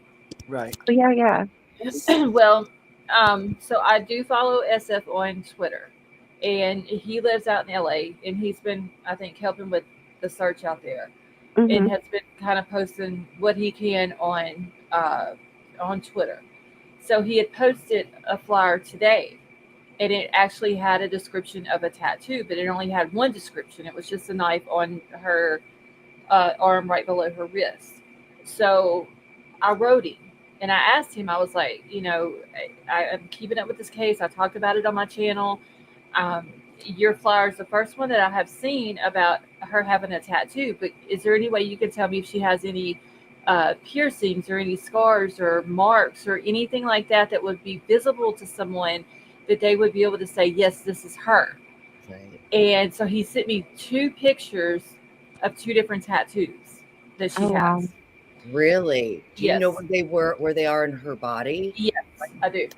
Right. oh yeah. Well, so I do follow SF on Twitter, and he lives out in LA, and he's been, I think, helping with the search out there, and Hmm. has been kind of posting what he can on Twitter. So he had posted a flyer today, and it actually had a description of a tattoo, but it only had one description. It was just a knife on her arm right below her wrist. So I wrote him and I asked him, I was like, I'm keeping up with this case. I talked about it on my channel. Your flyer is the first one that I have seen about her having a tattoo, but is there any way you can tell me if she has any piercings or any scars or marks or anything like that that would be visible to someone that they would be able to say, yes, this is her? Right. And so he sent me 2 pictures of 2 different tattoos that she Oh wow. has. Really? Do you know Yes. where they are in her body? Yes, I do.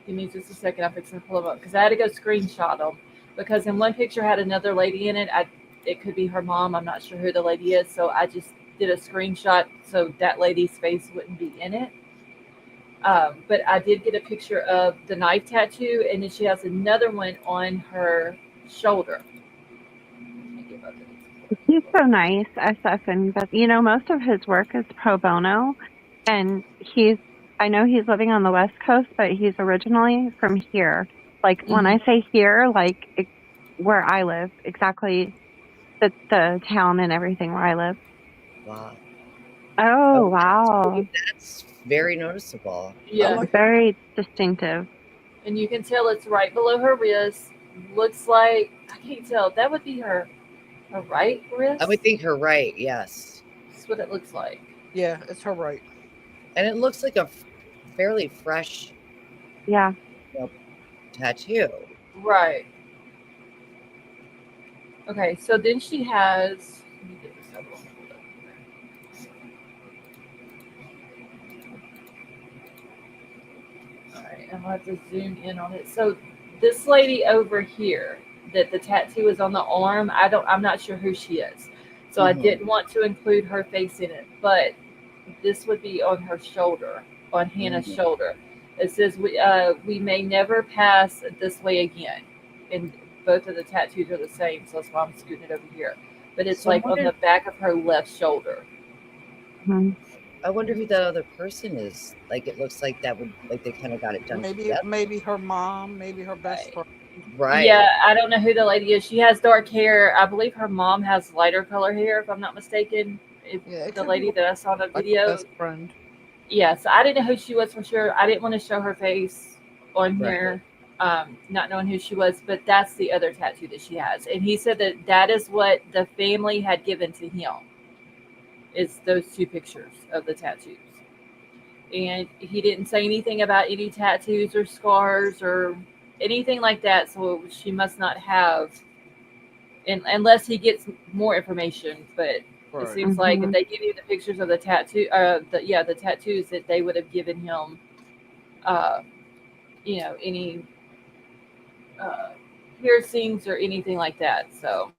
Give me just a second. I'm fixing to pull them up because I had to go screenshot them because in one picture had another lady in it. It could be her mom. I'm not sure who the lady is, so I just did a screenshot so that lady's face wouldn't be in it. But I did get a picture of the knife tattoo, and then she has another one on her shoulder. Let me get both of these. He's so nice, SF, but most of his work is pro bono, and I know he's living on the West Coast, but he's originally from here. Like when I say here, like where I live, exactly the town and everything where I live. Wow. Oh wow, That's very noticeable. Yeah. very distinctive. And you can tell it's right below her wrist. Looks like, I can't tell. That would be her right wrist. I would think her right, yes. That's what it looks like. Yeah, it's her right. And it looks like a fairly fresh Yeah. tattoo. Right. Okay, so then she has. Let me get this other one pulled up here. All right, I'll have to zoom in on it. So this lady over here, that the tattoo is on the arm. I'm not sure who she is, so I didn't want to include her face in it. But this would be on her shoulder, on Hannah's shoulder. It says we may never pass this way again, and both of the tattoos are the same, so that's why I'm scooting it over here. But it's like on the back of her left shoulder. Hmm. I wonder who that other person is. Like it looks like that would they kind of got it done. Maybe her mom, maybe her best friend. Right. Yeah, I don't know who the lady is. She has dark hair. I believe her mom has lighter color hair, if I'm not mistaken. The lady that I saw in the video. Best friend. Yeah, so I didn't know who she was for sure. I didn't want to show her face on here, not knowing who she was, but that's the other tattoo that she has. And he said that is what the family had given to him, is those 2 pictures of the tattoos. And he didn't say anything about any tattoos or scars or anything like that, so she must not have, unless he gets more information, but it seems like if they give you the pictures of the tattoo, the tattoos, that they would have given him, any piercings or anything like that. So,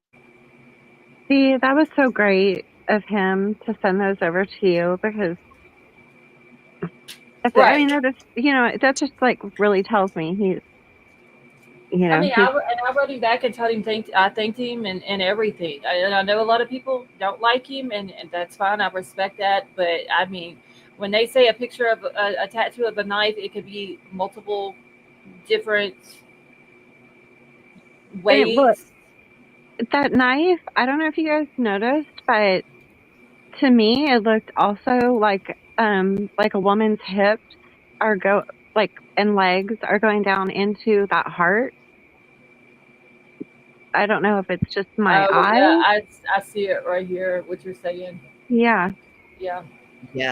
See, that was so great of him to send those over to you because, I mean, that just like really tells me You I know, mean, he's I wrote him back and told him I thanked him and everything. And I know a lot of people don't like him, and that's fine. I respect that. But I mean, when they say a picture of a tattoo of a knife, it could be multiple different and it look ways. that knife. I don't know if you guys noticed, but to me, it looked also like a woman's hips are go like and legs are going down into that heart. I don't know if it's just my Oh yeah, eyes. I see it right here. What you're saying? Yeah. Yeah,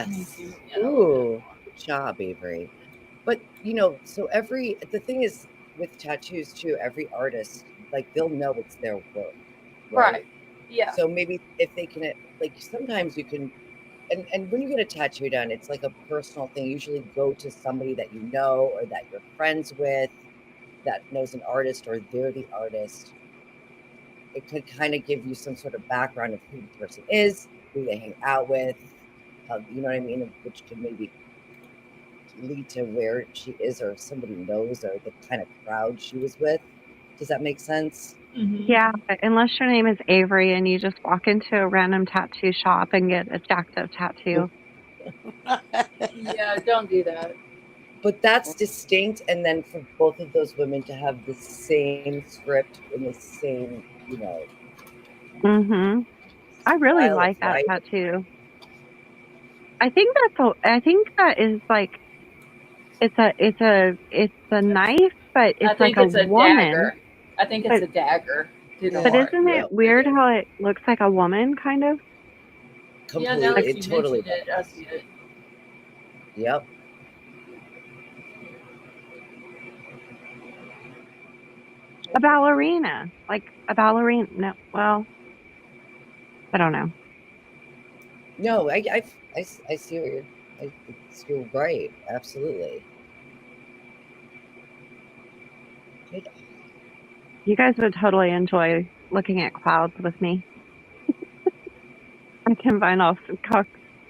me Yes. too. Yeah, a little bit. Ooh, good job, Avery. But so the thing is with tattoos too, every artist, like they'll know it's their work, right? Right. Yeah. So maybe if they can, like sometimes you can, and when you get a tattoo done, it's like a personal thing. Usually go to somebody that you know or that you're friends with that knows an artist or they're the artist. It could kind of give you some sort of background of who the person is, who they hang out with, you know what I mean, which could maybe lead to where she is or if somebody knows or the kind of crowd she was with. Does that make sense? Hmm. Yeah, unless your name is Avery and you just walk into a random tattoo shop and get a jacked up tattoo. Yeah. Don't do that. But that's distinct. And then for both of those women to have the same script and the same, Mhm. I really style of like that writing. tattoo. I think that is like it's a knife, but I it's like think a it's a woman. dagger. I think it's But a dagger through the but Yeah, heart. isn't yep. it weird how it looks like a woman kind of? Yeah, now Like Completely. that It you totally mentioned it, I does. see it. Yep. a ballerina. Like a ballerina. No, well, I don't know. No, I see what you're right. Absolutely. Good. You guys would totally enjoy looking at clouds with me. I combine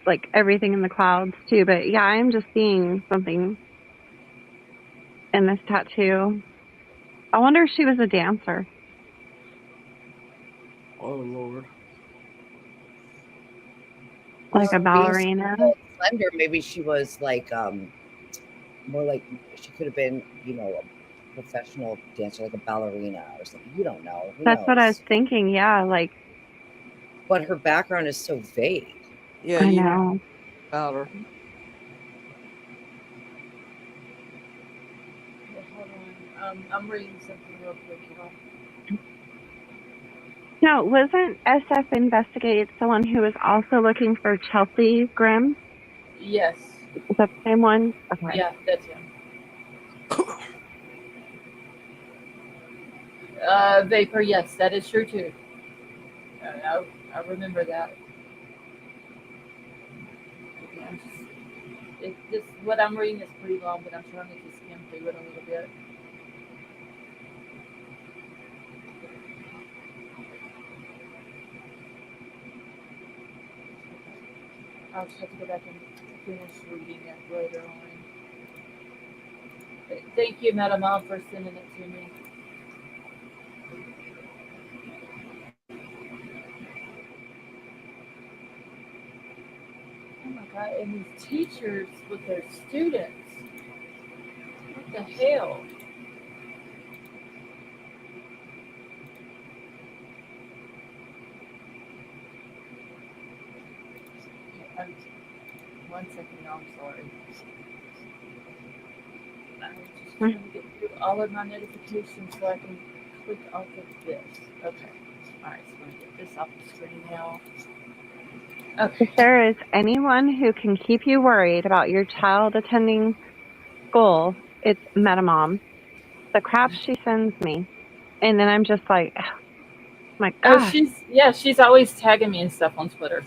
like everything in the clouds too. But yeah, I'm just seeing something in this tattoo. I wonder if she was a dancer, Oh Lord. like a Well, being so ballerina. slender, maybe she was like more like she could have been, a professional dancer, like a ballerina or something. You don't know. Who That's what I was knows? thinking. Yeah, like But her background is so vague. Yeah, I you know know. about her. Okay, hold on. I'm reading something real quick, y'all. No, wasn't SF Investigates someone who was also looking for Chelsea Grimm? Yes. Is that the same one? Okay. Yeah, that's him. Vapor, yes, that is true too. I remember that. Okay, this what I'm reading is pretty long, but I'm trying to just skim through it a little bit. I'll just have to go back and finish reading it later on. But thank you, Madam Mom, for sending it to me. Oh my God! And these teachers with their students. What the hell? I'm, one second, y'all. I'm sorry. I'm just Hmm. trying to get through all of my notifications so I can click off of this. Okay. All right. So I'm gonna get this off the screen now. If Okay. there is anyone who can keep you worried about your child attending school, it's Metamom. The crap she sends me. And then I'm just like, oh my Oh, gosh. she's always tagging me and stuff on Twitter.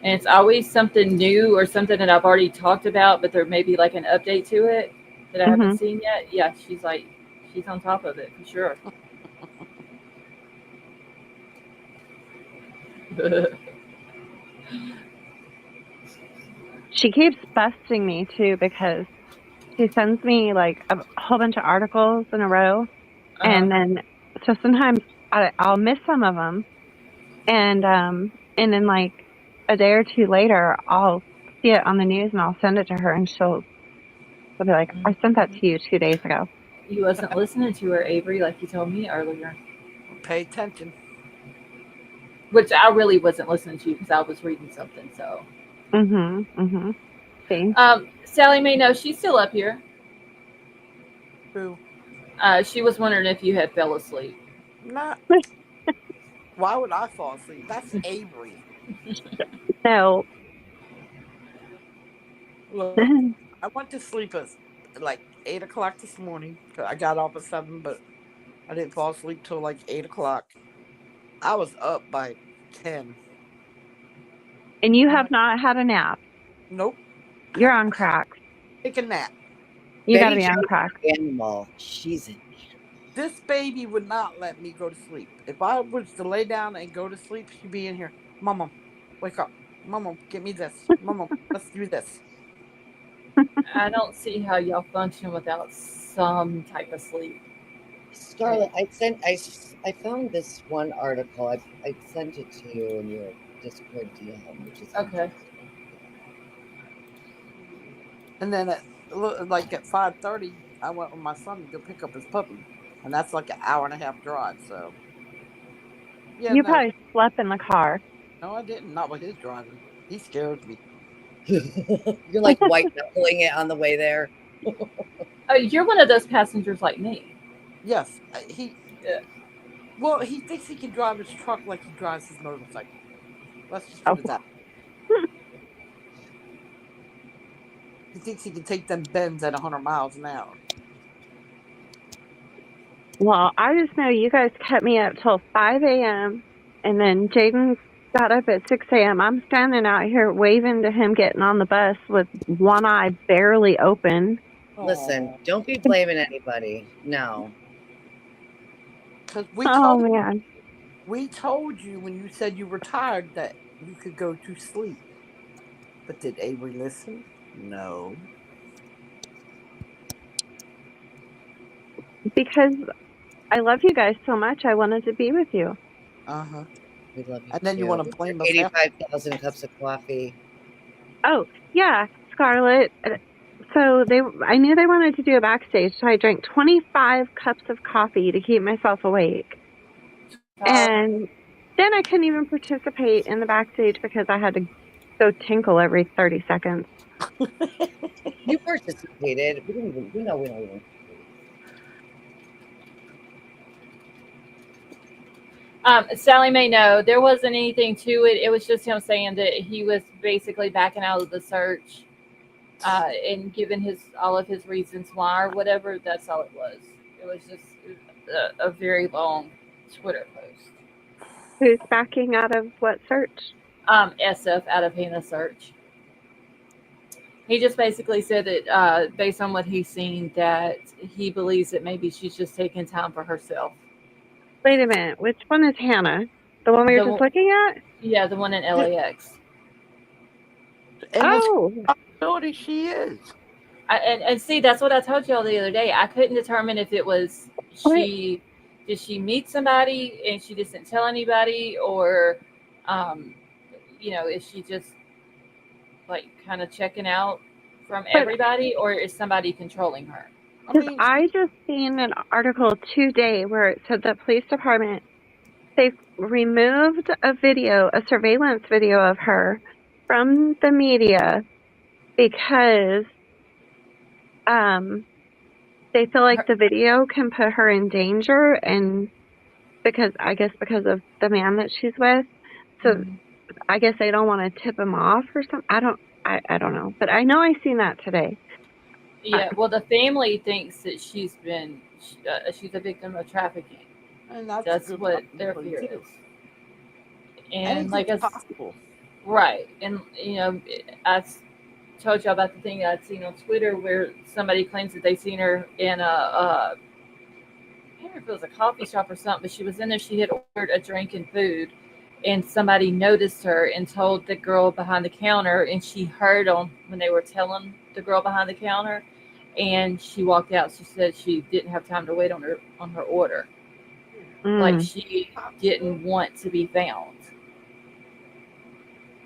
And it's always something new or something that I've already talked about, but there may be like an update to it that I haven't Hmm. seen yet. Yeah, she's on top of it for sure. She keeps busting me too because she sends me like a whole bunch of articles in a row, and then so sometimes I'll miss some of them, and then like a day or two later, I'll see it on the news and I'll send it to her, and she'll be like, "I sent that to you 2 days ago." You wasn't listening to her, Avery, like you told me earlier. Pay attention. Which I really wasn't listening to because I was reading something. So, See, Sally Mae, no, she's still up here. Who? She was wondering if you had fell asleep. Not. Why would I fall asleep? That's Avery. no. Look, I went to sleep at like 8 o'clock this morning. I got off at 7, but I didn't fall asleep till like 8 o'clock. I was up by 10. And you have not had a nap. Nope. You're on crack. Take a nap. You Betty gotta be on Jo's crack. an animal. She's an This baby would not let me go to sleep. If I was to lay down and go to sleep, she'd be in here. Mama, wake up. Mama, get me this. Mama, let's do this. I don't see how y'all function without some type of sleep. Scarlett, I found this one article. I sent it to you in your Discord DM, which is Okay. And then at 5:30, I went with my son to go pick up his puppy, and that's like an hour and a half drive. So yeah, You no, probably slept in the car. no, I didn't. Not with his driving. He scares me. You're like white knuckling it on the way there. You're one of those passengers like me. Yes, Yeah. Well, he thinks he can drive his truck like he drives his motorcycle. Let's just put it that. He thinks he can take them bends at 100 miles an hour. Well, I just know you guys kept me up till 5 a.m. and then Jaden got up at 6 a.m. I'm standing out here waving to him getting on the bus with one eye barely open. Listen, don't be blaming anybody. No. Because Man. we told you when you said you were tired that you could go to sleep. But did Avery listen? No. Because I love you guys so much, I wanted to be with you. Uh-huh. We love you. And then you want to blame us. 85,000 cups of coffee. Oh, yeah, Scarlett. So I knew they wanted to do a backstage, so I drank 25 cups of coffee to keep myself awake. And then I couldn't even participate in the backstage because I had to go tinkle every 30 seconds. You participated. We know. Sally Mae, no, there wasn't anything to it. It was just him saying that he was basically backing out of the search and giving all of his reasons why or whatever. That's all it was. It was just a very long Twitter post. Who's backing out of what search? SF out of Hannah search. He just basically said that based on what he's seen, that he believes that maybe she's just taking time for herself. Wait a minute. Which one is Hannah? The one we were just looking at? Yeah, the one in LAX. And possibility she is. And see, that's what I told y'all the other day. I couldn't determine if it was did she meet somebody and she just didn't tell anybody, or is she just like kind of checking out from everybody, or is somebody controlling her? I just seen an article today where it said the police department, they've removed a surveillance video of her from the media because they feel like the video can put her in danger, and because of the man that she's with. So I guess they don't want to tip him off or something. I don't know, but I know I seen that today. Yeah, well, the family thinks that she's a victim of trafficking. And that's what their fear is. And like it's possible. Right. And, I told you about the thing I'd seen on Twitter where somebody claims that they seen her in I don't know if it was a coffee shop or something, but she was in there. She had ordered a drink and food, and somebody noticed her and told the girl behind the counter, and she heard them when they were telling the girl behind the counter, and she walked out. She said she didn't have time to wait on her order. Like Mm, she didn't want to be found.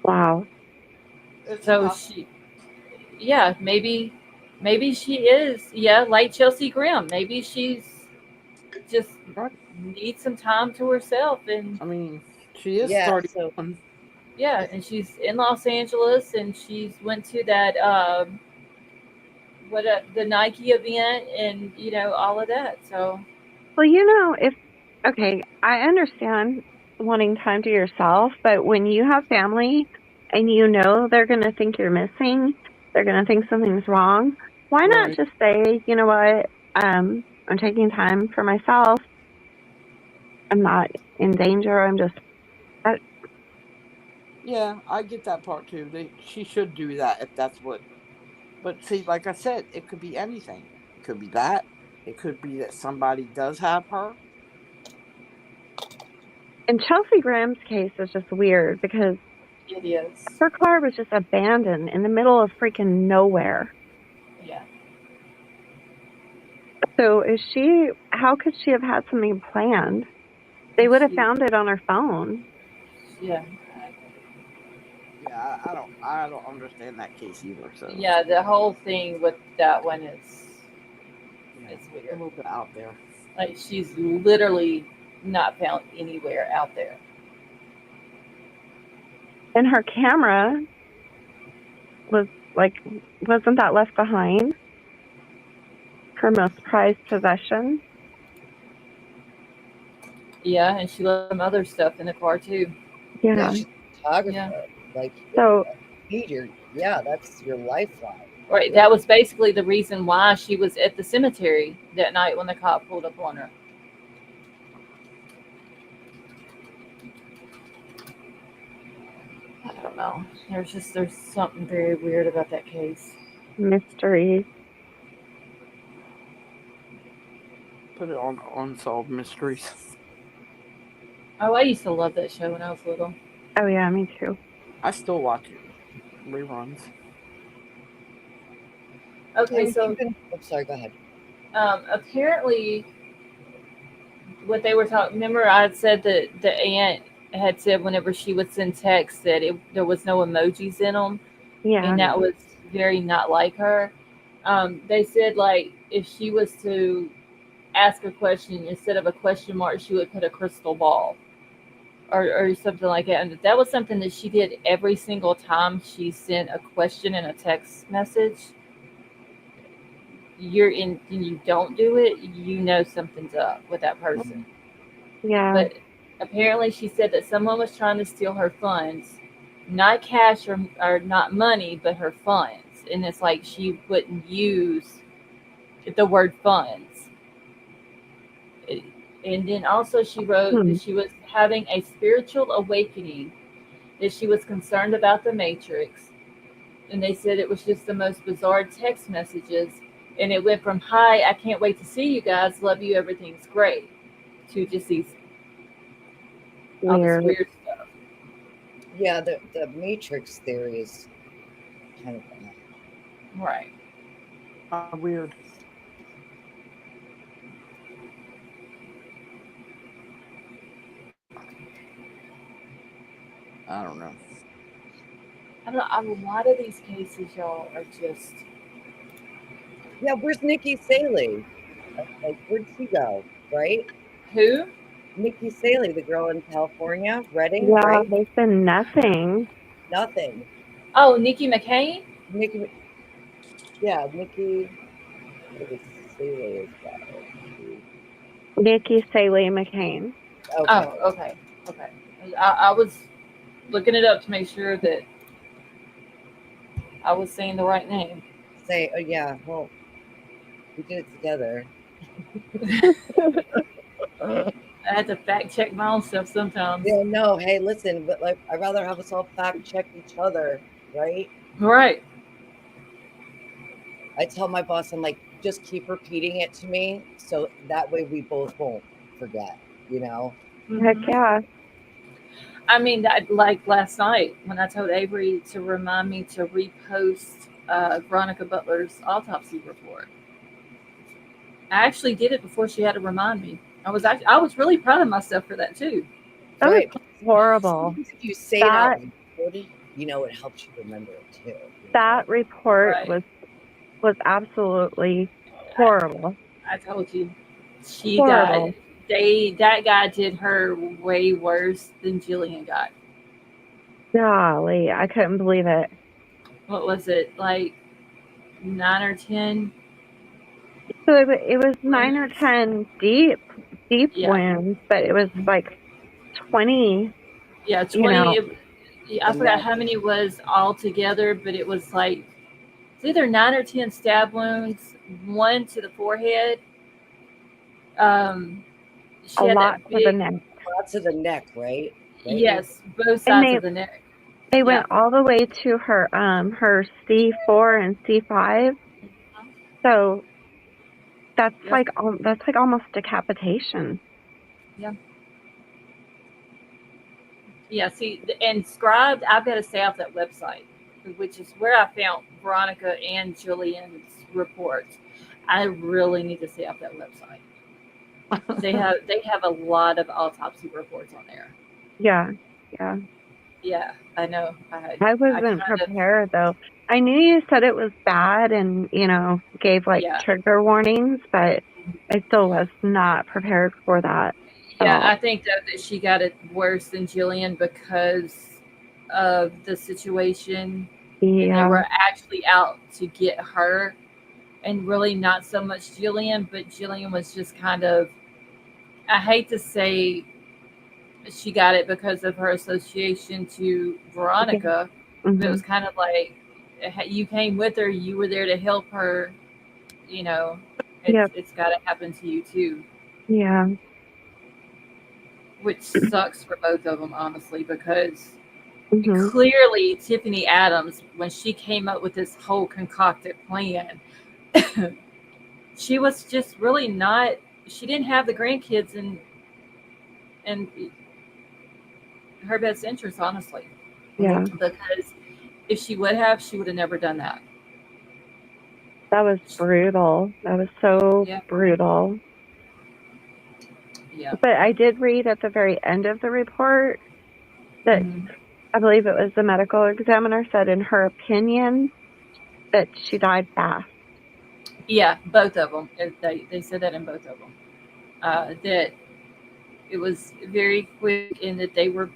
wow. It's So possible. yeah, maybe she is, yeah, like Chelsea Grim. Maybe she's just Right. needs some time to herself, and I mean, she is Yeah, so 31. yeah, and she's in Los Angeles, and she's went to that the Nike event, and all of that. So Well, if okay, I understand wanting time to yourself, but when you have family and they're going to think you're missing, they're going to think something's wrong, why not Right. just say, you know what, I'm taking time for myself. I'm not in danger. I'm just, I, Yeah, I get that part too. She should do that if that's what. But see, like I said, it could be anything. It could be that. It could be that somebody does have her. and Chelsea Graham's case is just weird because it is, her car was just abandoned in the middle of freaking nowhere. yeah, So how could she have had something planned? They would have she, found it on her phone. yeah, Yeah, I don't understand that case either. So yeah. The whole thing with that one is yeah, it's a weird. little bit out there. Like she's literally not found anywhere out there. And her camera was like, wasn't that left behind? Her most prized possession. Yeah, and she left some other stuff in the car too. yeah, Yeah. she's a photographer. Yeah. Like, So, that's your lifeline. Right. That was basically the reason why she was at the cemetery that night when the cop pulled up on her. I don't know. There's something very weird about that case. mystery. Put it on Unsolved Mysteries. Oh, I used to love that show when I was little. Oh, yeah, me too. I still watch it. Reruns. Okay, so Sorry, go ahead. apparently what they were talking. Remember, I had said that the aunt had said whenever she would send texts that there was no emojis in them, Yeah. and that was very not like her. They said like if she was to ask a question instead of a question mark, she would put a crystal ball or something like that. And that was something that she did every single time she sent a question in a text message. And you don't do it, something's up with that person. Yeah. But apparently, she said that someone was trying to steal her funds, not cash or not money, but her funds. And it's like she wouldn't use the word funds. And then also, she wrote Hmm. that she was having a spiritual awakening, that she was concerned about the Matrix. And they said it was just the most bizarre text messages. And it went from, hi, I can't wait to see you guys, love you, everything's great, to just all this Weird. weird stuff. Yeah, the Matrix theory is kind of Right. Weird. I don't know. I don't know. A lot of these cases, y'all, are just. Yeah, where's Nikki Saley? Like, where'd she go? Right? Who? Nikki Saley, the girl in California, Redding, Yeah, right? there's been nothing. Nothing. Oh, Nikki McCain? Nikki, yeah, Nikki. What is Saley? Is that? Nikki Saley McCain. Okay. Oh, okay. Okay. I was looking it up to make sure that I was saying the right name. Oh yeah. Well, we did it together. I had to fact check my own stuff sometimes. Yeah. No. Hey, listen. But like, I'd rather have us all fact check each other, right? Right. I tell my boss, I'm like, just keep repeating it to me, so that way we both won't forget. You know. Heck Mhm. yeah. I mean, like last night when I told Avery to remind me to repost Veronica Butler's autopsy report. I actually did it before she had to remind me. I was really proud of myself for that too. That was Right. horrible. Sometimes if you say it out That loud, it helps you remember it too. that report Right. was absolutely horrible. I told you, she got Horrible. that guy did her way worse than Jillian got. Golly, I couldn't believe it. What was it, like 9 or 10 So it was 9 or wounds? 10 deep Yeah, wounds, but it was like 20, yeah, you 20. know, I The forgot neck. how many was all together, but it was like it's either 9 or 10 stab wounds, one to the forehead. Um, a she had lot that to the big, neck. Lots of the neck, right? yes, both And sides of the neck. they Yeah, went all the way to her C4 and C5. So that's yep, like almost decapitation. yeah, yeah. See, and Scribed, I've got to stay off that website, which is where I found Veronica and Jillian's reports. I really need to stay off that website. They have a lot of autopsy reports on there. Yeah. Yeah, I know. I I wasn't kind of, prepared though. I knew you said it was bad and, gave like yeah. trigger warnings, but I still was not prepared for that at Yeah, all. I think that she got it worse than Jillian because of the situation, and they Yeah. were actually out to get her, and really not so much Jillian, but Jillian was just kind of, I hate to say she got it because of her association to Yeah. Veronica, but it Mhm. was kind of like you came with her, you were there to help her, you know, Yep. it's got to happen to you too, Yeah. which sucks for both of them, honestly, because Mhm. clearly Tiffany Adams, when she came up with this whole concocted plan, she was just really not. She didn't have the grandkids in her best interest, honestly, Yeah. because if she would have, she would have never done that. That was brutal. That was so Yeah, brutal. yeah. But I did read at the very end of the report that Hmm. I believe it was the medical examiner said in her opinion that she died fast. Yeah, both of them. They said that in both of them. That it was very quick, and that they were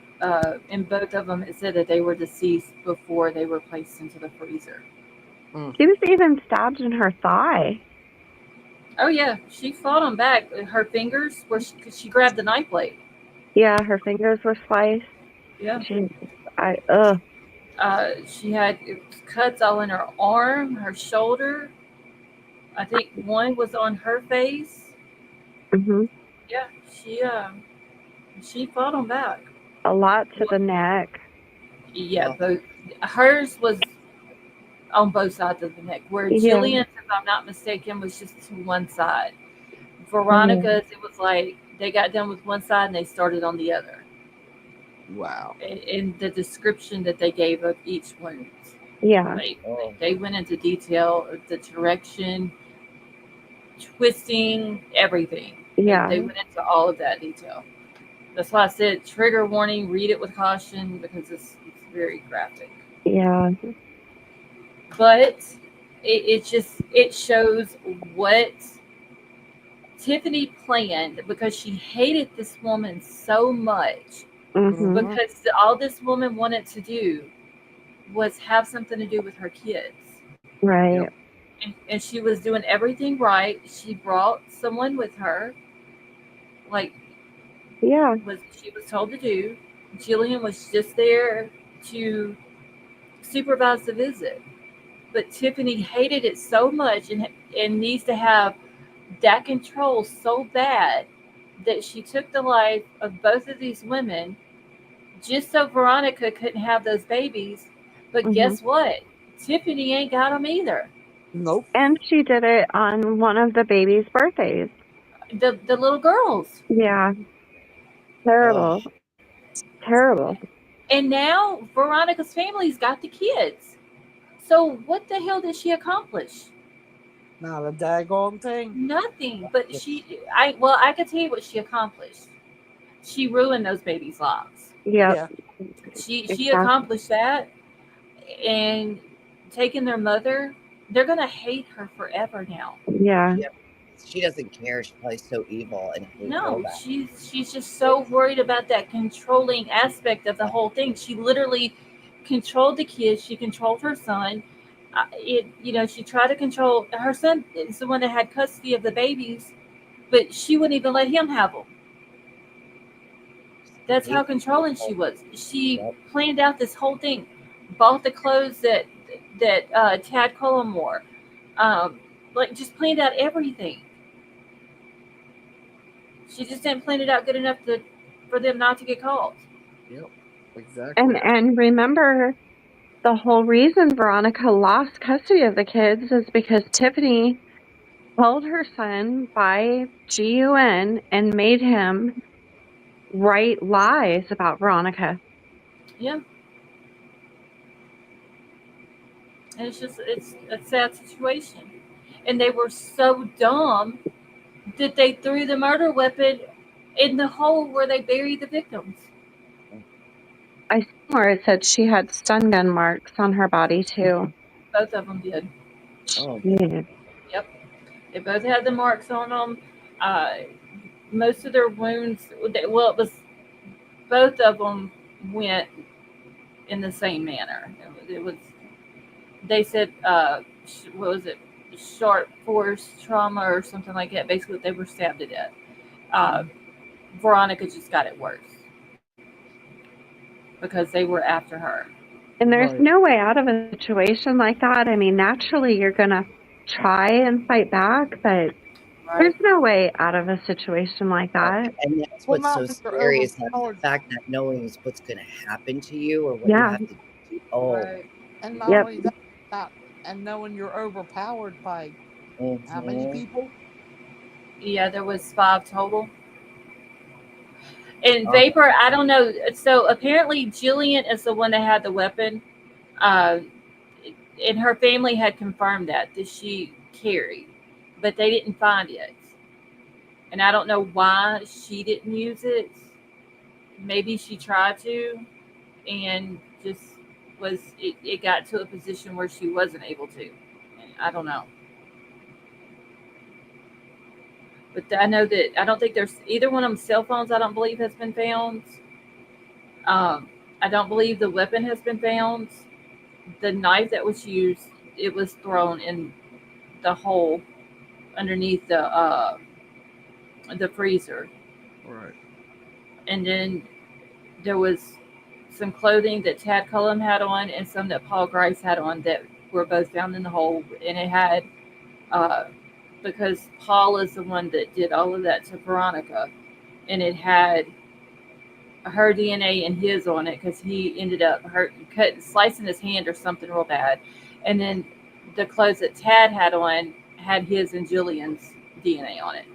in both of them. It said that they were deceased before they were placed into the freezer. She was even stabbed in her thigh. Oh yeah, she fought them back. Her fingers were she grabbed the knife blade. Yeah, her fingers were sliced. Yeah. She had cuts all in her arm, her shoulder. I think one was on her face. Mhm. Yeah, she fought them back. A lot to Well, the neck. yeah, Oh. both hers was on both sides of the neck. Where Yeah. Jillian's, if I'm not mistaken, was just to one side. Mhm. Veronica's, it was like they got done with one side and they started on the other. Wow. In the description that they gave of each wound, Yeah. they went into detail of the direction, twisting, everything. Yeah. They went into all of that detail. That's why I said trigger warning. Read it with caution because it's very graphic. Yeah. But it shows what Tiffany planned because she hated this woman so much, Mhm. because all this woman wanted to do was have something to do with her kids. Right. And she was doing everything right. She brought someone with her, like Yeah. she was told to do. Jillian was just there to supervise the visit. But Tiffany hated it so much and needs to have that control so bad that she took the life of both of these women just so Veronica couldn't have those babies. But Mhm. guess what? Tiffany ain't got them either. Nope. And she did it on one of the baby's birthdays. The little girls. Yeah. Terrible. Terrible. And now Veronica's family's got the kids. So what the hell did she accomplish? Not a daggone thing. Nothing. But I could tell you what she accomplished. She ruined those babies' lives. Yep. Yeah. She Exactly. accomplished that, and taking their mother, they're gonna hate her forever now. Yeah. She doesn't care. She's probably so evil and hateful No, about it. she's just so worried about that controlling aspect of the whole thing. She literally controlled the kids. She controlled her son. She tried to control her son. Is the one that had custody of the babies, but she wouldn't even let him have them. That's how controlling she was. She planned out this whole thing, bought the clothes that Tad Cullum wore, like just planned out everything. She just didn't plan it out good enough for them not to get caught. Yep. Exactly. And remember, the whole reason Veronica lost custody of the kids is because Tiffany held her son by GUN and made him write lies about Veronica. Yeah. And it's a sad situation. And they were so dumb that they threw the murder weapon in the hole where they buried the victims. I saw where it said she had stun gun marks on her body too. Both of them did. Oh, Yeah. Yep. They both had the marks on them. Most of their wounds, it was both of them went in the same manner. It was, they said, what was it? Sharp force trauma or something like that. Basically, they were stabbed to death. Veronica just got it worse because they were after her. And there's no way out of a situation like that. I mean, naturally, you're going to try and fight back, but there's no way out of a situation like that. And that's what's so scary is the fact that knowing is what's going to happen to you or what you have to do. Oh, Right. And not only that, and knowing you're overpowered by how many people? Yeah, there was 5 total. And Vapor, I don't know. So apparently Jillian is the one that had the weapon. And her family had confirmed that she carried, but they didn't find it. And I don't know why she didn't use it. Maybe she tried to and just it got to a position where she wasn't able to. I don't know. But I know that I don't think there's either one of them cell phones. I don't believe has been found. I don't believe the weapon has been found. The knife that was used, it was thrown in the hole underneath the freezer. Right. And then there was some clothing that Tad Cullum had on and some that Paul Grice had on that were both found in the hole. And it had because Paul is the one that did all of that to Veronica, and it had her DNA and his on it because he ended up slicing his hand or something real bad. And then the clothes that Tad had on had his and Jillian's DNA on it.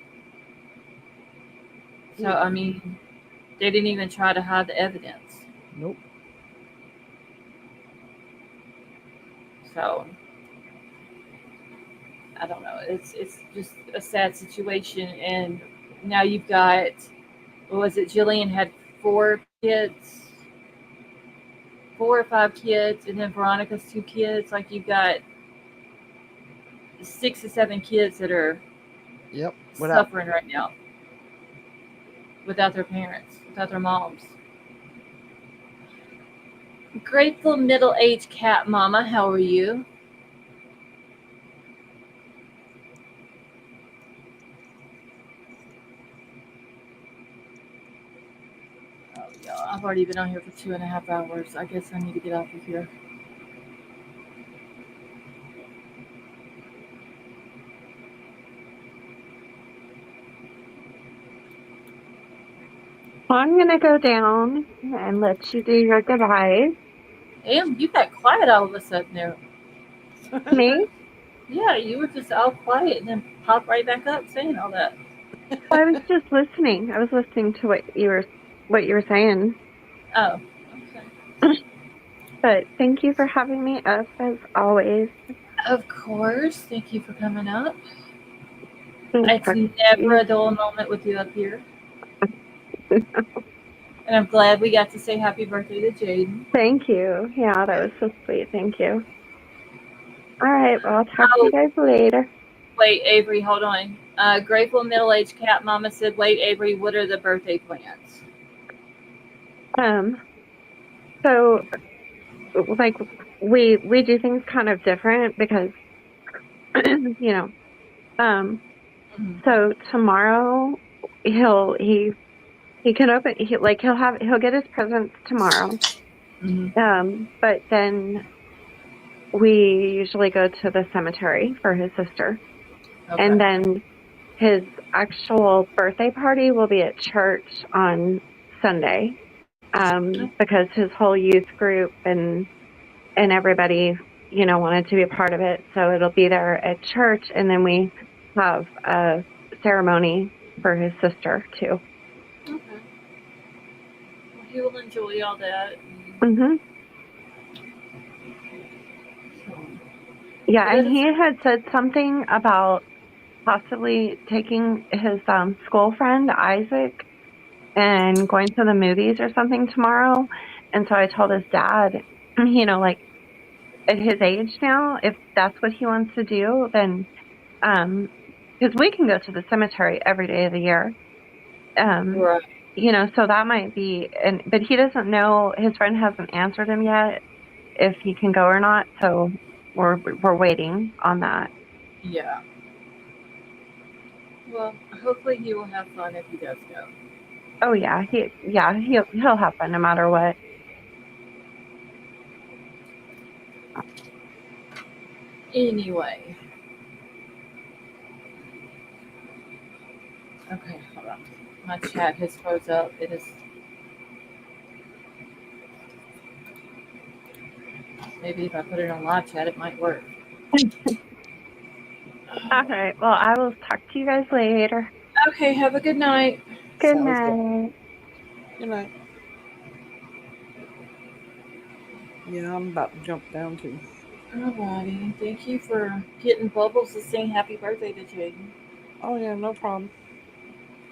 So, I mean, they didn't even try to hide the evidence. Nope. So, I don't know. It's just a sad situation. And now you've got, what was it? Jillian had 4 kids, 4 or 5 kids, and then Veronica's 2 kids. Like you've got 6 or 7 kids that are suffering right now without their parents, without their moms. Grateful middle-aged cat mama, how are you? Oh, yeah, I've already been on here for 2.5 hours. I guess I need to get off of here. I'm going to go down and let you do your goodbyes. Damn, you got quiet all of a sudden there. Me? Yeah, you were just all quiet and then popped right back up saying all that. I was just listening. I was listening to what you were saying. Oh, okay. But thank you for having me up as always. Of course. Thank you for coming up. I'll It's talk to never you. a dull moment with you up here. And I'm glad we got to say happy birthday to Jaden. Thank you. Yeah, that was so sweet. Thank you. All right. Well, I'll talk to Oh, you guys later. wait, Avery, hold on. Grateful middle-aged cat mama said, wait, Avery, what are the birthday plans? So like we do things kind of different because you know. So tomorrow he can open he'll get his presents tomorrow. But then we usually go to the cemetery for his sister. Okay. And then his actual birthday party will be at church on Sunday. Because his whole youth group and everybody, wanted to be a part of it. So it'll be there at church, and then we have a ceremony for his sister too. Okay. Well, he will enjoy all that. Mhm. Yeah, and he had said something about possibly taking his school friend Isaac and going to the movies or something tomorrow. And so I told his dad, like at his age now, if that's what he wants to do, then because we can go to the cemetery every day of the year. Right. So that might be, but he doesn't know. His friend hasn't answered him yet if he can go or not. So we're waiting on that. Yeah. Well, hopefully he will have fun if he does go. Oh yeah, he'll have fun no matter what. Anyway. Okay, hold on. My chat has froze up. It is. Maybe if I put it on live chat, it might work. All right. Well, I will talk to you guys later. Okay, have a good night. Good Sounds night. Good night. Yeah, I'm about to jump down too. Alrighty. Thank you for getting Bubbles to sing happy birthday to Jaden. Oh yeah, no problem.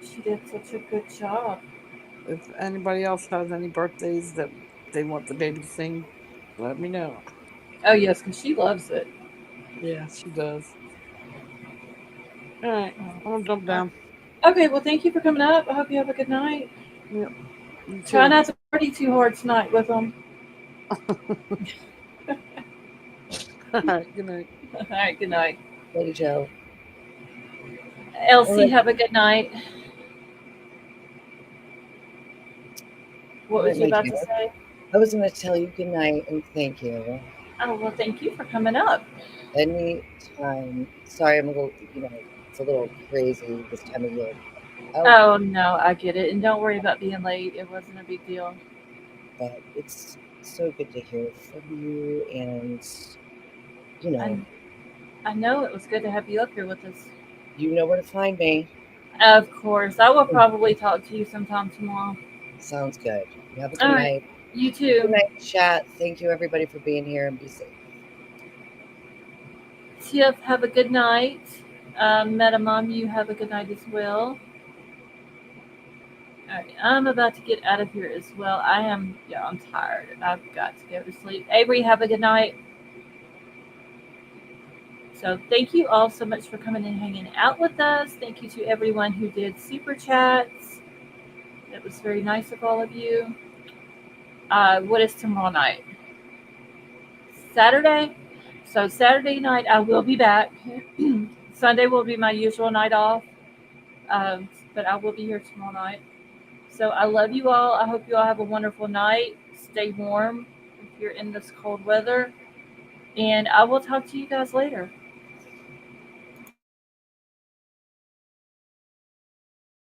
She did such a good job. If anybody else has any birthdays that they want the baby to sing, let me know. Oh, yes, because she loves it. Yeah, she does. All right, I'm gonna jump down. Okay, well, thank you for coming up. I hope you have a good night. Yep. You Try too. not to party too hard tonight with them. All right. Good night. All right, good night. Lady Joe. Elsie, Alright. have a good night. What was you about to say? I was going to tell you good night and thank you. Oh, well, thank you for coming up. Anytime. Sorry, I'm a little, it's a little crazy this time of year. Oh, no, I get it. And don't worry about being late. It wasn't a big deal. But it's so good to hear from you, and I know it was good to have you up here with us. you know where to find me. Of course. I will probably talk to you sometime tomorrow. Sounds good. You have a good All night. right. You too. Good night, chat. Thank you, everybody, for being here, and be safe. Tiff, have a good night. Metamom, you have a good night as well. All right, I'm about to get out of here as well. I'm tired. I've got to go to sleep. Avery, have a good night. So thank you all so much for coming and hanging out with us. Thank you to everyone who did super chats. That was very nice of all of you. What is tomorrow night? Saturday? So Saturday night I will be back. Sunday will be my usual night off. But I will be here tomorrow night. So I love you all. I hope you all have a wonderful night. Stay warm if you're in this cold weather. And I will talk to you guys later.